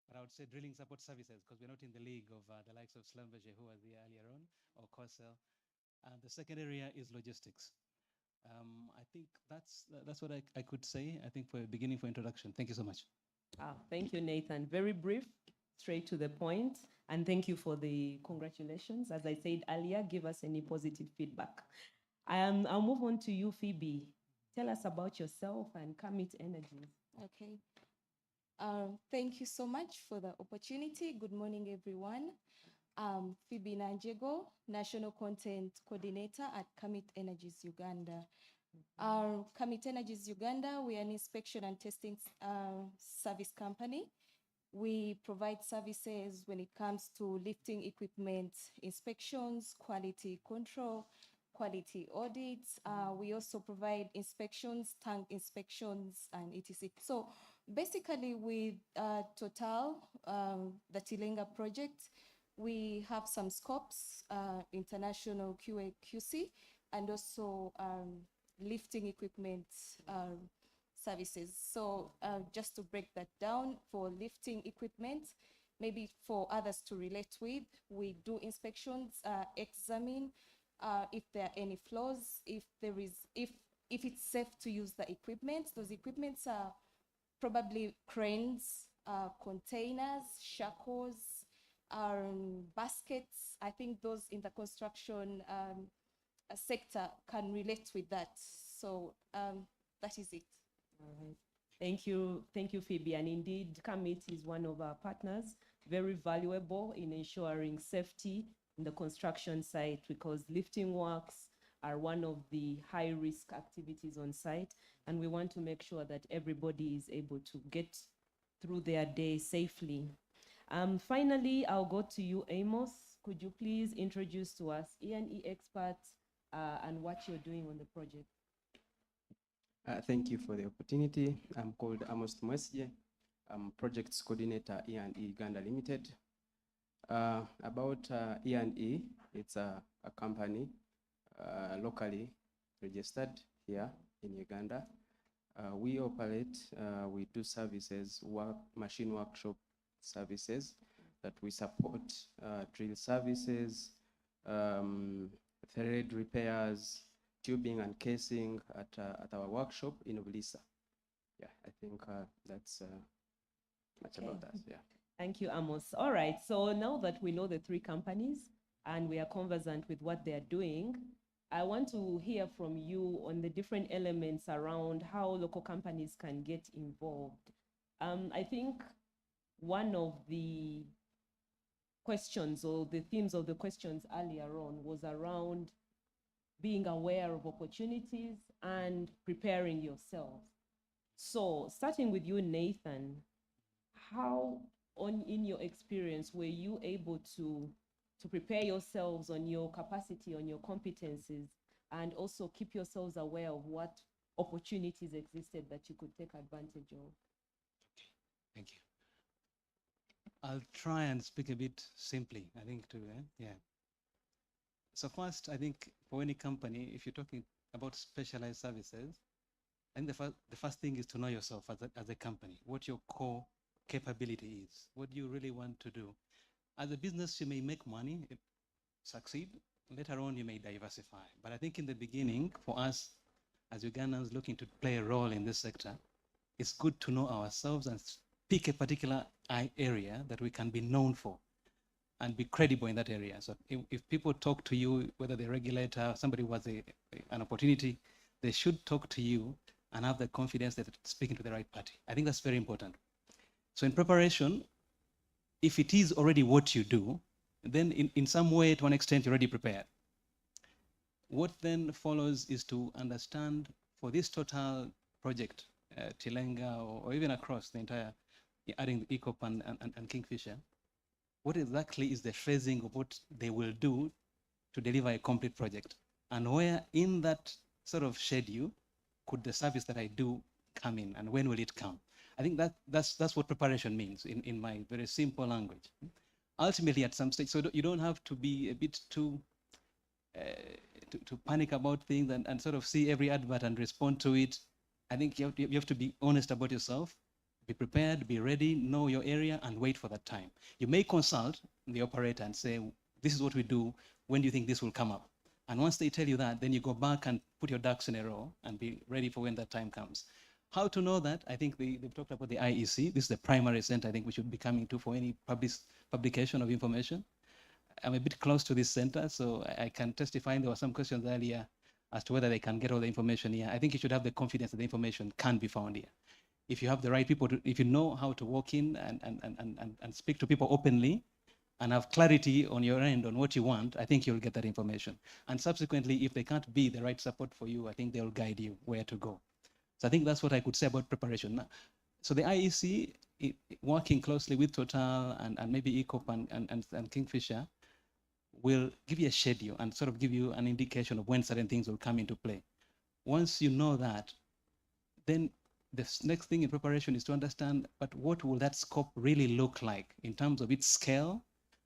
But I would say drilling support services, because we're not in the league of the likes of Schlumberger, who was here earlier on, or Corsel. And the second area is logistics. I think that's what I could say, I think, for a beginning, for introduction. Thank you so much. Thank you, Nathan. Very brief, straight to the point. And thank you for the congratulations. As I said earlier, give us any positive feedback. I'll move on to you, Phoebe. Tell us about yourself and Kamit Energies. Okay. Thank you so much for the opportunity. Good morning, everyone. Phoebe Nanjego, National Content Coordinator at Kamit Energies Uganda. Kamit Energies Uganda, we are an inspection and testing service company. We provide services when it comes to lifting equipment inspections, quality control, quality audits. We also provide inspections, tank inspections, and etc. So basically with Total, the Tilenga project, we have some scopes, international QA, QC, and also lifting equipment services. So just to break that down, for lifting equipment, maybe for others to relate with, we do inspections, examine if there are any flaws, if it's safe to use the equipment. Those equipments are probably cranes, containers, shackles, baskets. I think those in the construction sector can relate with that. So that is it. All right. Thank you, Phoebe. And indeed, Kamit is one of our partners, very valuable in ensuring safety in the construction site, because lifting works are one of the high-risk activities on site, and we want to make sure that everybody is able to get through their day safely. Finally, I'll go to you, Amos. Could you please introduce to us E&E Experts and what you're doing on the project? Thank you for the opportunity. I'm called Amos Tumwesije. I'm Projects Coordinator E&E Uganda Limited. About E&E, it's a company locally registered here in Uganda. We operate, we do services, machine workshop services that we support, drill services, thread repairs, tubing and casing at our workshop in Obulisa. Yeah, I think that's much about that. Yeah. Thank you, Amos. All right, so now that we know the three companies and we are conversant with what they're doing, I want to hear from you on the different elements around how local companies can get involved. I think one of the questions or the themes of the questions earlier on was around being aware of opportunities and preparing yourself. So starting with you, Nathan, how in your experience were you able to prepare yourselves on your capacity, on your competencies, and also keep yourselves aware of what opportunities existed that you could take advantage of? Thank you. I'll try and speak a bit simply, I think, yeah. So first, I think for any company, if you're talking about specialized services, I think the first thing is to know yourself as a company, what your core capability is, what do you really want to do. As a business, you may make money, succeed. Later on, you may diversify. But I think in the beginning, for us as Ugandans looking to play a role in this sector, it's good to know ourselves and pick a particular area that we can be known for and be credible in that area. So if people talk to you, whether the regulator, somebody was an opportunity, they should talk to you and have the confidence that it's speaking to the right party. I think that's very important. So in preparation, if it is already what you do, then in some way, to an extent, you're already prepared. What then follows is to understand for this total project, Tilenga, or even across the entire, adding the ECOP and Kingfisher, what exactly is the phasing of what they will do to deliver a complete project? And where in that sort of schedule could the service that I do come in, and when will it come? I think that's what preparation means in my very simple language. Ultimately, at some stage, so you don't have to be a bit too to panic about things and sort of see every advert and respond to it. I think you have to be honest about yourself, be prepared, be ready, know your area, and wait for that time. You may consult the operator and say, this is what we do, when do you think this will come up? And once they tell you that, then you go back and put your ducks in a row and be ready for when that time comes. How to know that? I think they've talked about the IEC. This is the primary center I think we should be coming to for any publication of information. I'm a bit close to this center, so I can testify. There were some questions earlier as to whether they can get all the information here. I think you should have the confidence that the information can be found here. If you have the right people, if you know how to walk in and speak to people openly and have clarity on your end on what you want, I think you'll get that information. And subsequently, if they can't be the right support for you, I think they'll guide you where to go. So I think that's what I could say about preparation. So the IEC, working closely with Total and maybe ECOP and Kingfisher, will give you a schedule and sort of give you an indication of when certain things will come into play. Once you know that, then the next thing in preparation is to understand, but what will that scope really look like in terms of its scale,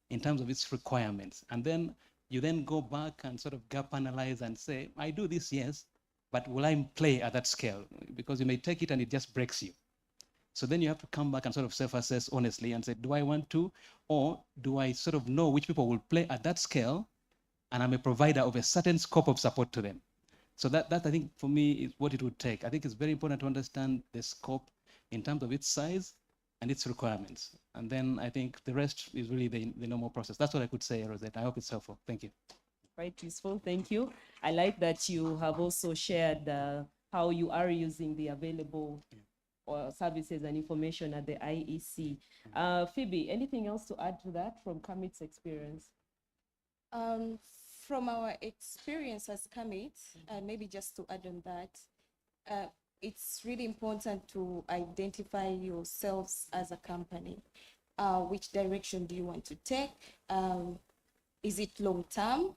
in terms of its requirements? And then you then go back and sort of gap analyze and say, I do this, yes, but will I play at that scale? Because you may take it and it just breaks you. So then you have to come back and sort of self-assess honestly and say, do I want to, or do I sort of know which people will play at that scale, and I'm a provider of a certain scope of support to them? So that I think for me is what it would take. I think it's very important to understand the scope in terms of its size and its requirements. And then I think the rest is really the normal process. That's what I could say, Rosette. I hope it's helpful. Thank you. Quite useful, thank you. I like that you have also shared how you are using the available services and information at the IEC. Phoebe, anything else to add to that from Kamit's experience? From our experience as Kamit, maybe just to add on that, it's really important to identify yourselves as a company. Which direction do you want to take? Is it long term?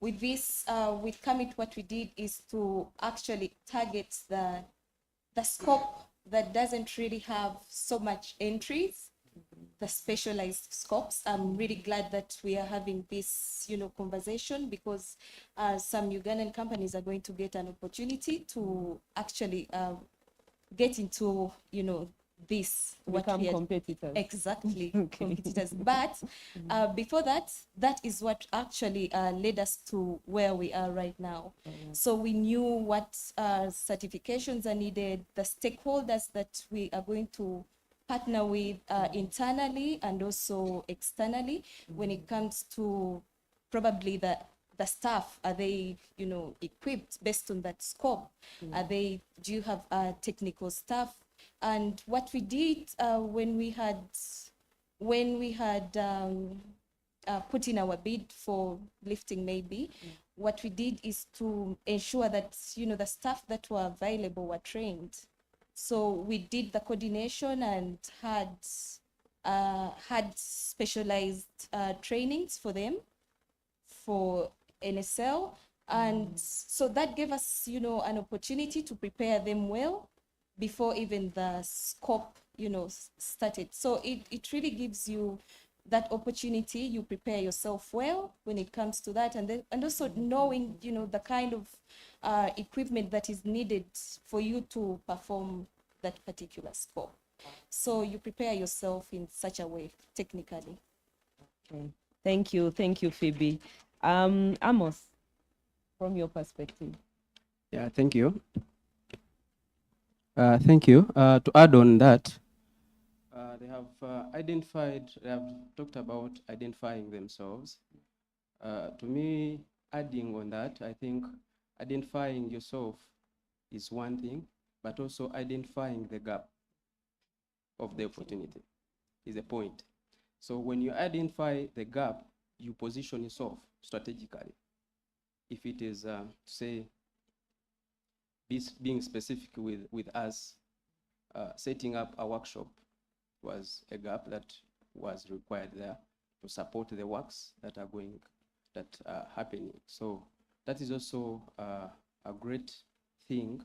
With this, with Kamit, what we did is to actually target the scope that doesn't really have so much entries, the specialized scopes. I'm really glad that we are having this, conversation, because some Ugandan companies are going to get an opportunity to actually get into, this Become we are- competitors. Exactly, Okay. competitors. But before that, that is what actually led us to where we are right now. So we knew what certifications are needed, the stakeholders that we are going to partner with internally and also externally when it comes to probably the staff. Are they, you know, equipped based on that scope? Are they, do you have technical staff? And what we did when we had put in our bid for lifting maybe, what we did is to ensure that, you know, the staff that were available were trained. So we did the coordination and had specialized trainings for them for NSL. And so that gave us, you know, an opportunity to prepare them well before even the scope, you know, started. So it really gives you that opportunity. You prepare yourself well when it comes to that, and then, and also knowing, you know, the kind of equipment that is needed for you to perform that particular scope. So you prepare yourself in such a way technically. Okay. Thank you, Phoebe. Amos, from your perspective. Yeah, thank you. Thank you. To add on that, they have talked about identifying themselves. To me, adding on that, I think identifying yourself is one thing, but also identifying the gap of the opportunity is a point. So when you identify the gap, you position yourself strategically. If it is, say, being specific with us, setting up a workshop was a gap that was required there to support the works that are happening. So that is also a great thing.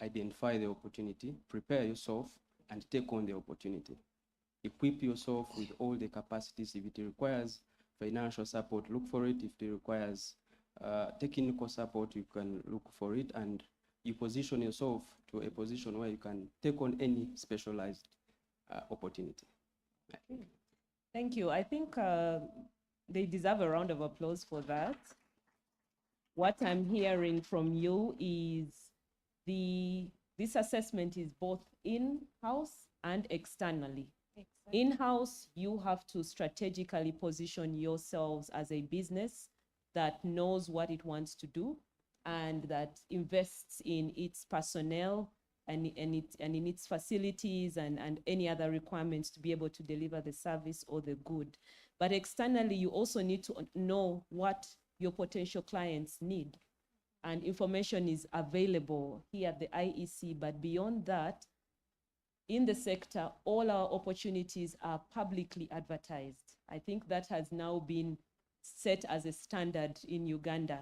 Identify the opportunity, prepare yourself, and take on the opportunity. Equip yourself with all the capacities. If it requires financial support, look for it. If it requires technical support, you can look for it, and you position yourself to a position where you can take on any specialized opportunity. Thank you. I think they deserve a round of applause for that. What I'm hearing from you is this assessment is both in-house and externally. In-house, you have to strategically position yourselves as a business that knows what it wants to do and that invests in its personnel and in its facilities and any other requirements to be able to deliver the service or the good. But externally, you also need to know what your potential clients need. And information is available here at the IEC, but beyond that, in the sector, all our opportunities are publicly advertised. I think that has now been set as a standard in Uganda,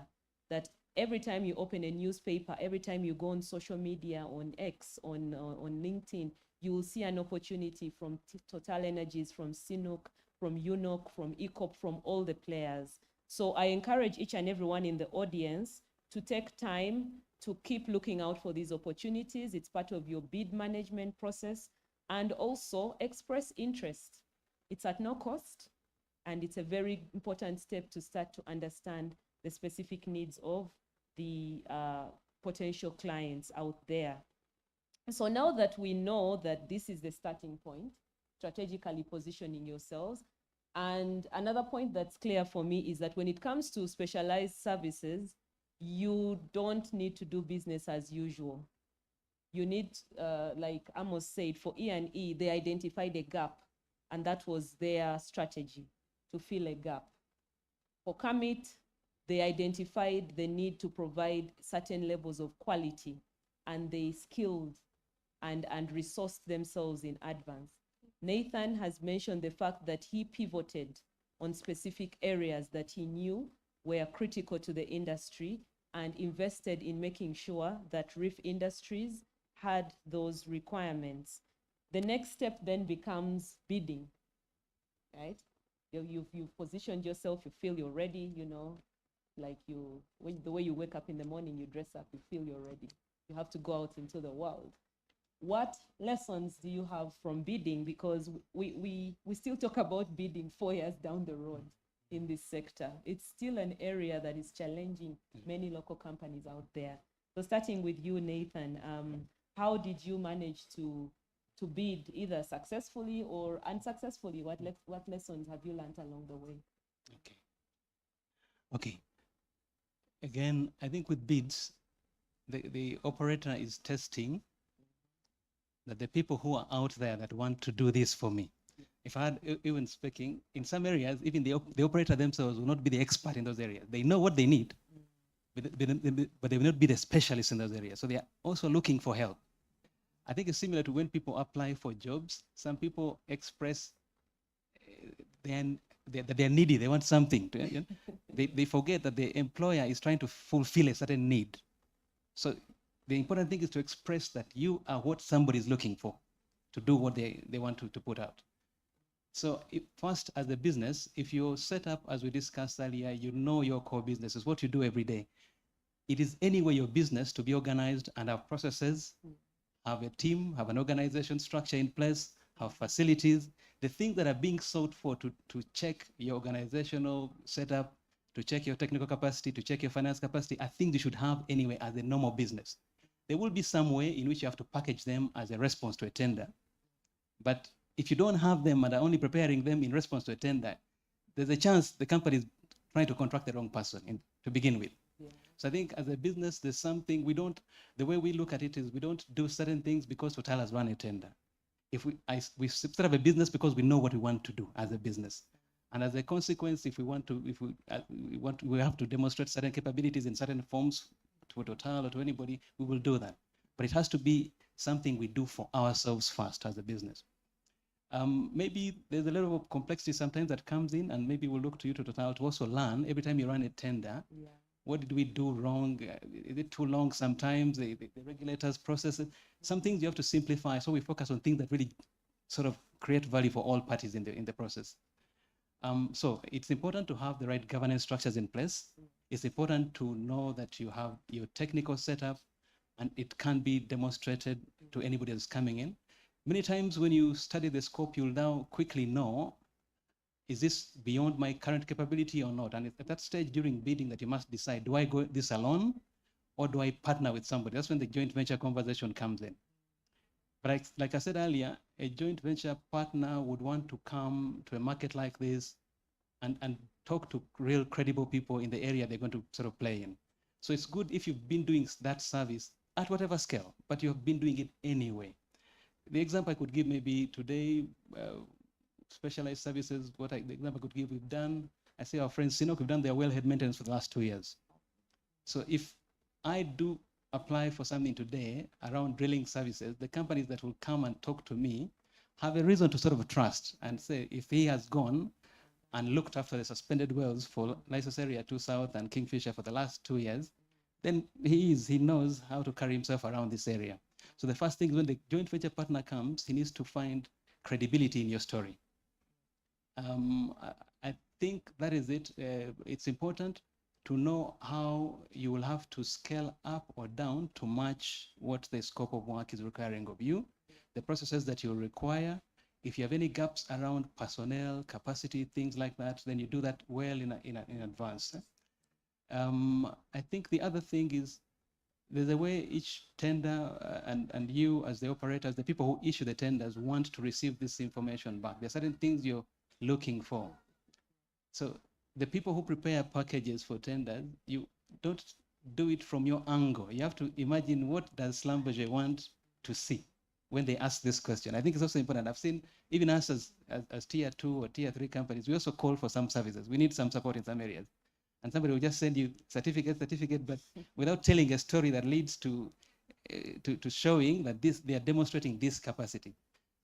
that every time you open a newspaper, every time you go on social media, on X, on LinkedIn, you will see an opportunity from Total Energies, from CNOOC, from UNOC, from ECOP, from all the players. So I encourage each and everyone in the audience to take time to keep looking out for these opportunities. It's part of your bid management process, and also express interest. It's at no cost, and it's a very important step to start to understand the specific needs of the potential clients out there. So now that we know that this is the starting point, strategically positioning yourselves, and another point that's clear for me is that when it comes to specialized services, you don't need to do business as usual. You need, like Amos said, for E&E, they identified a gap, and that was their strategy, to fill a gap. For Commit, they identified the need to provide certain levels of quality, and they skilled and resourced themselves in advance. Nathan has mentioned the fact that he pivoted on specific areas that he knew were critical to the industry and invested in making sure that Reef Industries had those requirements. The next step then becomes bidding, right? You've positioned yourself, you feel you're ready, you know, like the way you wake up in the morning, you dress up, you feel you're ready. You have to go out into the world. what lessons do you have from bidding? Because we still talk about bidding 4 years down the road in this sector. It's still an area that is challenging many local companies out there. So starting with you, Nathan, how did you manage to bid either successfully or unsuccessfully? What lessons have you learned along the way? Okay. Again, I think with bids, the operator is testing that the people who are out there that want to do this for me. If I had even speaking, in some areas, even the operator themselves will not be the expert in those areas. They know what they need, but they will not be the specialists in those areas. So they are also looking for help. I think it's similar to when people apply for jobs. Some people express that they're needy, they want something. They forget that the employer is trying to fulfill a certain need. So the important thing is to express that you are what somebody is looking for to do what they want to put out. So first, as a business, if you're set up, as we discussed earlier, you know your core business is what you do every day. It is anyway your business to be organized and have processes, have a team, have an organization structure in place, have facilities. The things that are being sought for to check your organizational setup, to check your technical capacity, to check your finance capacity, are things you should have anyway as a normal business. There will be some way in which you have to package them as a response to a tender. But if you don't have them and are only preparing them in response to a tender, there's a chance the company is trying to contract the wrong person to begin with. Yeah. So I think as a business, there's something the way we look at it is we don't do certain things because Total has run a tender. If we set up a business because we know what we want to do as a business. And as a consequence, if we have to demonstrate certain capabilities in certain forms to Total or to anybody, we will do that. But it has to be something we do for ourselves first as a business. Maybe there's a level of complexity sometimes that comes in, and maybe we'll look to you to Total to also learn every time you run a tender. Yeah. What did we do wrong? Is it too long sometimes? The regulators process it. Some things you have to simplify, so we focus on things that really sort of create value for all parties in the process. So it's important to have the right governance structures in place. It's important to know that you have your technical setup and it can be demonstrated to anybody that's coming in. Many times when you study the scope, you'll now quickly know, is this beyond my current capability or not? And it's at that stage during bidding that you must decide, do I go this alone or do I partner with somebody? That's when the joint venture conversation comes in. But like I said earlier, a joint venture partner would want to come to a market like this and talk to real credible people in the area they're going to sort of play in. So it's good if you've been doing that service at whatever scale, but you have been doing it anyway. The example I could give maybe today, specialized services, the example I could give, we've done, I say our friends Sinok, we've done their wellhead maintenance for the last 2 years. So if I do apply for something today around drilling services, the companies that will come and talk to me have a reason to sort of trust and say, if he has gone and looked after the suspended wells for License Area 2 South and Kingfisher for the last 2 years, then he knows how to carry himself around this area. So the first thing is when the joint venture partner comes, he needs to find credibility in your story. I think that is it. It's important to know how you will have to scale up or down to match what the scope of work is requiring of you, the processes that you require. If you have any gaps around personnel, capacity, things like that, then you do that well in advance. I think the other thing is there's a way each tender and you as the operators, the people who issue the tenders want to receive this information back. There are certain things you're looking for. So the people who prepare packages for tenders, you don't do it from your angle. You have to imagine what does Schlumberger want to see when they ask this question. I think it's also important. I've seen even us as tier 2 or tier 3 companies, we also call for some services. We need some support in some areas. And somebody will just send you certificate, but without telling a story that leads to showing that they are demonstrating this capacity.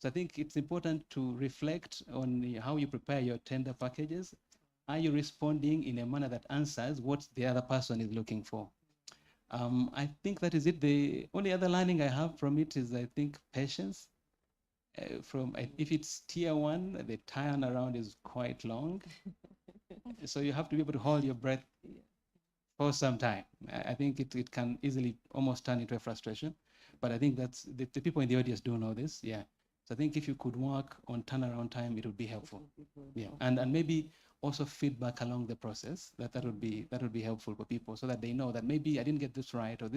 So I think it's important to reflect on how you prepare your tender packages. Are you responding in a manner that answers what the other person is looking for? I think that is it. The only other learning I have from it is, I think, patience. If it's tier 1, the turnaround is quite long. So you have to be able to hold your breath for some time. I think it can easily almost turn into a frustration. but I think that's the people in the audience do know this. Yeah. So I think if you could work on turnaround time, it would be helpful. Yeah, and maybe also feedback along the process. That would be helpful for people, so that they know that maybe I didn't get this right, or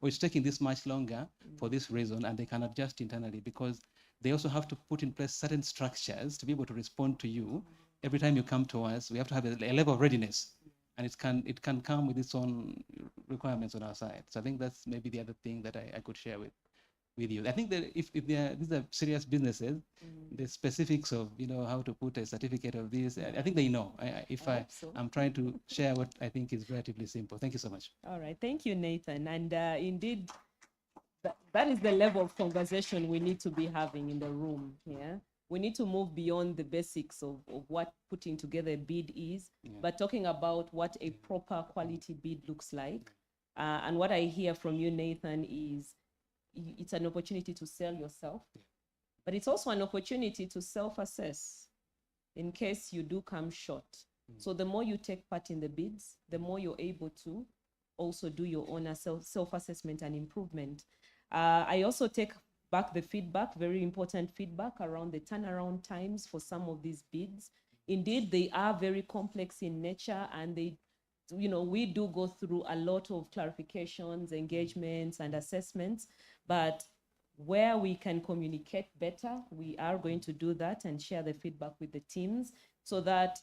it's taking this much longer for this reason, and they can adjust internally, because they also have to put in place certain structures to be able to respond to you every time you come to us. We have to have a level of readiness, and it can come with its own requirements on our side. So I think that's maybe the other thing that I could share with you. I think that if these are serious businesses, the specifics of how to put a certificate of this, I think they know. I'm trying to share what I think is relatively simple. Thank you so much. All right, thank you, Nathan. And indeed, that is the level of conversation we need to be having in the room. Yeah, we need to move beyond the basics of what putting together a bid is, but talking about what a proper quality bid looks like. And what I hear from you, Nathan, is it's an opportunity to sell yourself, but it's also an opportunity to self-assess in case you do come short. So the more you take part in the bids, the more you're able to also do your own self-assessment and improvement. I also take back the feedback, very important feedback around the turnaround times for some of these bids. Indeed, they are very complex in nature, and we do go through a lot of clarifications, engagements, and assessments, but where we can communicate better, we are going to do that and share the feedback with the teams, so that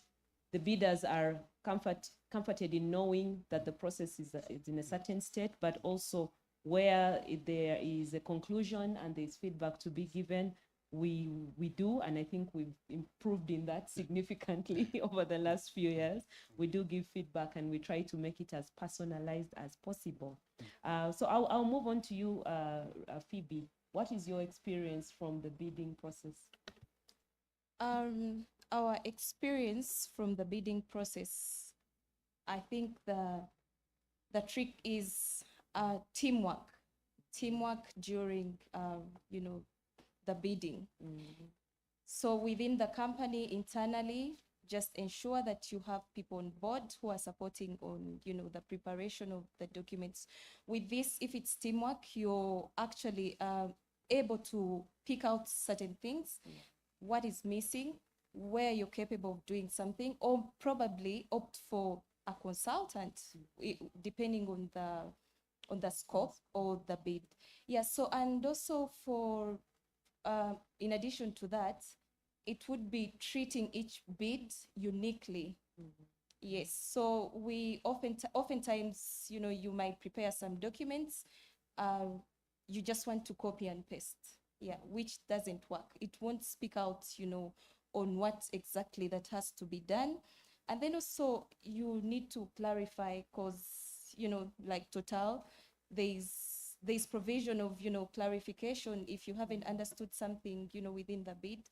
the bidders are comforted in knowing that the process is in a certain state, but also where there is a conclusion and there's feedback to be given, we do, and I think we've improved in that significantly over the last few years. We do give feedback, and we try to make it as personalized as possible. So I'll move on to you, Phoebe. What is your experience from the bidding process? Our experience from the bidding process, I think the trick is teamwork during the bidding. So within the company internally, just ensure that you have people on board who are supporting on the preparation of the documents. With this, if it's teamwork, you're actually able to pick out certain things, what is missing, where you're capable of doing something, or probably opt for a consultant, depending on the scope or the bid. Yeah, so, and also for in addition to that, it would be treating each bid uniquely. Yes, so we oftentimes, you might prepare some documents, you just want to copy and paste, which doesn't work. It won't speak out, on what exactly that has to be done. And then also you need to clarify, because, like Total, there's provision of, clarification. If you haven't understood something, within the bid,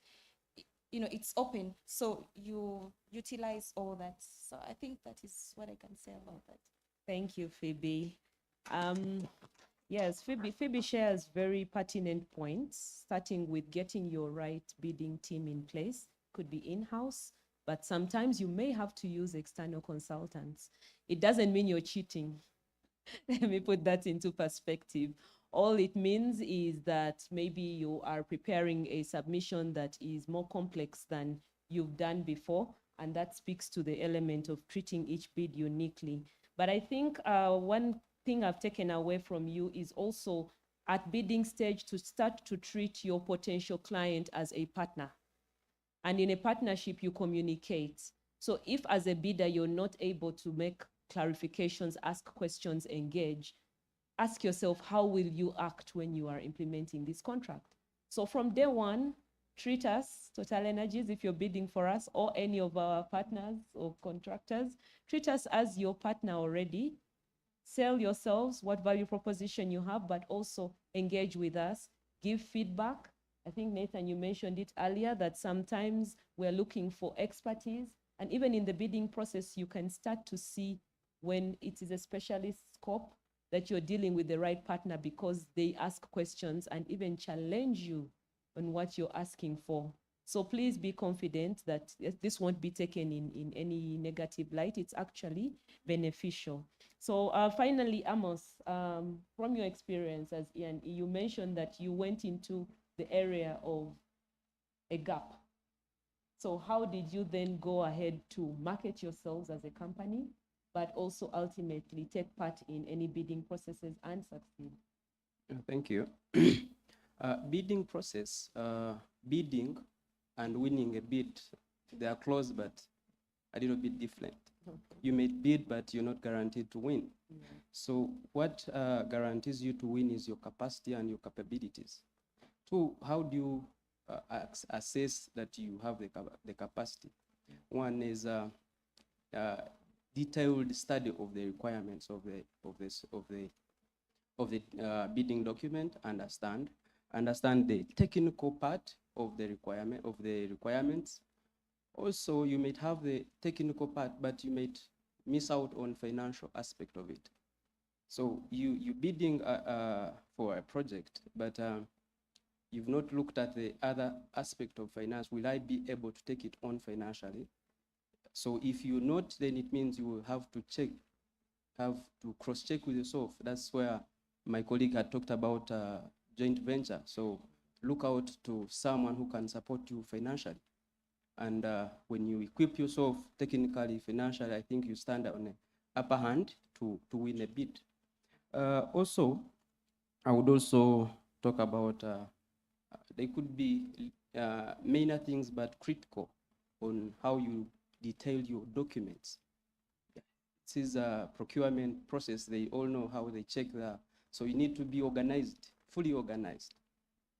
it's open. So you utilize all that. So I think that is what I can say about that. Thank you, Phoebe. Yes, Phoebe shares very pertinent points, starting with getting your right bidding team in place. Could be in-house, but sometimes you may have to use external consultants. It doesn't mean you're cheating. Let me put that into perspective. All it means is that maybe you are preparing a submission that is more complex than you've done before, and that speaks to the element of treating each bid uniquely. But I think one thing I've taken away from you is also at bidding stage to start to treat your potential client as a partner. And in a partnership, you communicate. So if as a bidder, you're not able to make clarifications, ask questions, engage, ask yourself, how will you act when you are implementing this contract? So from day one, treat us, Total Energies, if you're bidding for us, or any of our partners or contractors, treat us as your partner already. Sell yourselves, what value proposition you have, but also engage with us, give feedback. I think, Nathan, you mentioned it earlier, that sometimes we're looking for expertise. And even in the bidding process, you can start to see when it is a specialist scope that you're dealing with the right partner, because they ask questions and even challenge you on what you're asking for. So please be confident that this won't be taken in any negative light. It's actually beneficial. So finally, Amos, from your experience as Ian, you mentioned that you went into the area of a gap. So how did you then go ahead to market yourselves as a company, but also ultimately take part in any bidding processes and succeed? Thank you. Bidding process, bidding and winning a bid, they are close but a little bit different. Okay. You may bid, but you're not guaranteed to win. So what guarantees you to win is your capacity and your capabilities. Two, how do you assess that you have the capacity? One is detailed study of the requirements of the bidding document. Understand the technical part of the requirements. Also, you might have the technical part, but you might miss out on financial aspect of it. So you bidding for a project, but you've not looked at the other aspect of finance. Will I be able to take it on financially? So if you're not, then it means you will have to cross-check with yourself. That's where my colleague had talked about joint venture. So look out to someone who can support you financially. And when you equip yourself technically, financially, I think you stand on the upper hand to win a bid. Also, I would also talk about, there could be minor things, but critical on how you detail your documents. This is a procurement process. They all know how they check that. So you need to be organized, fully organized.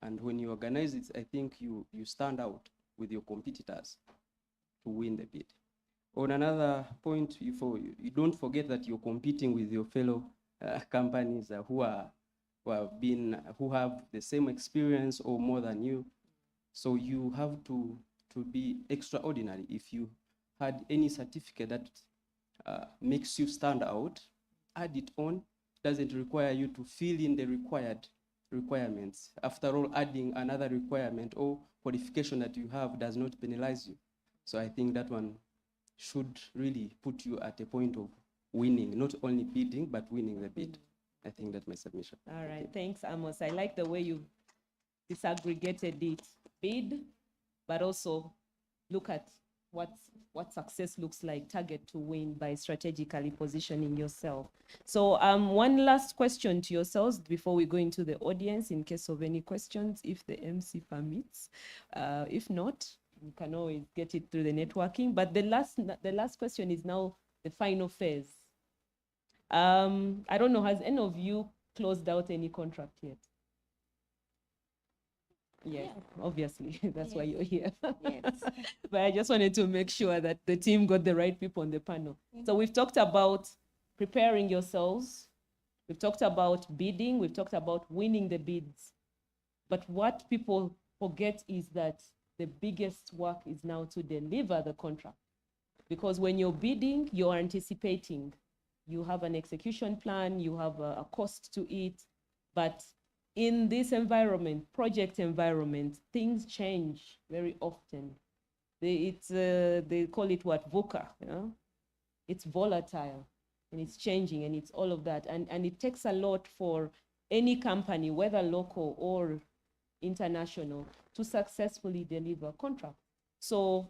And when you organize it, I think you stand out with your competitors to win the bid. On another point, you don't forget that you're competing with your fellow companies who have the same experience or more than you. So you have to be extraordinary. If you had any certificate that makes you stand out, add it on. Doesn't require you to fill in the requirements. After all, adding another requirement or qualification that you have does not penalize you. So I think that one should really put you at a point of winning, not only bidding, but winning the bid. I think that's my submission. All right, thanks, Amos. I like the way you disaggregated it. Bid, but also look at what success looks like, target to win by strategically positioning yourself. So one last question to yourselves before we go into the audience in case of any questions, if the MC permits. If not, you can always get it through the networking. But the last question is now the final phase. I don't know, has any of you closed out any contract yet? Yeah, obviously, that's why you're here. Yes. But I just wanted to make sure that the team got the right people on the panel. So we've talked about preparing yourselves. We've talked about bidding. We've talked about winning the bids. But what people forget is that the biggest work is now to deliver the contract. Because when you're bidding, you're anticipating. You have an execution plan, you have a cost to it, but in this environment, project environment, things change very often. They call it what, VUCA, you know? It's volatile and it's changing and it's all of that. And it takes a lot for any company, whether local or international, to successfully deliver contracts. So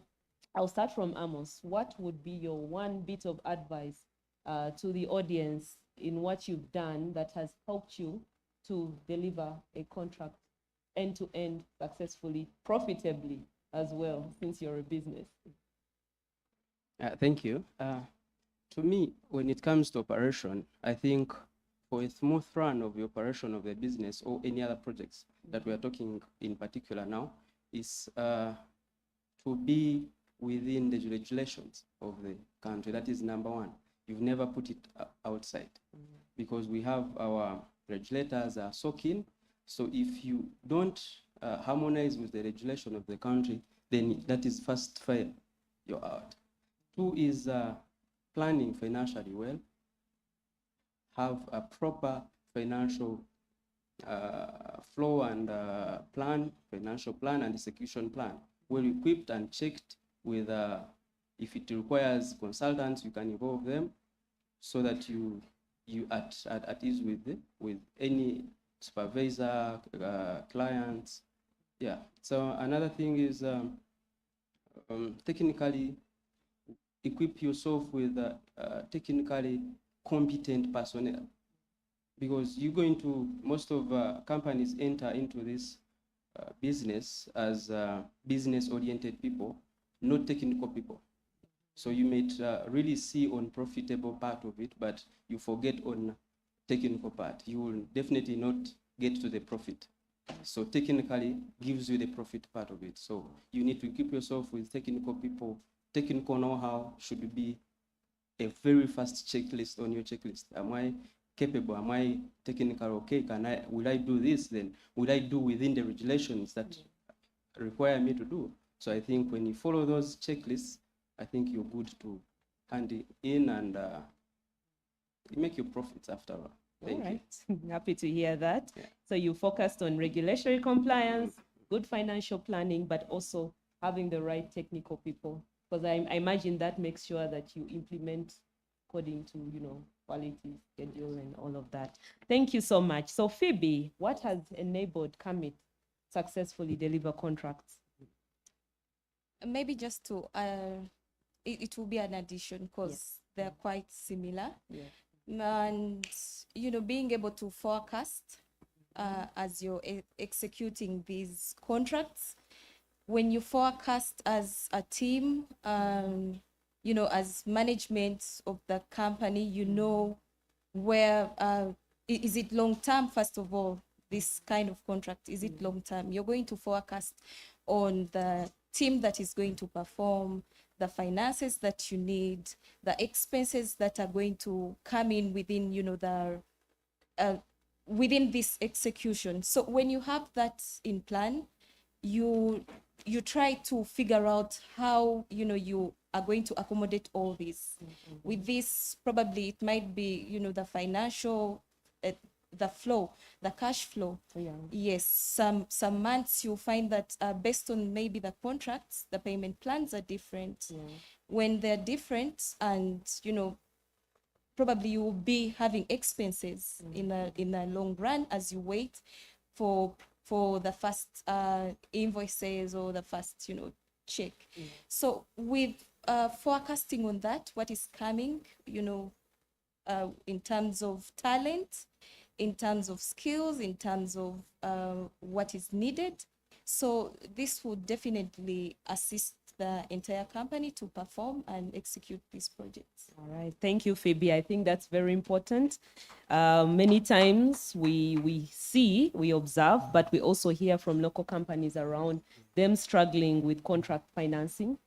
I'll start from Amos. What would be your one bit of advice to the audience in what you've done that has helped you to deliver a contract end-to-end successfully, profitably as well, since you're a business? Thank you. To me, when it comes to operation, I think for a smooth run of the operation of the business or any other projects that we are talking in particular now is to be within the regulations of the country. That is number one. You've never put it outside because we have our regulators are so keen. So if you don't harmonize with the regulation of the country, then that is first fail, you're out. Two is planning financially well. Have a proper financial flow and financial plan and execution plan. well equipped and checked with, if it requires consultants, you can involve them so that you at ease with any supervisor, clients. Yeah. So another thing is technically equip yourself with technically competent personnel, because you're going to, most of companies enter into this business as business-oriented people, not technical people. So you might really see on profitable part of it, but you forget on technical part. You will definitely not get to the profit. So technically gives you the profit part of it. So you need to keep yourself with technical people. Technical know-how should be a very fast checklist on your checklist. Am I capable? Am I technical? Okay, will I do this then? Will I do within the regulations that require me to do? So I think when you follow those checklists, I think you're good to hand it in and you make your profits after all. Thank you. Happy to hear that. Yeah. So you focused on regulatory compliance, good financial planning, but also having the right technical people. Because I imagine that makes sure that you implement according to, quality, schedule, and all of that. Thank you so much. So Phoebe, what has enabled Commit successfully deliver contracts? Maybe just to, it will be an addition because they're quite similar. Yeah. And, being able to forecast as you're executing these contracts, when you forecast as a team, as management of the company, where, is it long-term, first of all, this kind of contract, is it long-term? You're going to forecast on the team that is going to perform, the finances that you need, the expenses that are going to come in within, within this execution. So when you have that in plan, you try to figure out how, you are going to accommodate all this. With this, probably it might be, the financial, the flow, the cash flow. Yeah. Yes, some months you'll find that based on maybe the contracts, the payment plans are different. Yeah. When they're different, and probably you will be having expenses in a long run as you wait for the first invoices or the first check. So with forecasting on that, what is coming, in terms of talent, in terms of skills, in terms of what is needed. So this would definitely assist the entire company to perform and execute these projects. All right, thank you, Phoebe. I think that's very important. Many times we observe, but we also hear from local companies around them struggling with contract financing.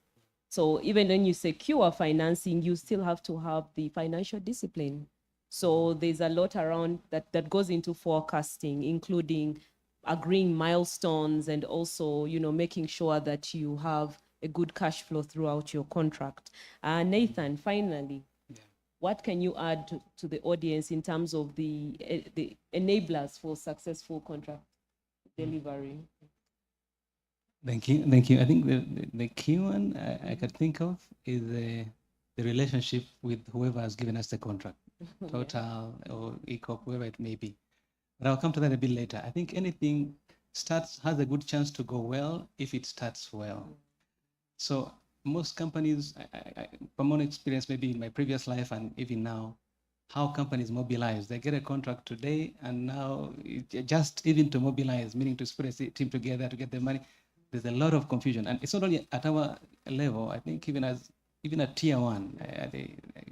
So even when you secure financing, you still have to have the financial discipline. So there's a lot around that goes into forecasting, including agreeing milestones and also, making sure that you have a good cash flow throughout your contract. Nathan, finally, what can you add to the audience in terms of the enablers for successful contract delivery? Thank you. Thank you. I think the key one I could think of is the relationship with whoever has given us the contract, Total or ECOP, whoever it may be. But I'll come to that a bit later. I think anything has a good chance to go well if it starts well. So most companies, from my own experience, maybe in my previous life and even now, how companies mobilize. They get a contract today, and now just even to mobilize, meaning to put a team together to get the money, there's a lot of confusion. And it's not only at our level, I think even at tier one,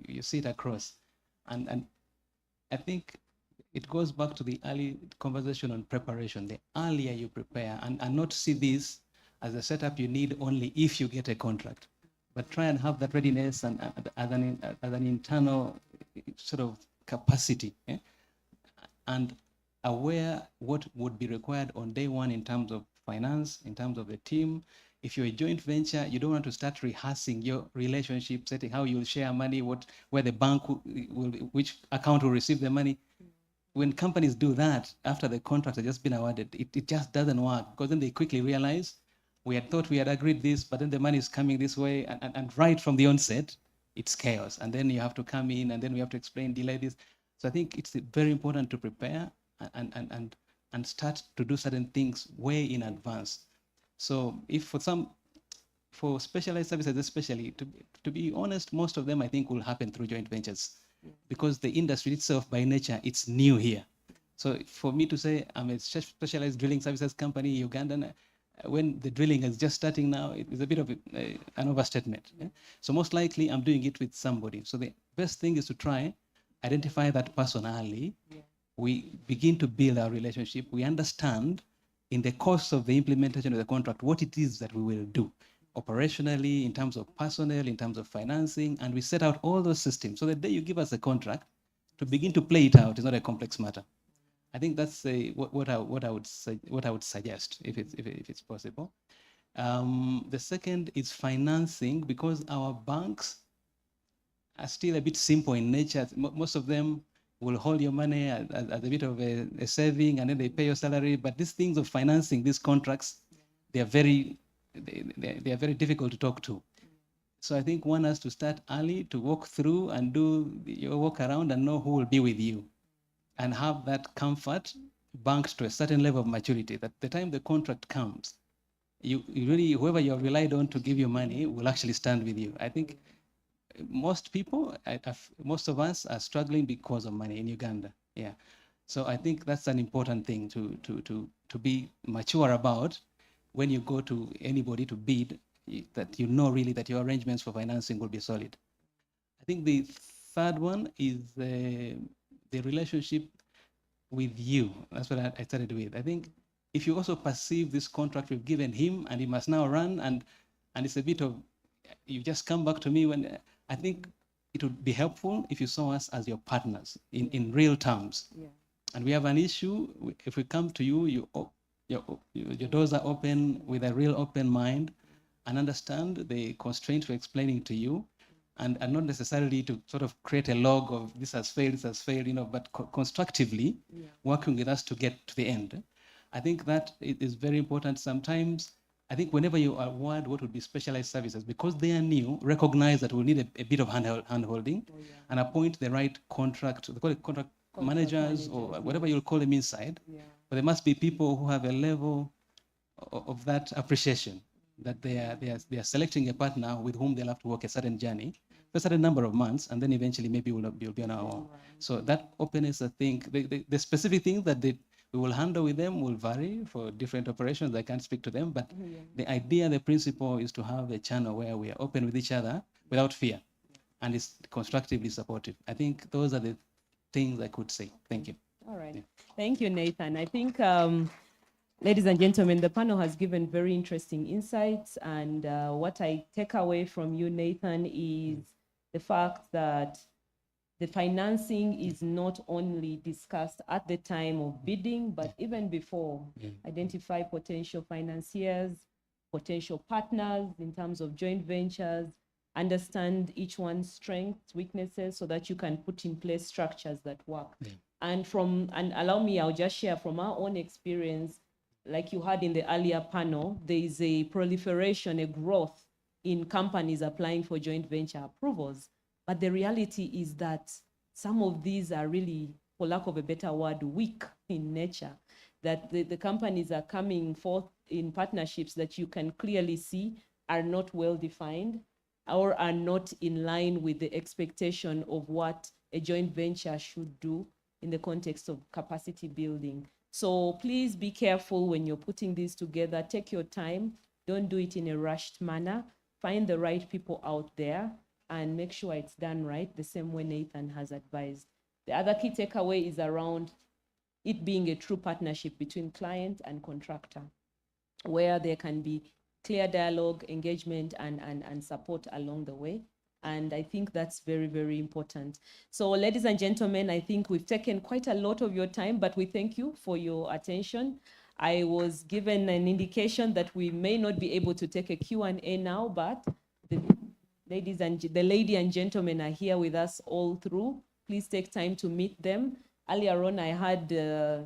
you see it across. And I think it goes back to the early conversation on preparation. The earlier you prepare, and not see this as a setup you need only if you get a contract, but try and have that readiness and as an internal sort of capacity, and aware what would be required on day one in terms of finance, in terms of the team. If you're a joint venture, you don't want to start rehearsing your relationship, setting how you'll share money, where the bank which account will receive the money. When companies do that after the contracts have just been awarded, it just doesn't work, because then they quickly realize we had thought we had agreed this, but then the money is coming this way, and right from the onset, it's chaos. And then you have to come in, and then we have to explain, delay this. So I think it's very important to prepare and start to do certain things way in advance. So if for specialized services especially, to be honest, most of them I think will happen through joint ventures, because the industry itself by nature, it's new here. So for me to say I'm a specialized drilling services company, Ugandan, when the drilling is just starting now, it is a bit of an overstatement. Yeah? So most likely I'm doing it with somebody. So the best thing is to try, identify that person early. We begin to build our relationship. We understand in the course of the implementation of the contract what it is that we will do operationally, in terms of personnel, in terms of financing, and we set out all those systems. So the day you give us a contract, to begin to play it out is not a complex matter. I think that's what I would suggest if it's possible. The second is financing, because our banks are still a bit simple in nature. Most of them will hold your money as a bit of a saving, and then they pay your salary. But these things of financing, these contracts, they are very difficult to talk to. So I think one has to start early to walk through and do your walk around and know who will be with you, and have that comfort banked to a certain level of maturity that the time the contract comes, you really, whoever you have relied on to give you money will actually stand with you. I think most people, most of us are struggling because of money in Uganda. Yeah. So I think that's an important thing to be mature about when you go to anybody to bid, that you know really that your arrangements for financing will be solid. I think the third one is the relationship with you. That's what I started with. I think if you also perceive this contract we've given him and he must now run, and it's a bit of, you just come back to me when, I think it would be helpful if you saw us as your partners in real terms. Yeah. And we have an issue, if we come to you, your doors are open with a real open mind, and understand the constraints we're explaining to you, and not necessarily to sort of create a log of this has failed, you know, but constructively working with us to get to the end. I think that is very important. Sometimes, I think whenever you award what would be specialized services, because they are new, recognize that we'll need a bit of hand-holding, and appoint the right contract managers, or whatever you'll call them inside. But there must be people who have a level of that appreciation, that they are selecting a partner with whom they'll have to work a certain journey for a certain number of months, and then eventually maybe we'll be on our own. So that openness, I think, the specific things that we will handle with them will vary for different operations. I can't speak to them, but the idea, the principle is to have a channel where we are open with each other without fear, and it's constructively supportive. I think those are the things I could say. Thank you. All right. Yeah. Thank you, Nathan. I think, ladies and gentlemen, the panel has given very interesting insights, and what I take away from you, Nathan, is the fact that the financing is not only discussed at the time of bidding, but even before. Identify potential financiers, potential partners in terms of joint ventures, understand each one's strengths, weaknesses, so that you can put in place structures that work. And allow me, I'll just share from our own experience, like you had in the earlier panel, there is a proliferation, a growth in companies applying for joint venture approvals. But the reality is that some of these are really, for lack of a better word, weak in nature, that the companies are coming forth in partnerships that you can clearly see are not well defined, or are not in line with the expectation of what a joint venture should do in the context of capacity building. So please be careful when you're putting these together. Take your time. Don't do it in a rushed manner. Find the right people out there and make sure it's done right, the same way Nathan has advised. The other key takeaway is around it being a true partnership between client and contractor, where there can be clear dialogue, engagement, and support along the way. And I think that's very, very important. So ladies and gentlemen, I think we've taken quite a lot of your time, but we thank you for your attention. I was given an indication that we may not be able to take a Q&A now, but the lady and gentlemen are here with us all through. Please take time to meet them. Earlier on, I had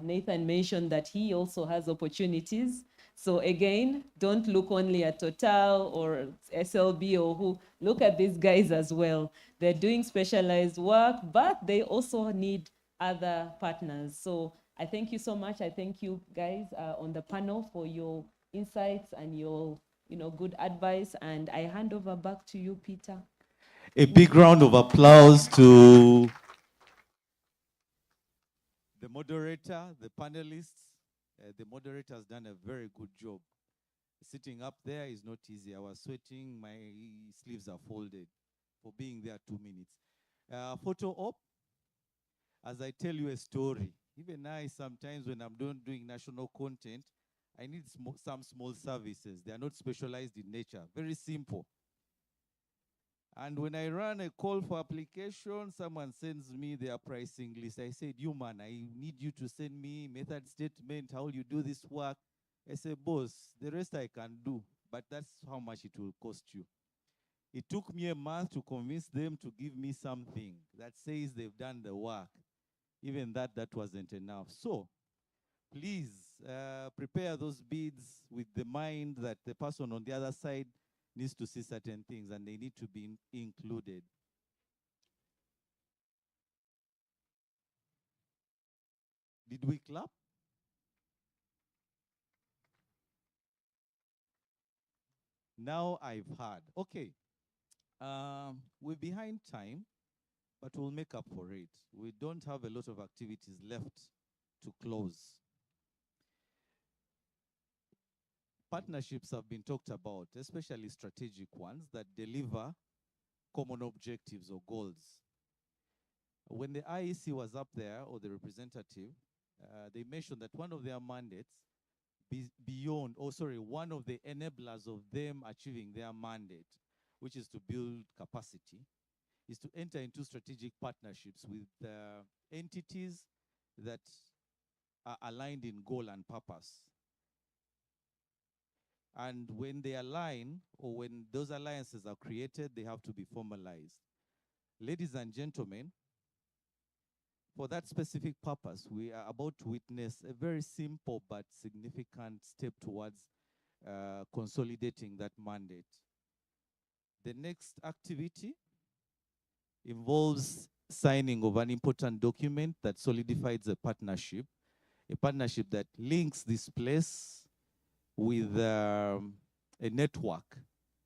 Nathan mention that he also has opportunities. So again, don't look only at Total or SLB or who, look at these guys as well. They're doing specialized work, but they also need other partners. So I thank you so much. I thank you guys on the panel for your insights and your good advice. And I hand over back to you, Peter. A big round of applause to the moderator, the panelists. The moderator has done a very good job. Sitting up there is not easy. I was sweating, my sleeves are folded for being there 2 minutes. Photo op, as I tell you a story, even I sometimes when I'm doing national content, I need some small services. They are not specialized in nature, very simple. And when I run a call for application, someone sends me their pricing list. I said, you man, I need you to send me method statement, how you do this work. I said, boss, the rest I can do, but that's how much it will cost you. It took me a month to convince them to give me something that says they've done the work. Even that wasn't enough. So please prepare those bids with the mind that the person on the other side needs to see certain things and they need to be included. Did we clap? Now I've heard. Okay. We're behind time, but we'll make up for it. We don't have a lot of activities left to close. Partnerships have been talked about, especially strategic ones that deliver common objectives or goals. When the IEC was up there, or the representative, they mentioned that one of their mandates, one of the enablers of them achieving their mandate, which is to build capacity, is to enter into strategic partnerships with entities that are aligned in goal and purpose. And when they align, or when those alliances are created, they have to be formalized. Ladies and gentlemen, for that specific purpose, we are about to witness a very simple but significant step towards consolidating that mandate. The next activity involves signing of an important document that solidifies a partnership that links this place with a network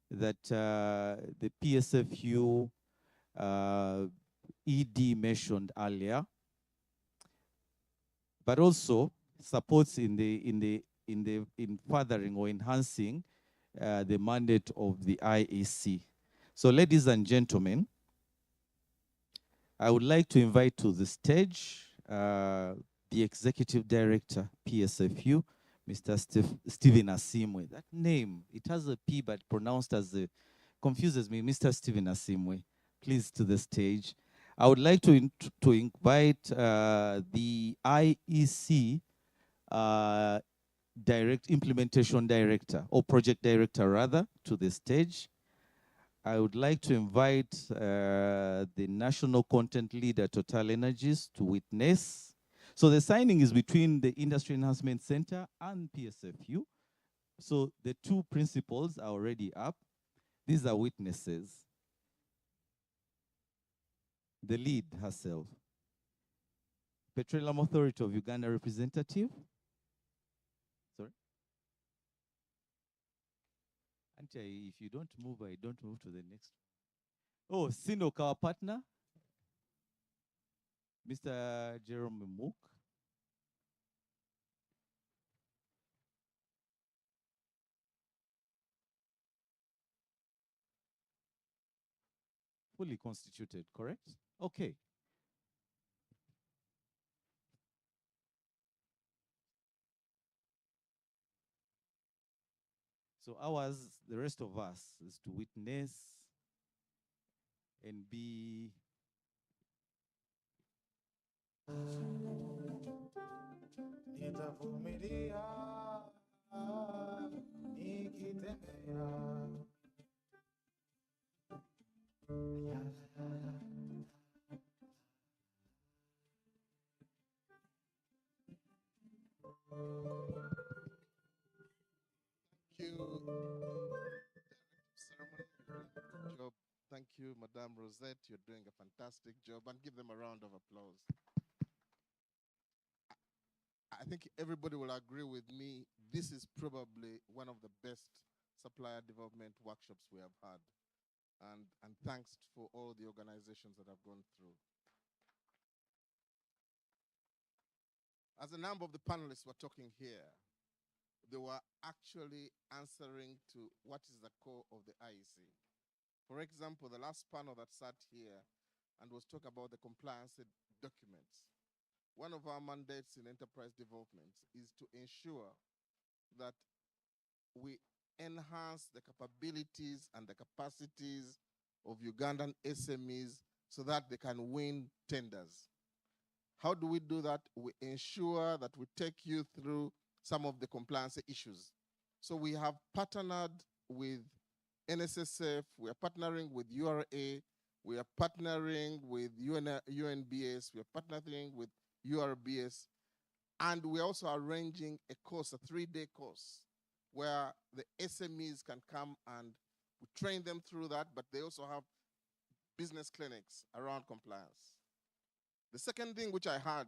that the PSFU ED mentioned earlier, but also supports in furthering or enhancing the mandate of the IEC. So, ladies and gentlemen, I would like to invite to the stage the Executive Director, PSFU, Mr. Stephen Asimwe. That name, it has a P but pronounced as a, confuses me. Mr. Stephen Asimwe, please to the stage. I would like to invite the IEC implementation director, or project director rather, to the stage. I would like to invite the national content leader, Total Energies, to witness. So the signing is between the Industry Enhancement Center and PSFU. So the two principals are already up. These are witnesses. The lead herself, Petroleum Authority of Uganda representative. Sorry? Auntie, if you don't move, I don't move to the next. Oh, Sinok, our partner, Mr. Jerome Mook. Fully constituted, correct? Okay. So ours, the rest of us, is to witness and be you, Madame Rosette. You're doing a fantastic job, and give them a round of applause. I think everybody will agree with me. This is probably one of the best supplier development workshops we have had. And thanks for all the organizations that have gone through. As a number of the panelists were talking here, they were actually answering to what is the core of the IEC. For example, the last panel that sat here and was talking about the compliance documents. One of our mandates in enterprise development is to ensure that we enhance the capabilities and the capacities of Ugandan SMEs so that they can win tenders. How do we do that? We ensure that we take you through some of the compliance issues. So we have partnered with NSSF, we are partnering with URA, we are partnering with UNBS, we are partnering with URBS, and we're also arranging a course, a 3-day course, where the SMEs can come and we train them through that, but they also have business clinics around compliance. The second thing which I had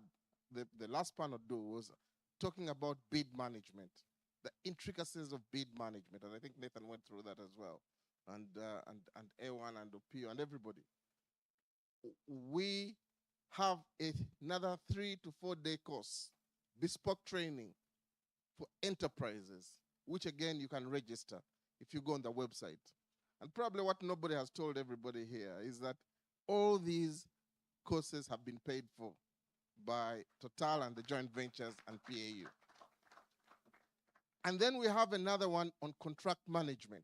the last panel do was talking about bid management, the intricacies of bid management, and I think Nathan went through that as well, and A1 and Opio and everybody. We have another 3 to 4 day course, bespoke training for enterprises, which again you can register if you go on the website. And probably what nobody has told everybody here is that all these courses have been paid for by Total and the joint ventures and PAU. And then we have another one on contract management.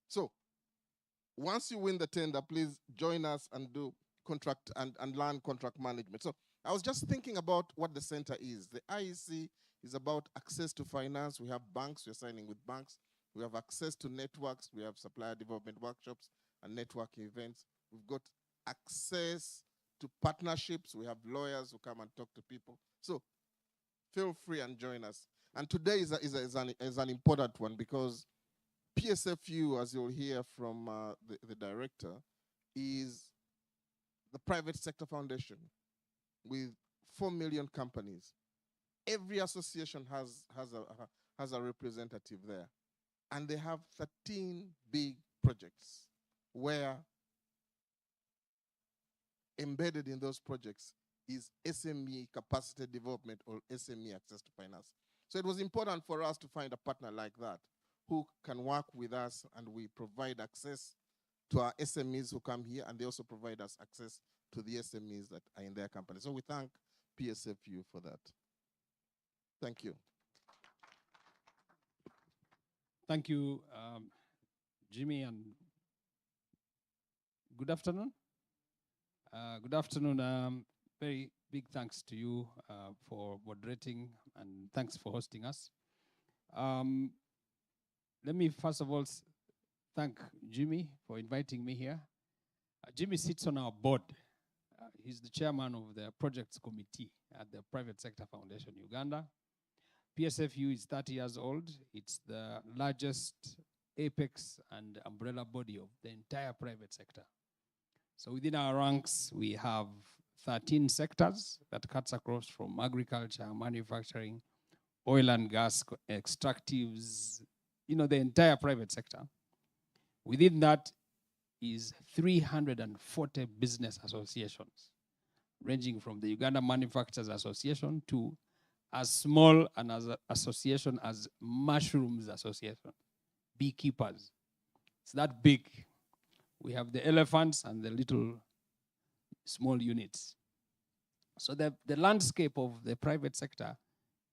So once you win the tender, please join us and do contract and learn contract management. So I was just thinking about what the center is. The IEC is about access to finance. We have banks, we're signing with banks. We have access to networks. We have supplier development workshops and networking events. We've got access to partnerships. We have lawyers who come and talk to people. So feel free and join us. And today is an important one because PSFU, as you'll hear from the director, is the private sector foundation with 4 million companies. Every association has a representative there. And they have 13 big projects where embedded in those projects is SME capacity development or SME access to finance. So it was important for us to find a partner like that who can work with us, and we provide access to our SMEs who come here, and they also provide us access to the SMEs that are in their company. So we thank PSFU for that. Thank you. Thank you, Jimmy, and good afternoon. Good afternoon. Very big thanks to you for moderating, and thanks for hosting us. Let me first of all thank Jimmy for inviting me here. Jimmy sits on our board. He's the chairman of the projects committee at the Private Sector Foundation Uganda. PSFU is 30 years old. It's the largest apex and umbrella body of the entire private sector. So within our ranks, we have 13 sectors that cuts across from agriculture, manufacturing, oil and gas, extractives, the entire private sector. Within that is 340 business associations, ranging from the Uganda Manufacturers Association to as small an association as Mushrooms Association, beekeepers. It's that big. We have the elephants and the little small units. So the landscape of the private sector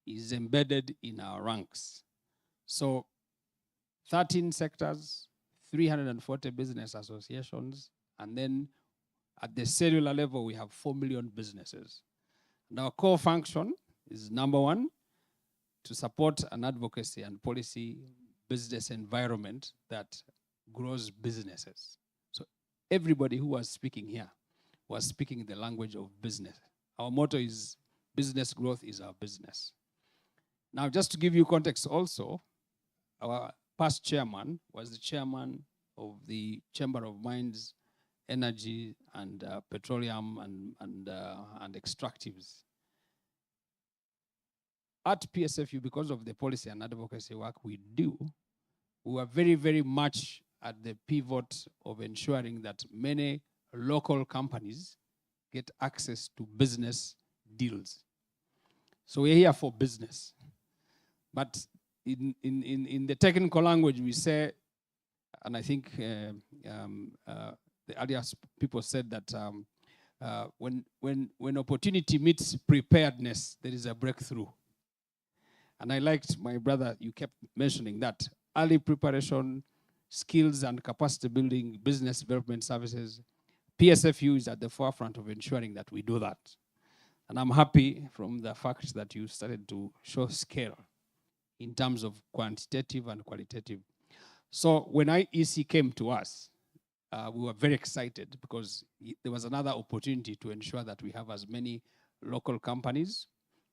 is embedded in our ranks. So 13 sectors, 340 business associations, and then at the cellular level, we have 4 million businesses. And our core function is number one, to support an advocacy and policy business environment that grows businesses. So everybody who was speaking here was speaking the language of business. Our motto is business growth is our business. Now, just to give you context also, our past chairman was the chairman of the Chamber of Mines energy and petroleum and extractives. At PSFU, because of the policy and advocacy work we do, we are very, very much at the pivot of ensuring that many local companies get access to business deals. So we're here for business. But in the technical language, we say, and I think the earlier people said that when opportunity meets preparedness, there is a breakthrough. And I liked my brother, you kept mentioning that. Early preparation, skills and capacity building, business development services. PSFU is at the forefront of ensuring that we do that. And I'm happy from the fact that you started to show scale in terms of quantitative and qualitative. So when IEC came to us, we were very excited because there was another opportunity to ensure that we have as many local companies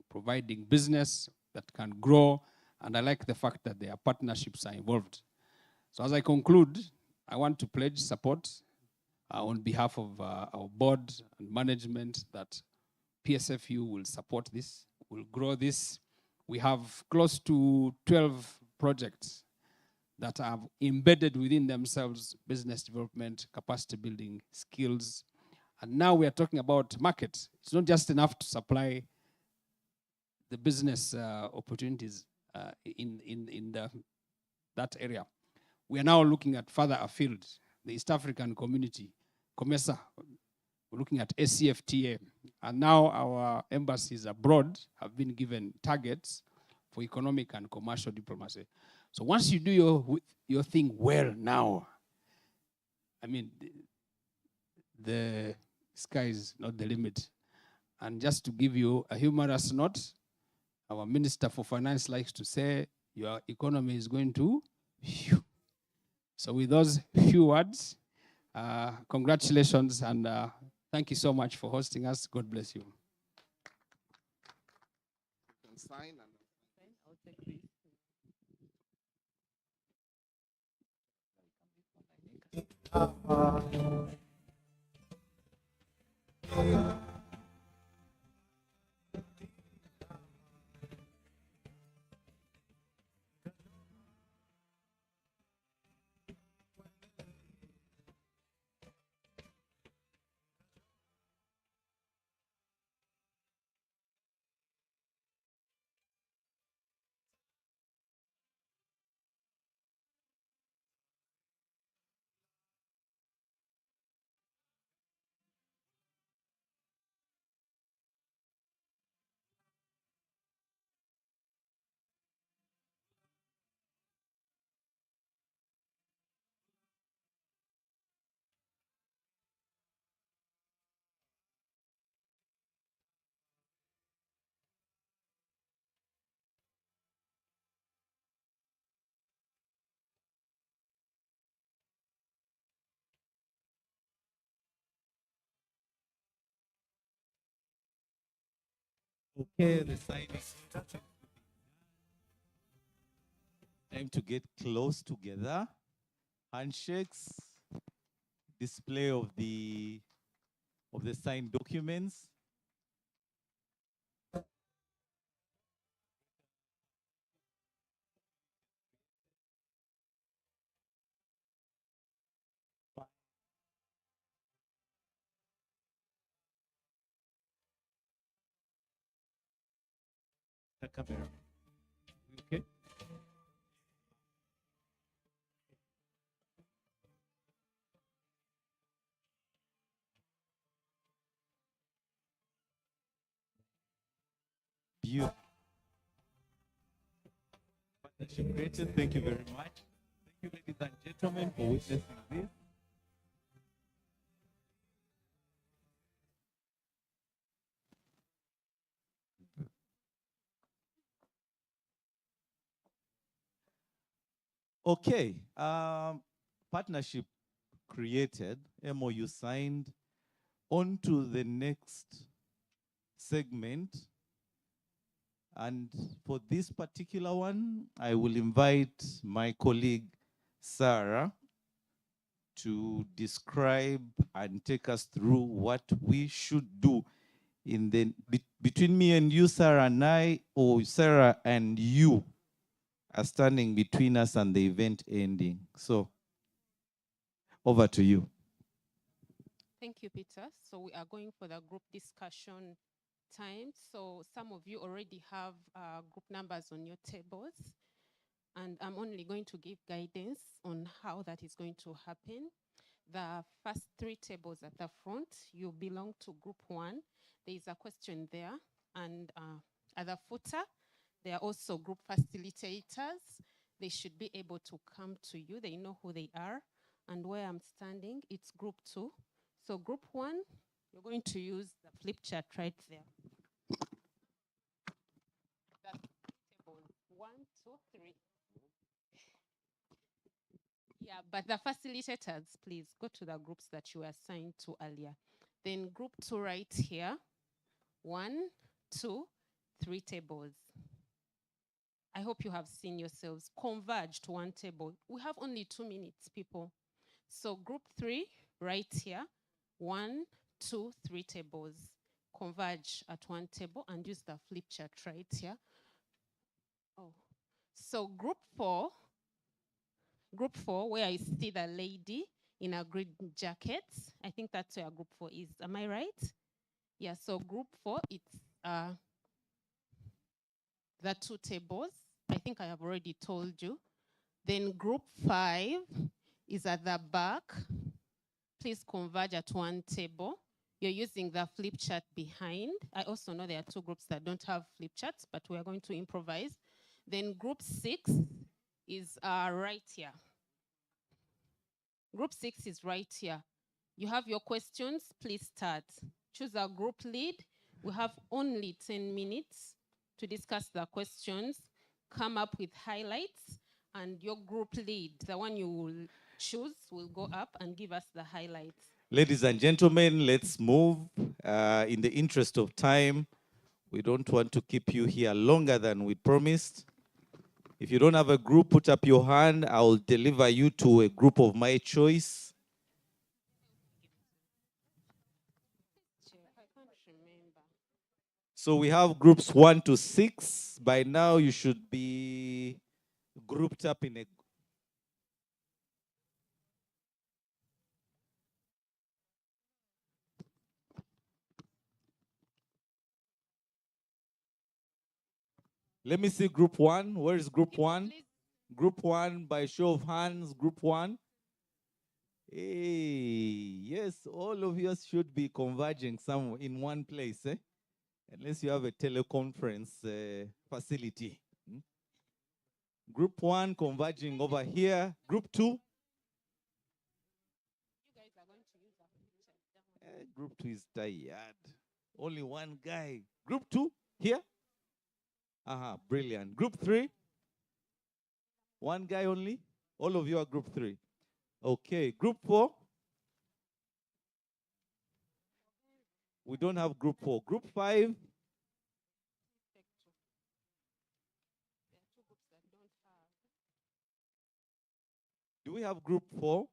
providing business that can grow. And I like the fact that their partnerships are involved. So as I conclude, I want to pledge support on behalf of our board and management that PSFU will support this, will grow this. We have close to 12 projects that have embedded within themselves business development, capacity building, skills. And now we are talking about markets. It's not just enough to supply the business opportunities in that area. We are now looking at further afield, the East African community, COMESA, we're looking at ACFTA, and now our embassies abroad have been given targets for economic and commercial diplomacy. So once you do your thing well now, I mean, the sky is not the limit. And just to give you a humorous note, our Minister for Finance likes to say, your economy is going to phew. So with those few words, congratulations and thank you so much for hosting us. God bless you. You can sign and I'll take this. Okay, the sign is time to get close together. Handshakes, display of the signed documents. The camera. Okay. Beautiful. Partnership created. Thank you very much. Thank you, ladies and gentlemen, for witnessing this. Okay, partnership created, MOU signed. On to the next segment. And for this particular one, I will invite my colleague, Sarah, to describe and take us through what we should do in the between me and you, Sarah and I, or Sarah and you are standing between us and the event ending. So over to you. Thank you, Peter. So we are going for the group discussion time. So some of you already have group numbers on your tables, and I'm only going to give guidance on how that is going to happen. The first 3 tables at the front, you belong to group 1. There is a question there, and at the footer, there are also group facilitators. They should be able to come to you. They know who they are. And where I'm standing, it's group 2. So group 1, you're going to use the flip chart right there. That's table 1, 2, 3. Yeah, but the facilitators, please go to the groups that you were assigned to earlier. Then group 2 right here. 1, 2, 3 tables. I hope you have seen yourselves converge to one table. We have only 2 minutes, people. So group 3 right here. 1, 2, 3 tables. Converge at one table and use the flip chart right here. Oh, so group 4, where I see the lady in a green jacket. I think that's where group 4 is. Am I right? Yeah, so group 4, it's the 2 tables. I think I have already told you. Then group 5 is at the back. Please converge at one table. You're using the flip chart behind. I also know there are 2 groups that don't have flip charts, but we are going to improvise. Then group 6 is right here. Group 6 is right here. You have your questions, please start. Choose a group lead. We have only 10 minutes to discuss the questions, come up with highlights, and your group lead, the one you will choose, will go up and give us the highlights. Ladies and gentlemen, let's move. In the interest of time, we don't want to keep you here longer than we promised. If you don't have a group, put up your hand. I'll deliver you to a group of my choice. So we have groups 1 to 6. By now, you should be grouped up in a... Let me see group 1. Where is group 1? Group 1, by show of hands, group 1. Hey, yes, all of us should be converging somewhere in one place, eh? Unless you have a teleconference facility. Group 1 converging over here. Group 2. Group 2 is tired. Only one guy. Group 2 here. Brilliant. Group 3. One guy only. All of you are group 3. Okay. Group 4. We don't have group 4. Group 5. Do we have group 4?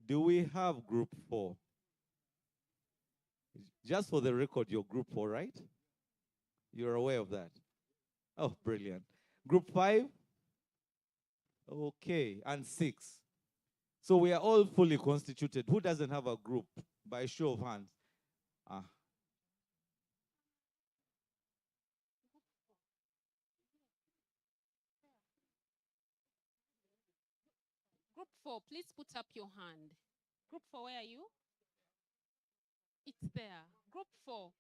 Do we have group 4? Just for the record, you're group 4, right? You're aware of that? Oh, brilliant. Group 5? Okay, and 6. So we are all fully constituted. Who doesn't have a group? By show of hands. Group 4, please put up your hand. Group 4, where are you? It's there. Group 4.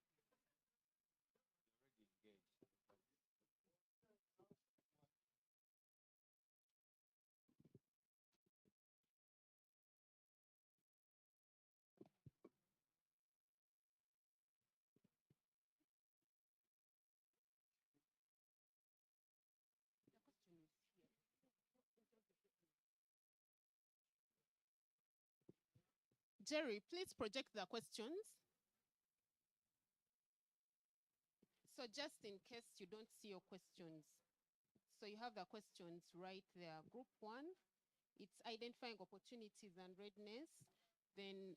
Jerry, please project the questions. So just in case you don't see your questions. So you have the questions right there. Group 1 It's identifying opportunities and readiness. Then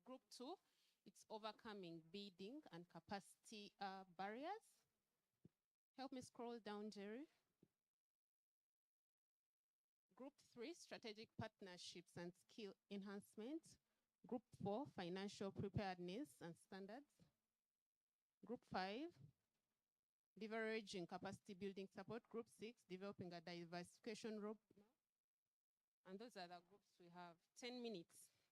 group 2, it's overcoming bidding and capacity barriers. Help me scroll down, Jerry. Group 3, strategic partnerships and skill enhancement. Group 4, financial preparedness and standards. Group 5, leveraging capacity building support. Group 6, developing a diversification roadmap. And those are the groups we have. 10 minutes.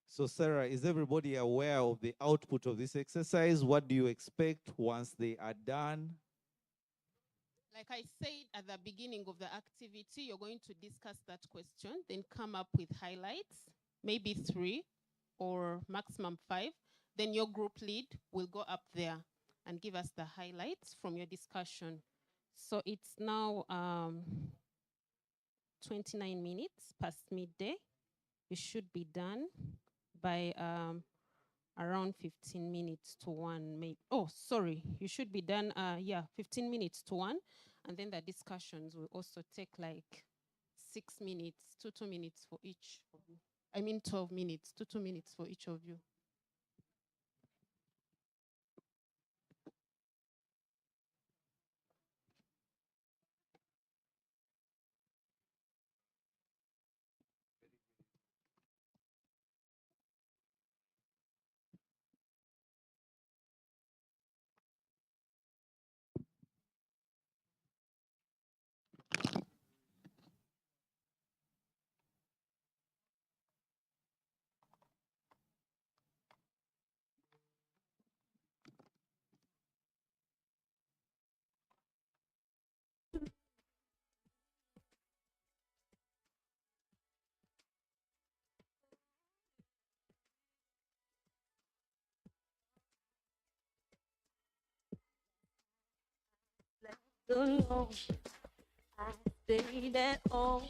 So Sarah, is everybody aware of the output of this exercise? What do you expect once they are done? Like I said at the beginning of the activity, you're going to discuss that question, then come up with highlights, maybe 3 or maximum 5. Then your group lead will go up there and give us the highlights from your discussion. So it's now 29 minutes past midday. You should be done by around 15 minutes to 1. Oh, sorry, you should be done, 15 minutes to 1. And then the discussions will also take like 6 minutes, 2 minutes for each of you. 12 minutes, 2 minutes for each of you. Alone, I stayed at home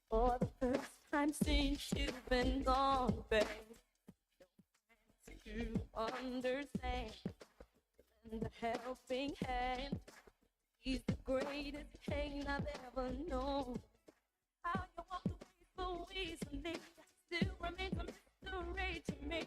for the first time since you've been gone, babe. To understand and the helping hand is the greatest pain I've ever known. How you walked away so easily still remains a mystery to me.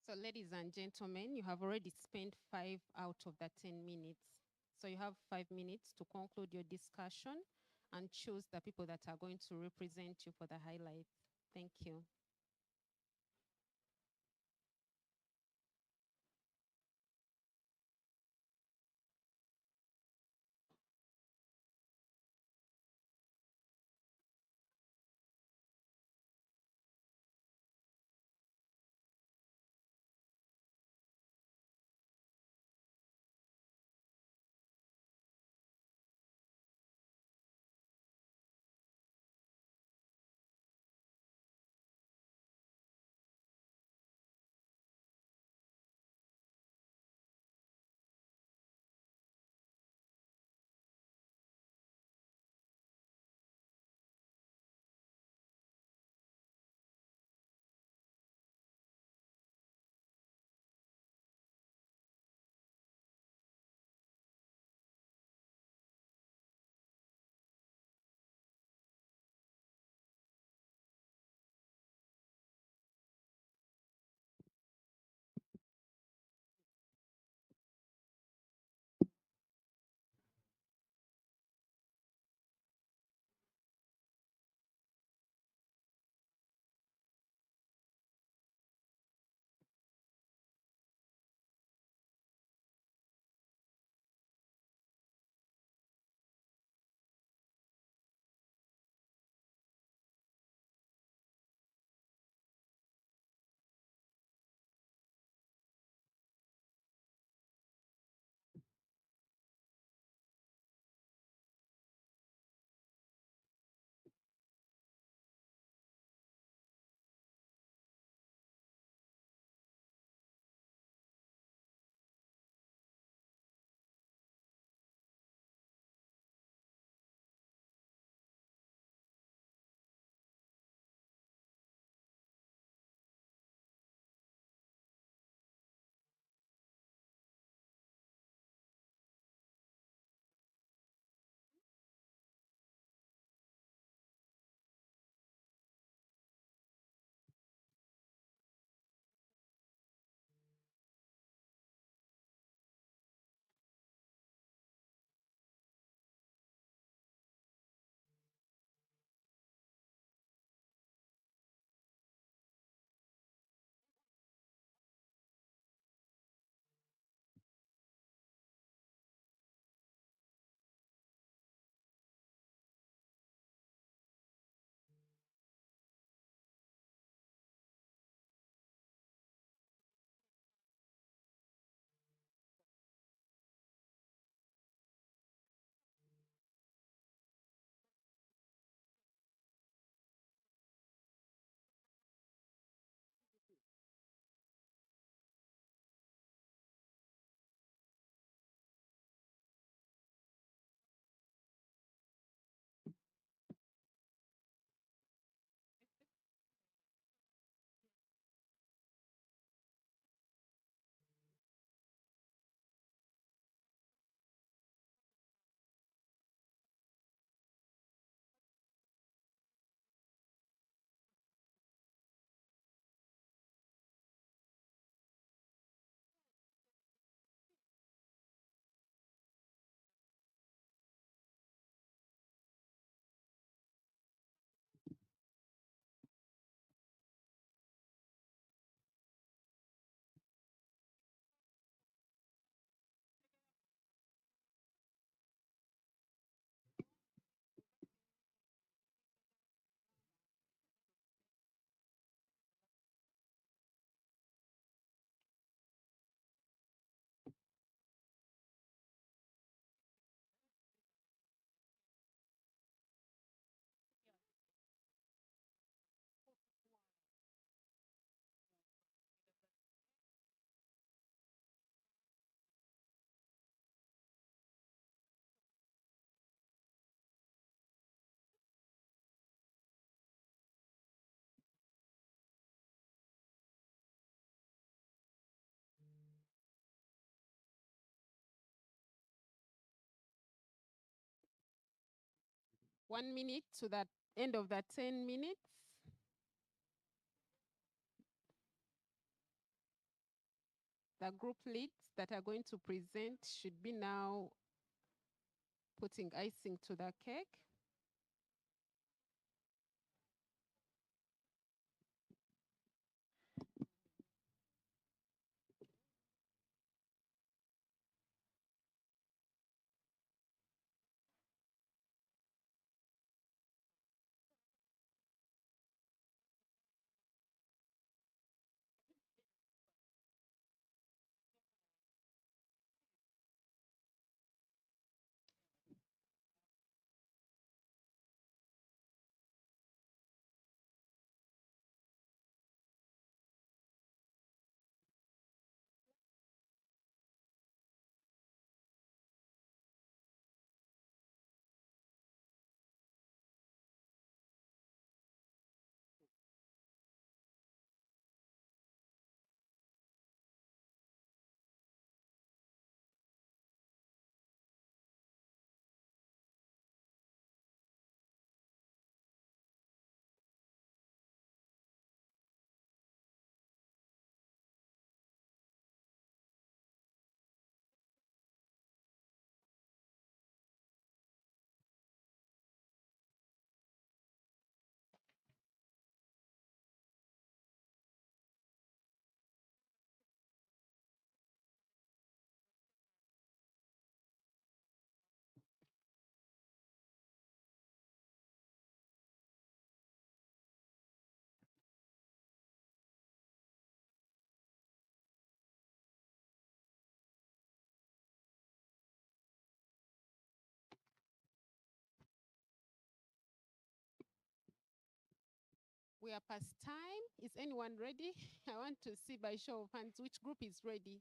So ladies and gentlemen, you have already spent 5 out of the 10 minutes. So you have 5 minutes to conclude your discussion and choose the people that are going to represent you for the highlights. Thank you. One minute to that end of the 10 minutes. The group leads that are going to present should be now putting icing to the cake. We are past time. Is anyone ready? I want to see by show of hands which group is ready.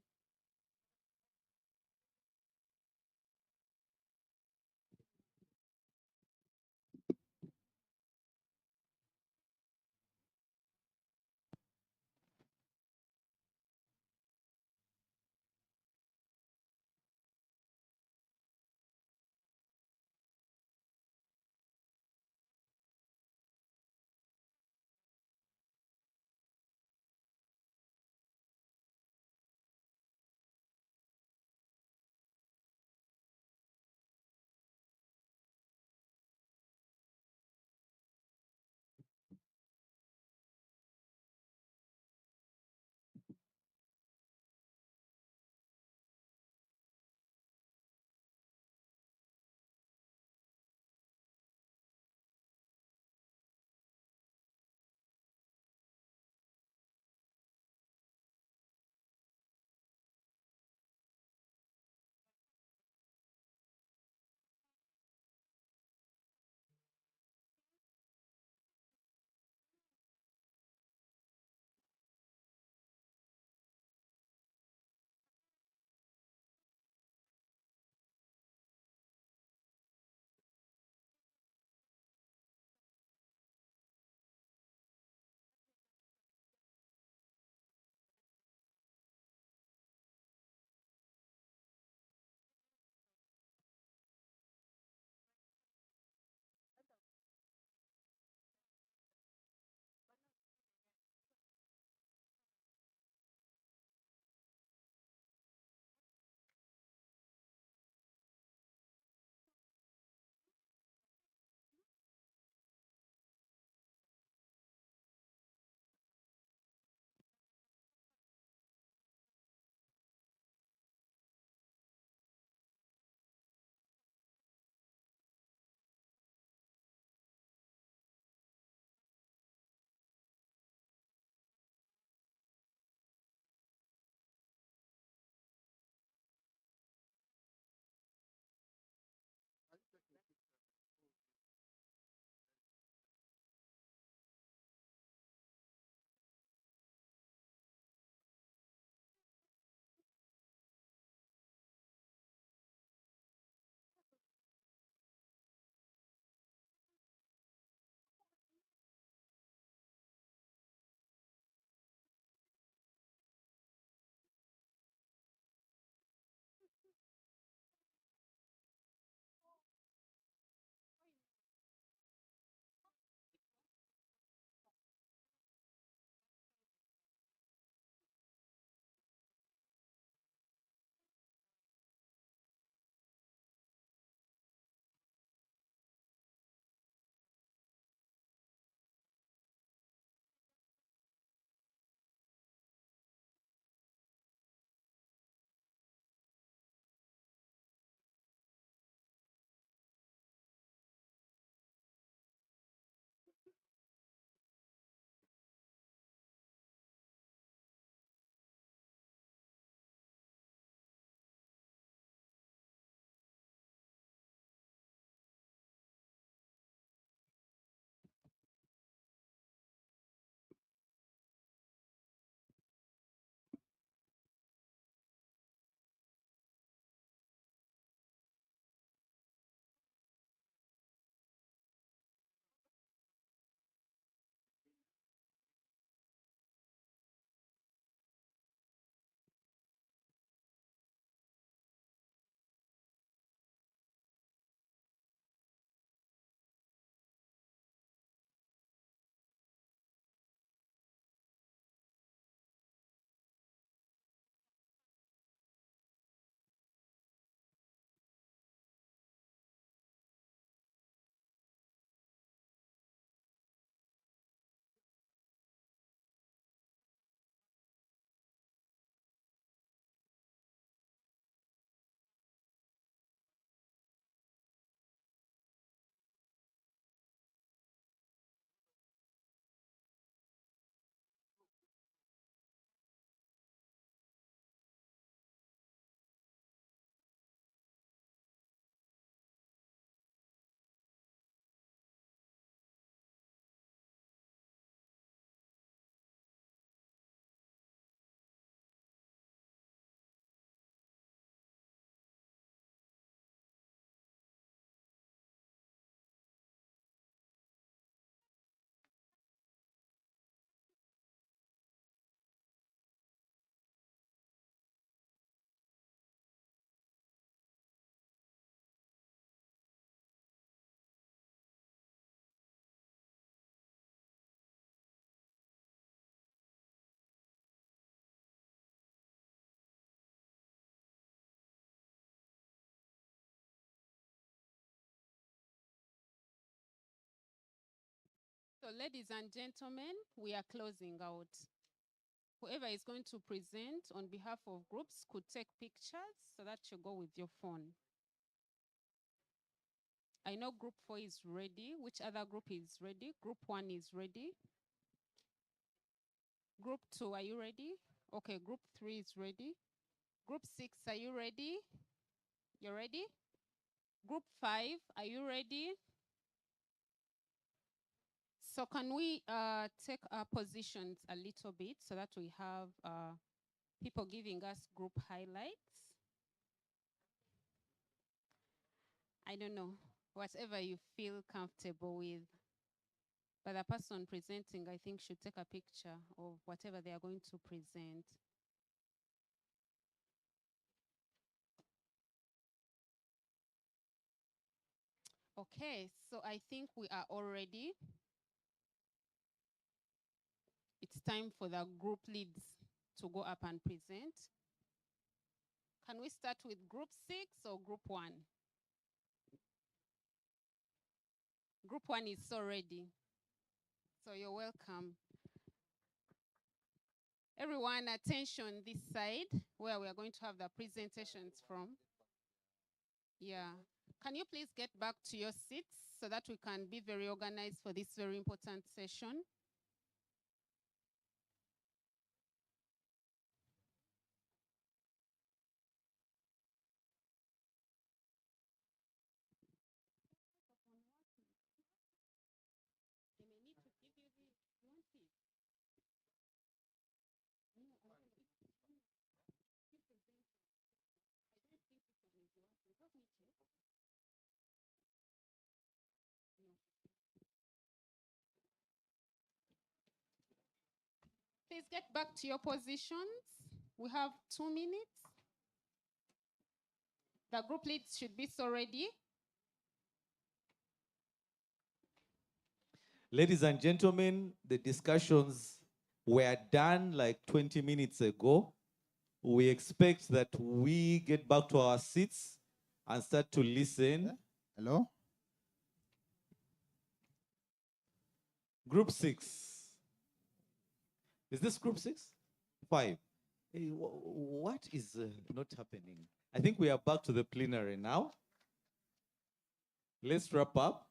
So ladies and gentlemen, we are closing out. Whoever is going to present on behalf of groups could take pictures so that you go with your phone. I know group 4 is ready. Which other group is ready? Group 1 is ready. Group 2, are you ready? Okay, group 3 is ready. Group 6, are you ready? You're ready? Group 5, are you ready? So can we take our positions a little bit so that we have people giving us group highlights? I don't know, whatever you feel comfortable with. But the person presenting, I think, should take a picture of whatever they are going to present. Okay, so I think we are all ready. It's time for the group leads to go up and present. Can we start with group 6 or group 1? Group 1 is so ready. So you're welcome. Everyone, attention this side where we are going to have the presentations from. Yeah. Can you please get back to your seats so that we can be very organized for this very important session? Please get back to your positions. We have 2 minutes. The group leads should be so ready. Ladies and gentlemen, the discussions were done like 20 minutes ago. We expect that we get back to our seats and start to listen. Hello? Group 6. Is this group 6? 5. Hey, what is not happening? I think we are back to the plenary now. Let's wrap up.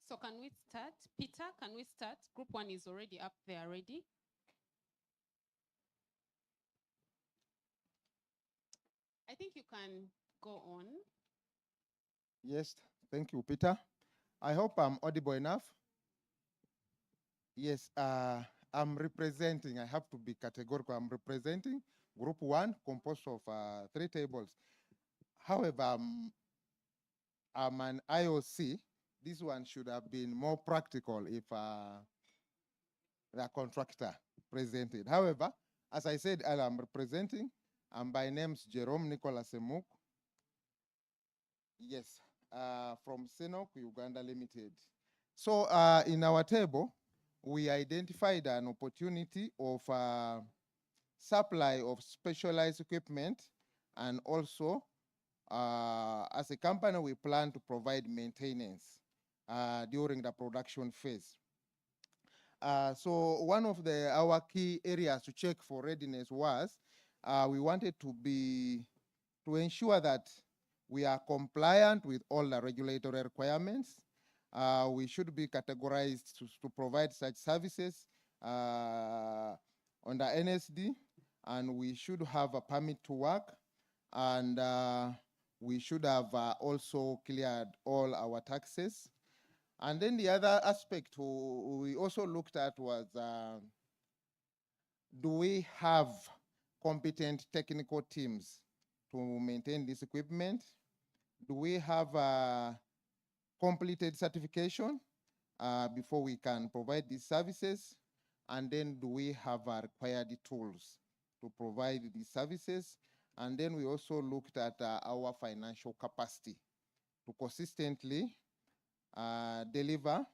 So can we start? Peter, can we start? Group 1 is already up there ready. I think you can go on. Yes, thank you, Peter. I hope I'm audible enough. Yes, I'm representing, I have to be categorical, I'm representing group 1 composed of 3 tables. However, I'm an IOC. This one should have been more practical if the contractor presented. However, as I said, I'm representing, and by name's Jerome Nicholas Emuk. Yes, from Senok, Uganda Limited. So in our table, we identified an opportunity of supply of specialized equipment, and also as a company, we plan to provide maintenance during the production phase. So one of our key areas to check for readiness was we wanted to ensure that we are compliant with all the regulatory requirements. We should be categorized to provide such services under NSD, and we should have a permit to work, and we should have also cleared all our taxes. And then the other aspect we also looked at was, do we have competent technical teams to maintain this equipment? Do we have a completed certification before we can provide these services? And then do we have required tools to provide these services? And then we also looked at our financial capacity to consistently deliver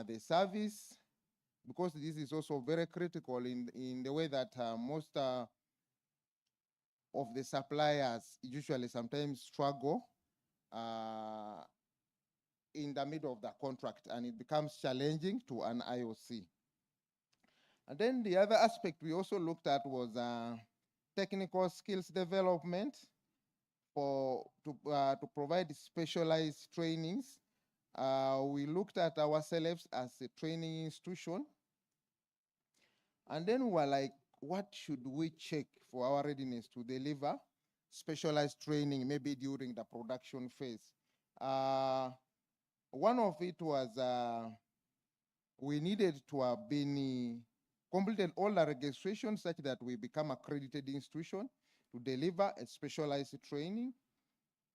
the service, because this is also very critical in the way that most of the suppliers usually sometimes struggle in the middle of the contract, and it becomes challenging to an IOC. And then the other aspect we also looked at was technical skills development to provide specialized trainings. We looked at ourselves as a training institution. And then we were like, what should we check for our readiness to deliver specialized training, maybe during the production phase? One of it was we needed to have been completed all the registrations such that we become accredited institution to deliver a specialized training.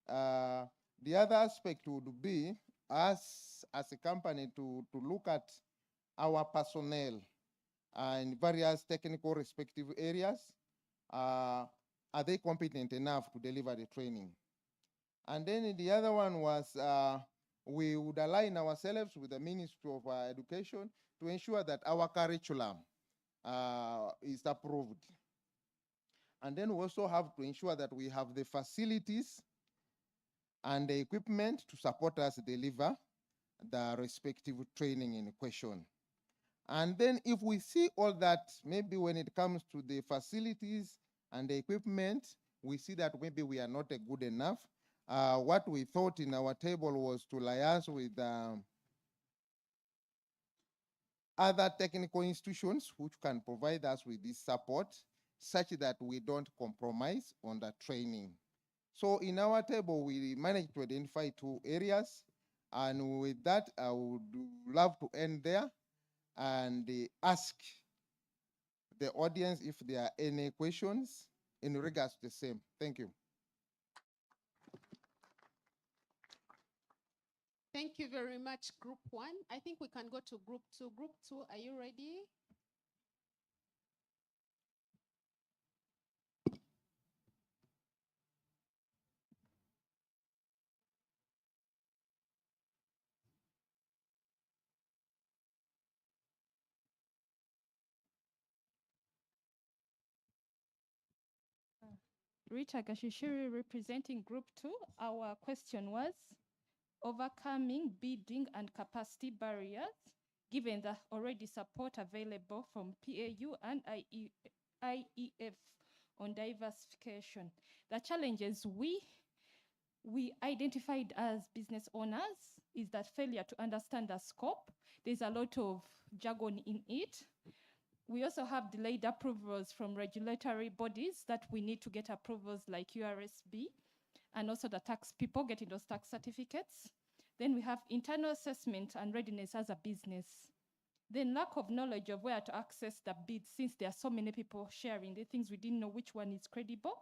The other aspect would be us as a company to look at our personnel in various technical respective areas. Are they competent enough to deliver the training? And then the other one was we would align ourselves with the Ministry of Education to ensure that our curriculum is approved. And then we also have to ensure that we have the facilities and the equipment to support us deliver the respective training in question. And then if we see all that, maybe when it comes to the facilities and the equipment, we see that maybe we are not good enough. What we thought in our table was to liaise with other technical institutions which can provide us with this support such that we don't compromise on the training. So in our table, we managed to identify 2 areas. And with that, I would love to end there and ask the audience if there are any questions in regards to the same. Thank you. Thank you very much, Group 1. I think we can go to Group 2. Group 2, are you ready? Rita Gashishiri representing Group 2. Our question was overcoming bidding and capacity barriers, given the already support available from PAU and IEF on diversification. The challenges we identified as business owners is that failure to understand the scope. There's a lot of jargon in it. We also have delayed approvals from regulatory bodies that we need to get approvals like URSB, and also the tax people getting those tax certificates. Then we have internal assessment and readiness as a business. Then lack of knowledge of where to access the bids, since there are so many people sharing the things, we didn't know which one is credible.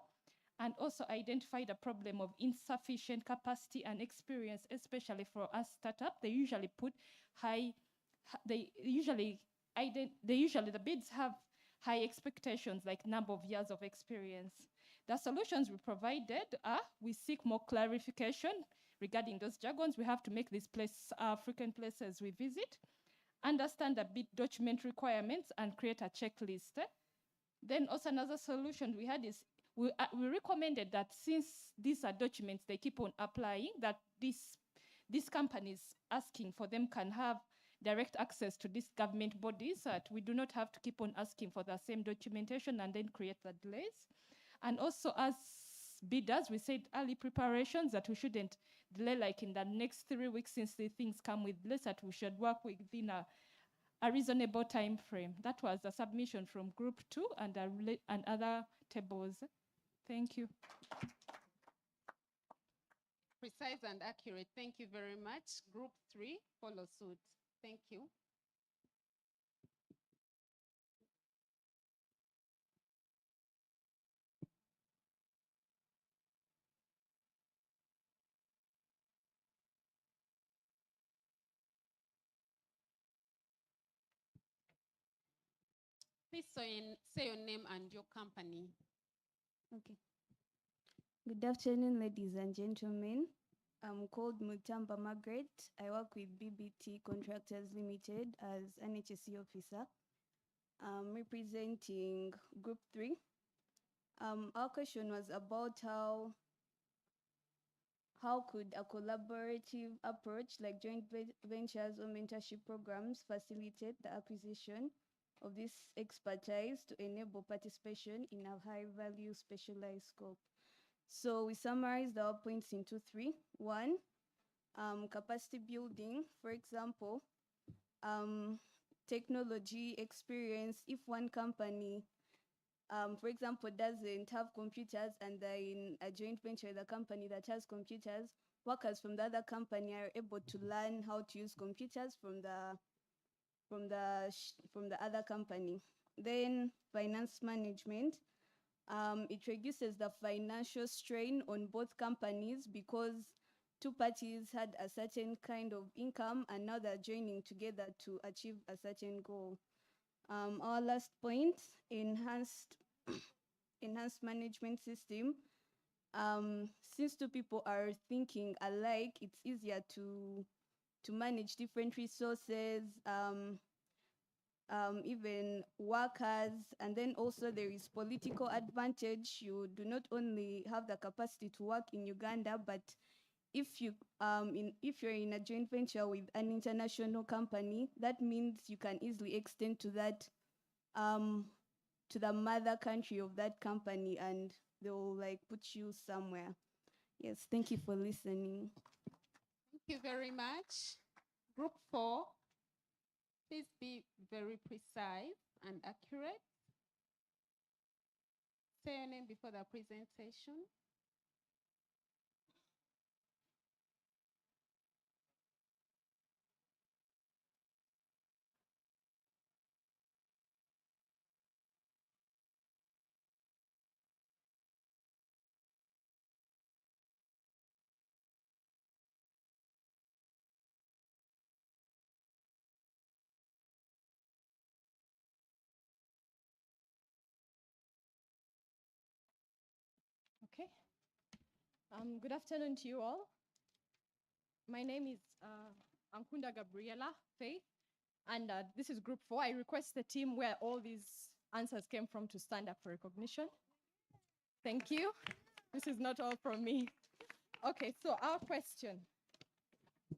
And also identify the problem of insufficient capacity and experience, especially for us startup. They usually put the bids have high expectations, like number of years of experience. The solutions we provided are, we seek more clarification regarding those jargons. We have to make these frequent places we visit, understand the bid document requirements, and create a checklist. Then also another solution we had is, we recommended that since these are documents they keep on applying, that these companies asking for them can have direct access to these government bodies, so that we do not have to keep on asking for the same documentation and then create the delays. And also as bidders, we said early preparations, that we shouldn't delay like in the next 3 weeks, since the things come with delays, that we should work within a reasonable time frame. That was a submission from Group 2 and other tables. Thank you. Precise and accurate. Thank you very much. Group 3, follow suit. Thank you. Please say your name and your company. Okay. Good afternoon, ladies and gentlemen. I'm called Mutamba Margaret. I work with BBT Contractors Limited as an HSE officer. I'm representing Group 3. Our question was about how could a collaborative approach like joint ventures or mentorship programs facilitate the acquisition of this expertise to enable participation in a high-value specialized scope? So we summarized our points into 3. 1, capacity building. For example, technology experience. If one company, for example, doesn't have computers and they're in a joint venture with a company that has computers, workers from the other company are able to learn how to use computers from the other company. Then finance management. It reduces the financial strain on both companies because two parties had a certain kind of income and now they're joining together to achieve a certain goal. Our last point, enhanced management system. Since two people are thinking alike, it's easier to manage different resources, even workers, and then also there is political advantage. You do not only have the capacity to work in Uganda, but if you're in a joint venture with an international company, that means you can easily extend to that to the mother country of that company, and they will like put you somewhere. Yes, thank you for listening. Thank you very much. Group 4, please be very precise and accurate. Say your name before the presentation. Okay. Good afternoon to you all. My name is Ankunda Gabriela Faith, and this is Group 4. I request the team where all these answers came from to stand up for recognition. Thank you. This is not all from me. Okay, so our question.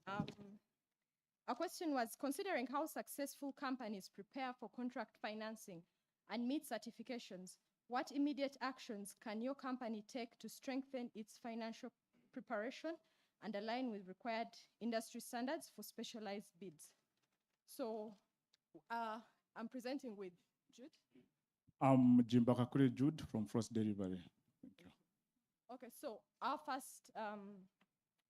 Our question was, considering how successful companies prepare for contract financing and meet certifications, what immediate actions can your company take to strengthen its financial preparation and align with required industry standards for specialized bids? So I'm presenting with Jude. I'm Jimbakakure Jude from Frost Delivery. Thank you. Okay, so our first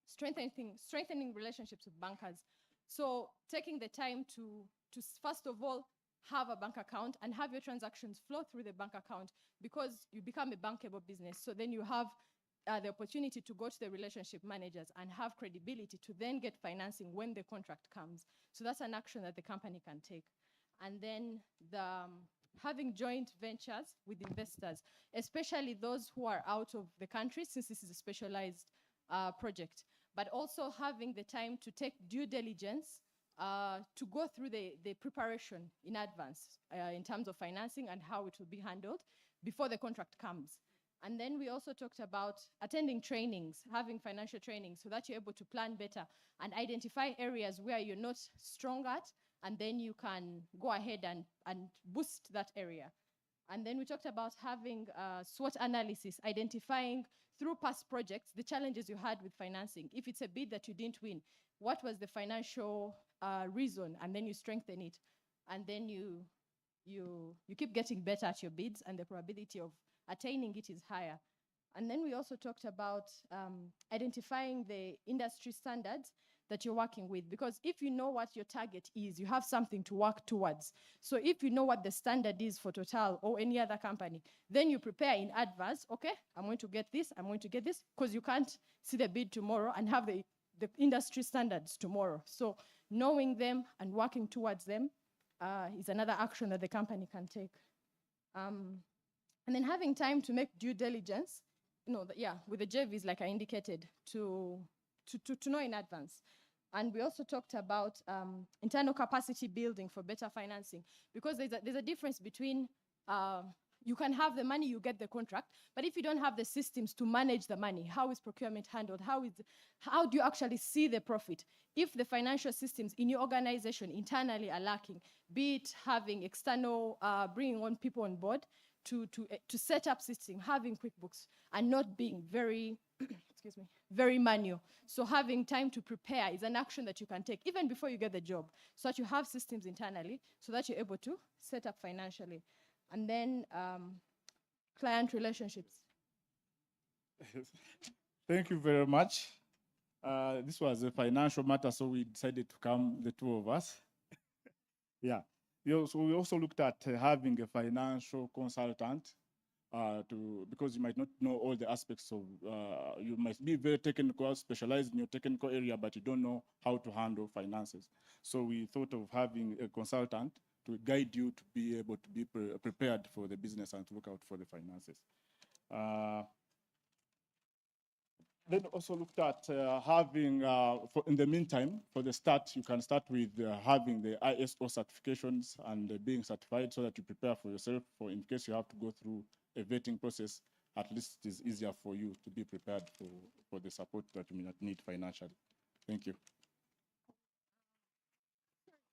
strengthening relationships with bankers. So taking the time to first of all have a bank account and have your transactions flow through the bank account, because you become a bankable business. So then you have the opportunity to go to the relationship managers and have credibility to then get financing when the contract comes. So that's an action that the company can take. And then having joint ventures with investors, especially those who are out of the country, since this is a specialized project, but also having the time to take due diligence to go through the preparation in advance in terms of financing and how it will be handled before the contract comes. And then we also talked about attending trainings, having financial training, so that you're able to plan better and identify areas where you're not strong at, and then you can go ahead and boost that area. And then we talked about having SWOT analysis, identifying through past projects the challenges you had with financing. If it's a bid that you didn't win, what was the financial reason? And then you strengthen it. And then you keep getting better at your bids, and the probability of attaining it is higher. And then we also talked about identifying the industry standards that you're working with, because if you know what your target is, you have something to work towards. So if you know what the standard is for Total or any other company, then you prepare in advance. Okay, I'm going to get this, I'm going to get this, because you can't see the bid tomorrow and have the industry standards tomorrow. So knowing them and working towards them is another action that the company can take. And then having time to make due diligence, with the JVs, like I indicated, to know in advance. And we also talked about internal capacity building for better financing, because there's a difference between you can have the money, you get the contract, but if you don't have the systems to manage the money, how is procurement handled? How do you actually see the profit? If the financial systems in your organization internally are lacking, be it having external, bringing on people on board to set up system, having QuickBooks, and not being very, excuse me, very manual. So having time to prepare is an action that you can take even before you get the job, so that you have systems internally, so that you're able to set up financially. And then client relationships. Thank you very much. This was a financial matter, so we decided to come, the two of us. Yeah. So we also looked at having a financial consultant because you might not know all the aspects of, you might be very technical, specialized in your technical area, but you don't know how to handle finances. So we thought of having a consultant to guide you to be able to be prepared for the business and to look out for the finances. Then also looked at having, in the meantime, for the start, you can start with having the ISO certifications and being certified, so that you prepare for yourself for in case you have to go through a vetting process. At least it is easier for you to be prepared for the support that you may not need financially. Thank you.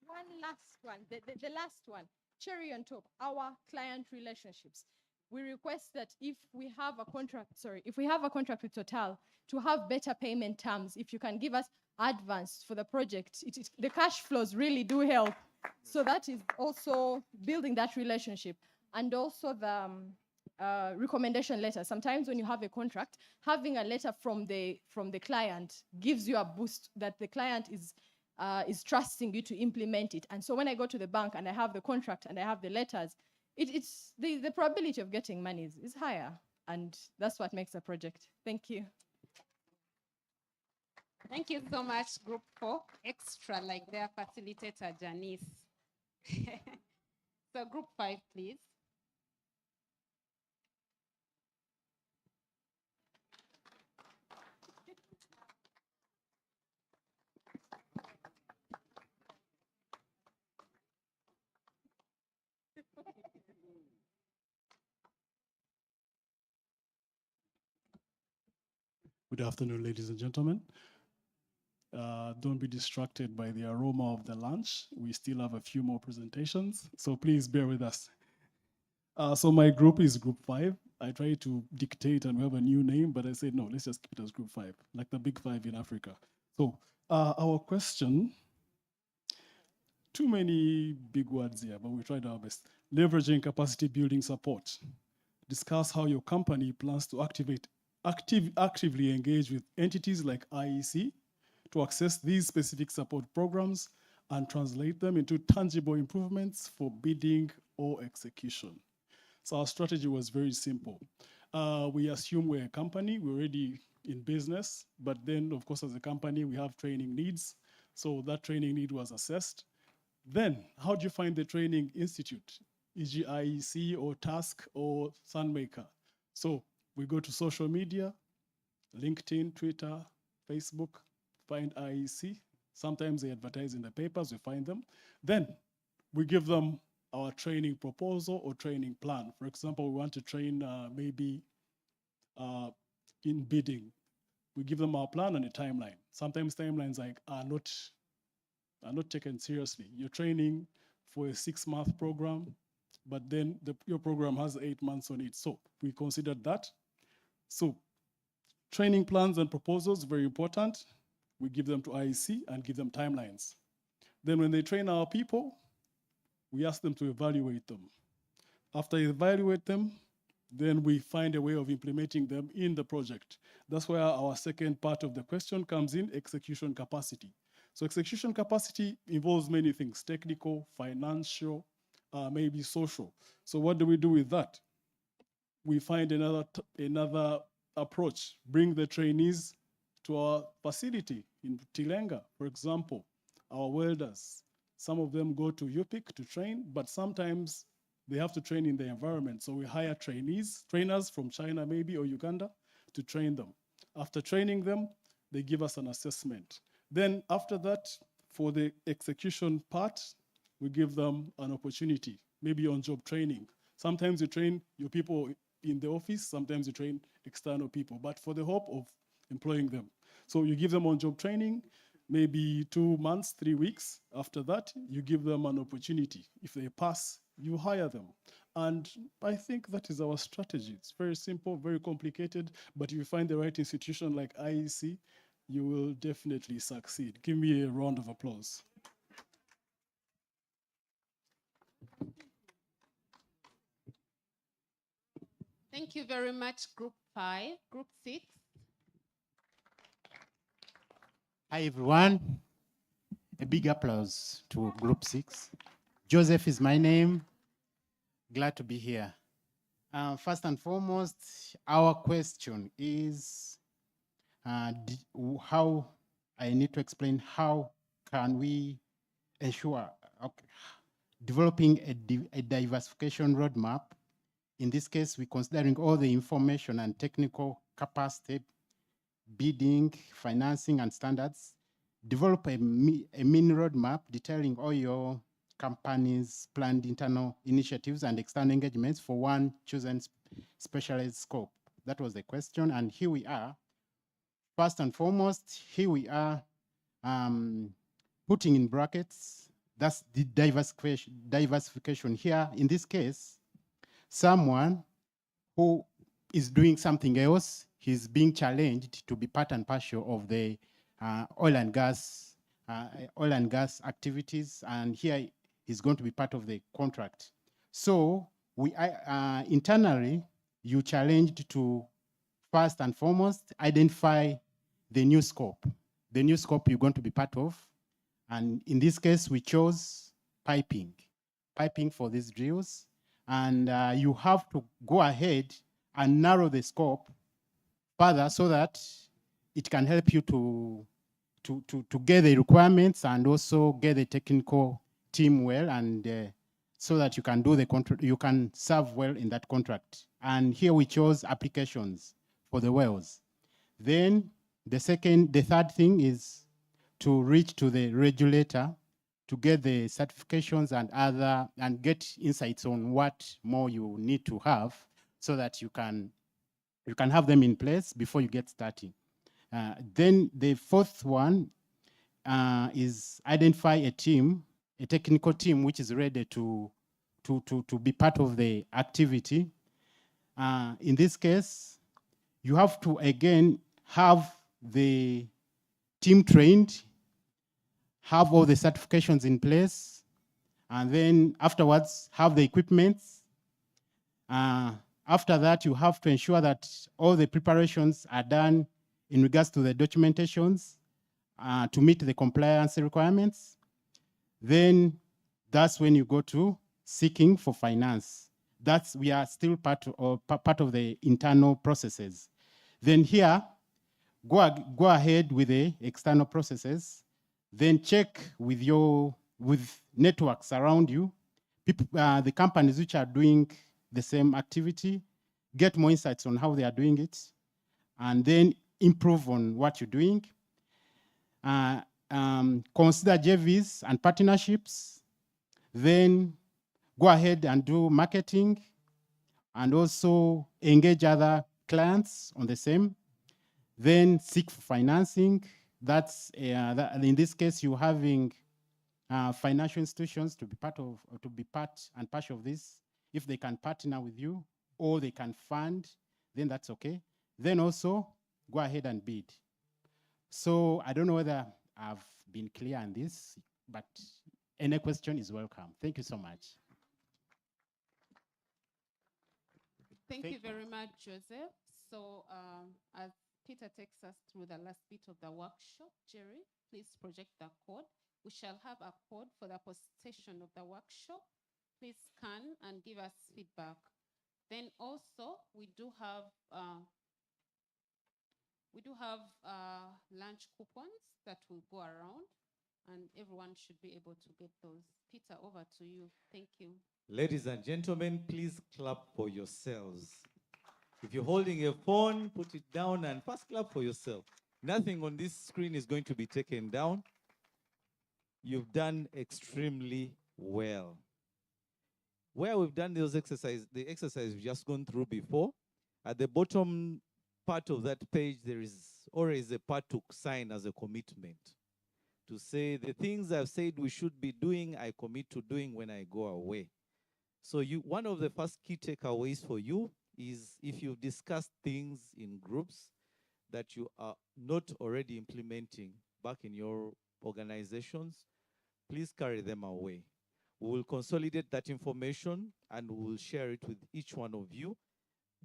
One last one, the last one, cherry on top, our client relationships. We request that if we have a contract with Total, to have better payment terms. If you can give us advance for the project, the cash flows really do help. So that is also building that relationship. And also the recommendation letter. Sometimes when you have a contract, having a letter from the client gives you a boost that the client is trusting you to implement it. And so when I go to the bank and I have the contract and I have the letters, it's the probability of getting money is higher, and that's what makes a project. Thank you. Thank you so much, Group 4. Extra like their facilitator, Janice. So Group 5, please. Good afternoon, ladies and gentlemen. Don't be distracted by the aroma of the lunch. We still have a few more presentations, so please bear with us. So my group is Group 5. I tried to dictate and we have a new name, but I said, no, let's just keep it as Group 5, like the big 5 in Africa. So our question, too many big words here, but we tried our best. Leveraging capacity building support. Discuss how your company plans to actively engage with entities like IEC to access these specific support programs and translate them into tangible improvements for bidding or execution. So our strategy was very simple. We assume we're a company, we're already in business, but then of course as a company, we have training needs. So that training need was assessed. Then how do you find the training institute, e.g. IEC or Task or Sunmaker? So we go to social media, LinkedIn, Twitter, Facebook, find IEC. Sometimes they advertise in the papers, we find them. Then we give them our training proposal or training plan. For example, we want to train maybe in bidding. We give them our plan and a timeline. Sometimes timelines are not taken seriously. You're training for a 6-month program, but then your program has 8 months on it. So we considered that. So training plans and proposals, very important. We give them to IEC and give them timelines. Then when they train our people, we ask them to evaluate them. After you evaluate them, then we find a way of implementing them in the project. That's where our second part of the question comes in, execution capacity. So execution capacity involves many things, technical, financial, maybe social. So what do we do with that? We find another approach, bring the trainees to our facility in Tilenga, for example, our welders. Some of them go to UPIC to train, but sometimes they have to train in the environment. So we hire trainers from China maybe or Uganda to train them. After training them, they give us an assessment. Then after that, for the execution part, we give them an opportunity, maybe on-job training. Sometimes you train your people in the office, sometimes you train external people, but for the hope of employing them. So you give them on-job training, maybe 2 months, 3 weeks. After that, you give them an opportunity. If they pass, you hire them. And I think that is our strategy. It's very simple, very complicated, but if you find the right institution like IEC, you will definitely succeed. Give me a round of applause. Thank you very much, Group 5. Group 6. Hi, everyone. A big applause to Group 6. Joseph is my name. Glad to be here. First and foremost, our question is how I need to explain how can we ensure developing a diversification roadmap. In this case, we're considering all the information and technical capacity, bidding, financing, and standards. Develop a mini roadmap detailing all your company's planned internal initiatives and external engagements for one chosen specialized scope. That was the question, and here we are. First and foremost, here we are putting in brackets, that's the diversification here. In this case, someone who is doing something else, he's being challenged to be part and parcel of the oil and gas activities, and here is going to be part of the contract. So we internally, you challenged to first and foremost identify the new scope you're going to be part of, and in this case we chose piping for these drills, and you have to go ahead and narrow the scope further so that it can help you to get the requirements and also get the technical team well, and so that you can do the contract, you can serve well in that contract. And here we chose applications for the wells. Then the third thing is to reach to the regulator to get the certifications and get insights on what more you need to have so that you can have them in place before you get starting. Then the fourth one is identify a technical team which is ready to be part of the activity. In this case, you have to again have the team trained, have all the certifications in place, and then afterwards have the equipment. After that, you have to ensure that all the preparations are done in regards to the documentations to meet the compliance requirements. Then that's when you go to seeking for finance. We are still part of the internal processes. Then here, go ahead with the external processes. Then check with networks around you, the companies which are doing the same activity, get more insights on how they are doing it, and then improve on what you're doing. Consider JVs and partnerships. Then go ahead and do marketing and also engage other clients on the same. Then seek for financing. That's in this case, you're having financial institutions to be part and parcel of this. If they can partner with you or they can fund, then that's okay. Then also go ahead and bid. So I don't know whether I've been clear on this, but any question is welcome. Thank you so much. Thank you very much, Joseph. So as Peter takes us through the last bit of the workshop, Jerry, please project the code. We shall have a code for the post-session of the workshop. Please scan and give us feedback. Then also we do have lunch coupons that will go around, and everyone should be able to get those. Peter, over to you. Thank you. Ladies and gentlemen, please clap for yourselves. If you're holding a phone, put it down and first clap for yourself. Nothing on this screen is going to be taken down. You've done extremely well. Where we've done those exercises, the exercise we've just gone through before, at the bottom part of that page, there is always a part to sign as a commitment. To say the things I've said we should be doing, I commit to doing when I go away. So one of the first key takeaways for you is if you've discussed things in groups that you are not already implementing back in your organizations, please carry them away. We will consolidate that information and we will share it with each one of you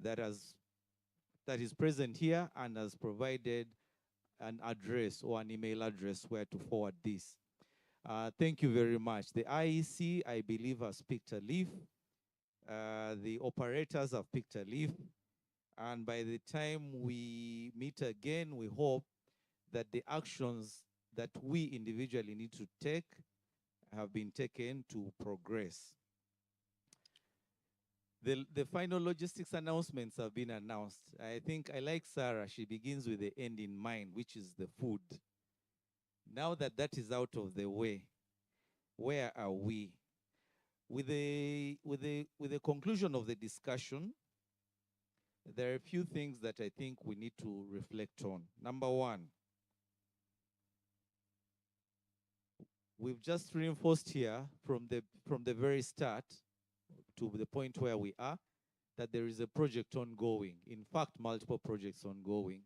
that is present here and has provided an address or an email address where to forward this. Thank you very much. The IEC, I believe, has picked a leaf. The operators have picked a leaf. And by the time we meet again, we hope that the actions that we individually need to take have been taken to progress. The final logistics announcements have been announced. I think I like Sarah. She begins with the end in mind, which is the food. Now that that is out of the way, where are we? With the conclusion of the discussion, there are a few things that I think we need to reflect on. Number one, we've just reinforced here from the very start to the point where we are, that there is a project ongoing. In fact, multiple projects ongoing.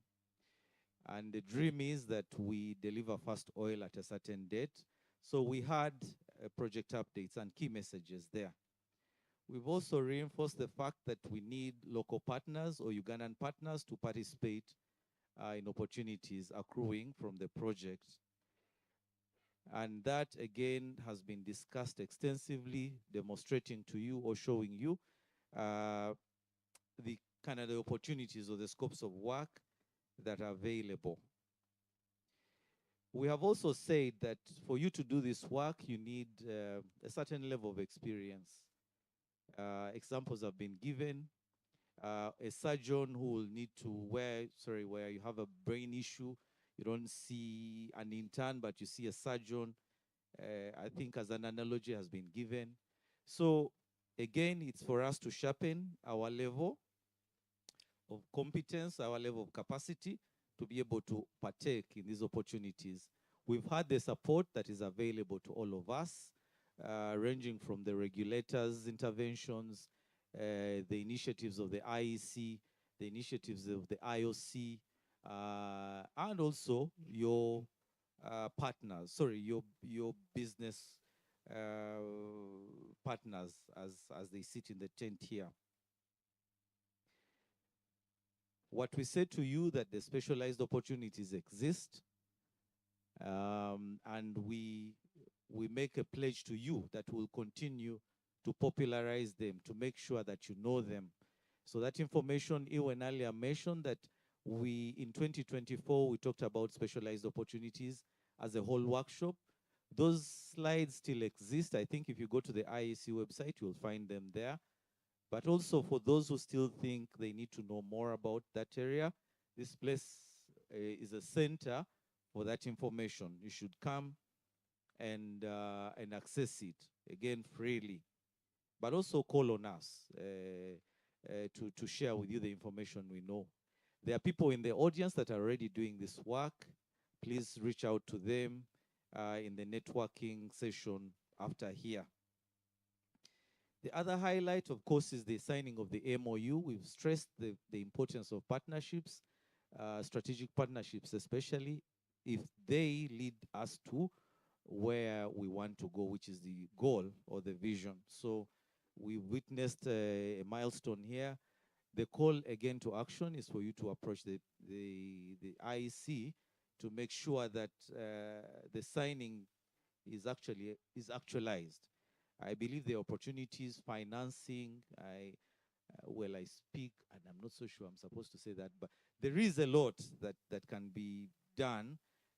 And the dream is that we deliver first oil at a certain date. So we had project updates and key messages there. We've also reinforced the fact that we need local partners or Ugandan partners to participate in opportunities accruing from the project. And that, again, has been discussed extensively, demonstrating to you or showing you the kind of the opportunities or the scopes of work that are available. We have also said that for you to do this work, you need a certain level of experience. Examples have been given. A surgeon who will need to where you have a brain issue, you don't see an intern, but you see a surgeon. I think as an analogy has been given. So again, it's for us to sharpen our level of competence, our level of capacity to be able to partake in these opportunities. We've had the support that is available to all of us, ranging from the regulators' interventions, the initiatives of the IEC, the initiatives of the IOC, and also your partners, your business partners as they sit in the tent here. What we say to you that the specialized opportunities exist, and we make a pledge to you that we'll continue to popularize them, to make sure that you know them. So that information, Ewan earlier mentioned that in 2024, we talked about specialized opportunities as a whole workshop. Those slides still exist. I think if you go to the IEC website, you'll find them there. But also for those who still think they need to know more about that area, this place is a center for that information. You should come and access it, again, freely. But also call on us to share with you the information we know. There are people in the audience that are already doing this work. Please reach out to them in the networking session after here. The other highlight, of course, is the signing of the MOU. We've stressed the importance of partnerships, strategic partnerships especially, if they lead us to where we want to go, which is the goal or the vision. So we witnessed a milestone here. The call again to action is for you to approach the IEC to make sure that the signing is actualized. I believe the opportunities, financing, I speak, and I'm not so sure I'm supposed to say that, but there is a lot that can be done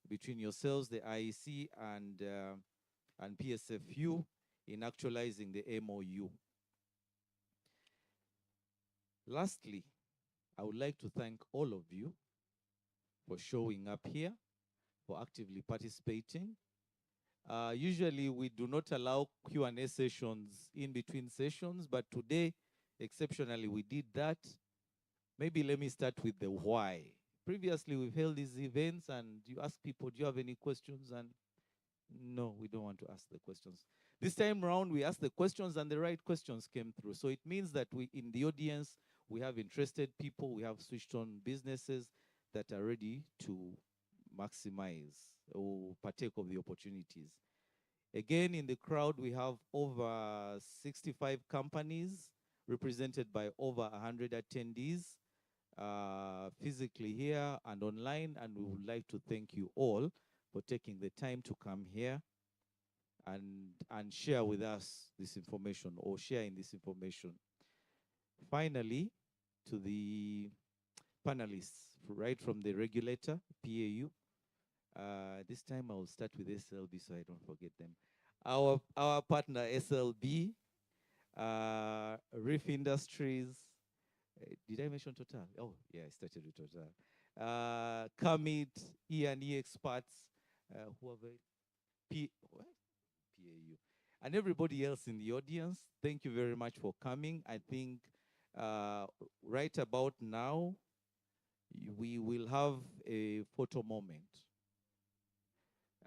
between yourselves, the IEC, and PSFU in actualizing the MOU. Lastly, I would like to thank all of you for showing up here, for actively participating. Usually we do not allow Q&A sessions in between sessions, but today, exceptionally, we did that. Maybe let me start with the why. Previously, we've held these events and you ask people, do you have any questions? And no, we don't want to ask the questions. This time around, we asked the questions and the right questions came through. So it means that we, in the audience, we have interested people, we have switched on businesses that are ready to maximize or partake of the opportunities. Again, in the crowd, we have over 65 companies represented by over 100 attendees physically here and online, and we would like to thank you all for taking the time to come here and share with us this information or share in this information. Finally, to the panelists, right from the regulator, PAU. This time I will start with SLB so I don't forget them. Our partner SLB, Reef Industries. Did I mention Total? Oh, yeah, I started with Total. Commit, E&E experts, whoever, PAU, and everybody else in the audience. Thank you very much for coming. I think right about now, we will have a photo moment.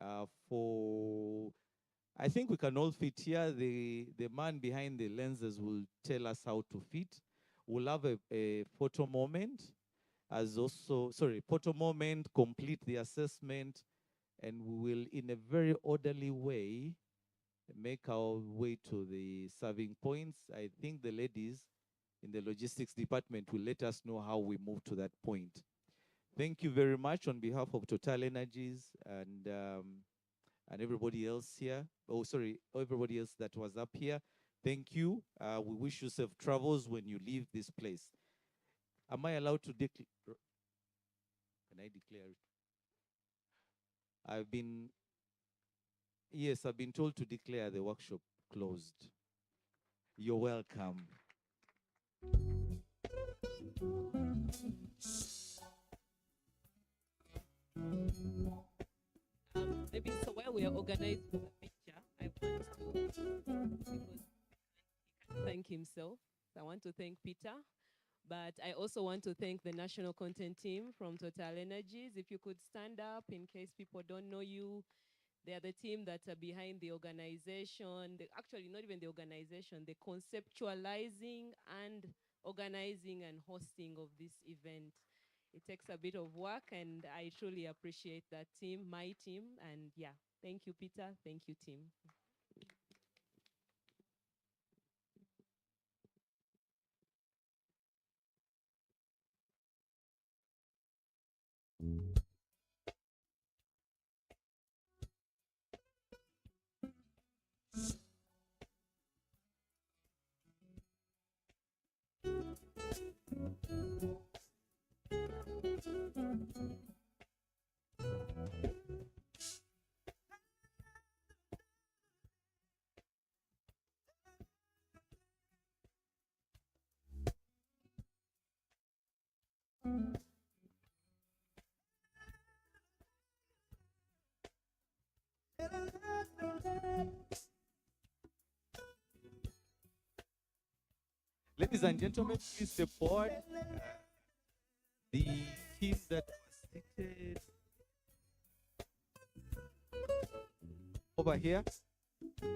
I think we can all fit here. The man behind the lenses will tell us how to fit. We'll have a photo moment photo moment, complete the assessment, and we will, in a very orderly way, make our way to the serving points. I think the ladies in the logistics department will let us know how we move to that point. Thank you very much on behalf of Total Energies and everybody else here. Oh, sorry, everybody else that was up here. Thank you. We wish you safe travels when you leave this place. Am I allowed to declare? Can I declare it? I've been told to declare the workshop closed. You're welcome. Maybe so while we are organizing the picture, I want to, because he can't thank himself. I want to thank Peter, but I also want to thank the national content team from Total Energies. If you could stand up in case people don't know you. They are the team that are behind the organization, actually not even the organization, the conceptualizing and organizing and hosting of this event. It takes a bit of work, and I truly appreciate that team, my team, and yeah, thank you, Peter, thank you, team. Ladies and gentlemen, please support the team that was seated over here. The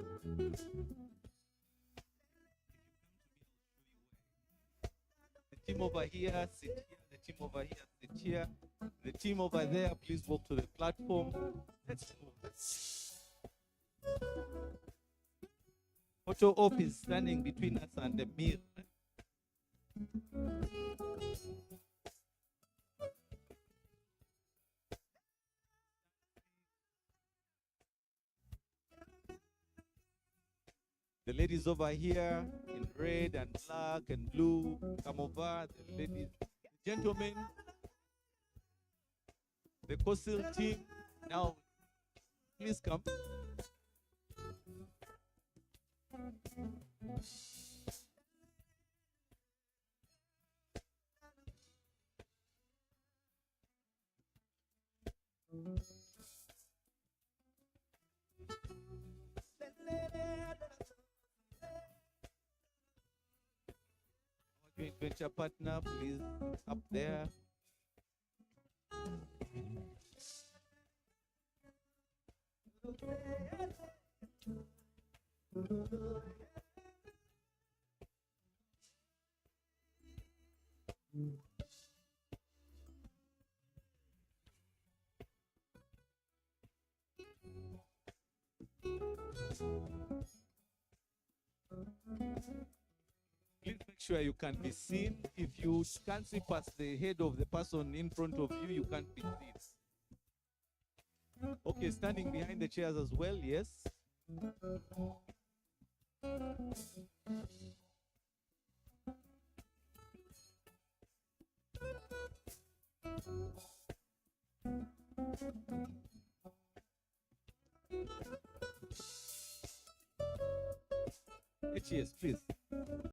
team over here, sit here. The team over here, sit here. The team over there, please walk to the platform. Let's move. Photo op is standing between us and the mirror. The ladies over here in red and black and blue, come over. The ladies, gentlemen, the coastal team, now please come. venture partner, please, up there. Please make sure you can be seen. If you can't see past the head of the person in front of you, you can't be seen. Okay, standing behind the chairs as well, yes. Yes, please.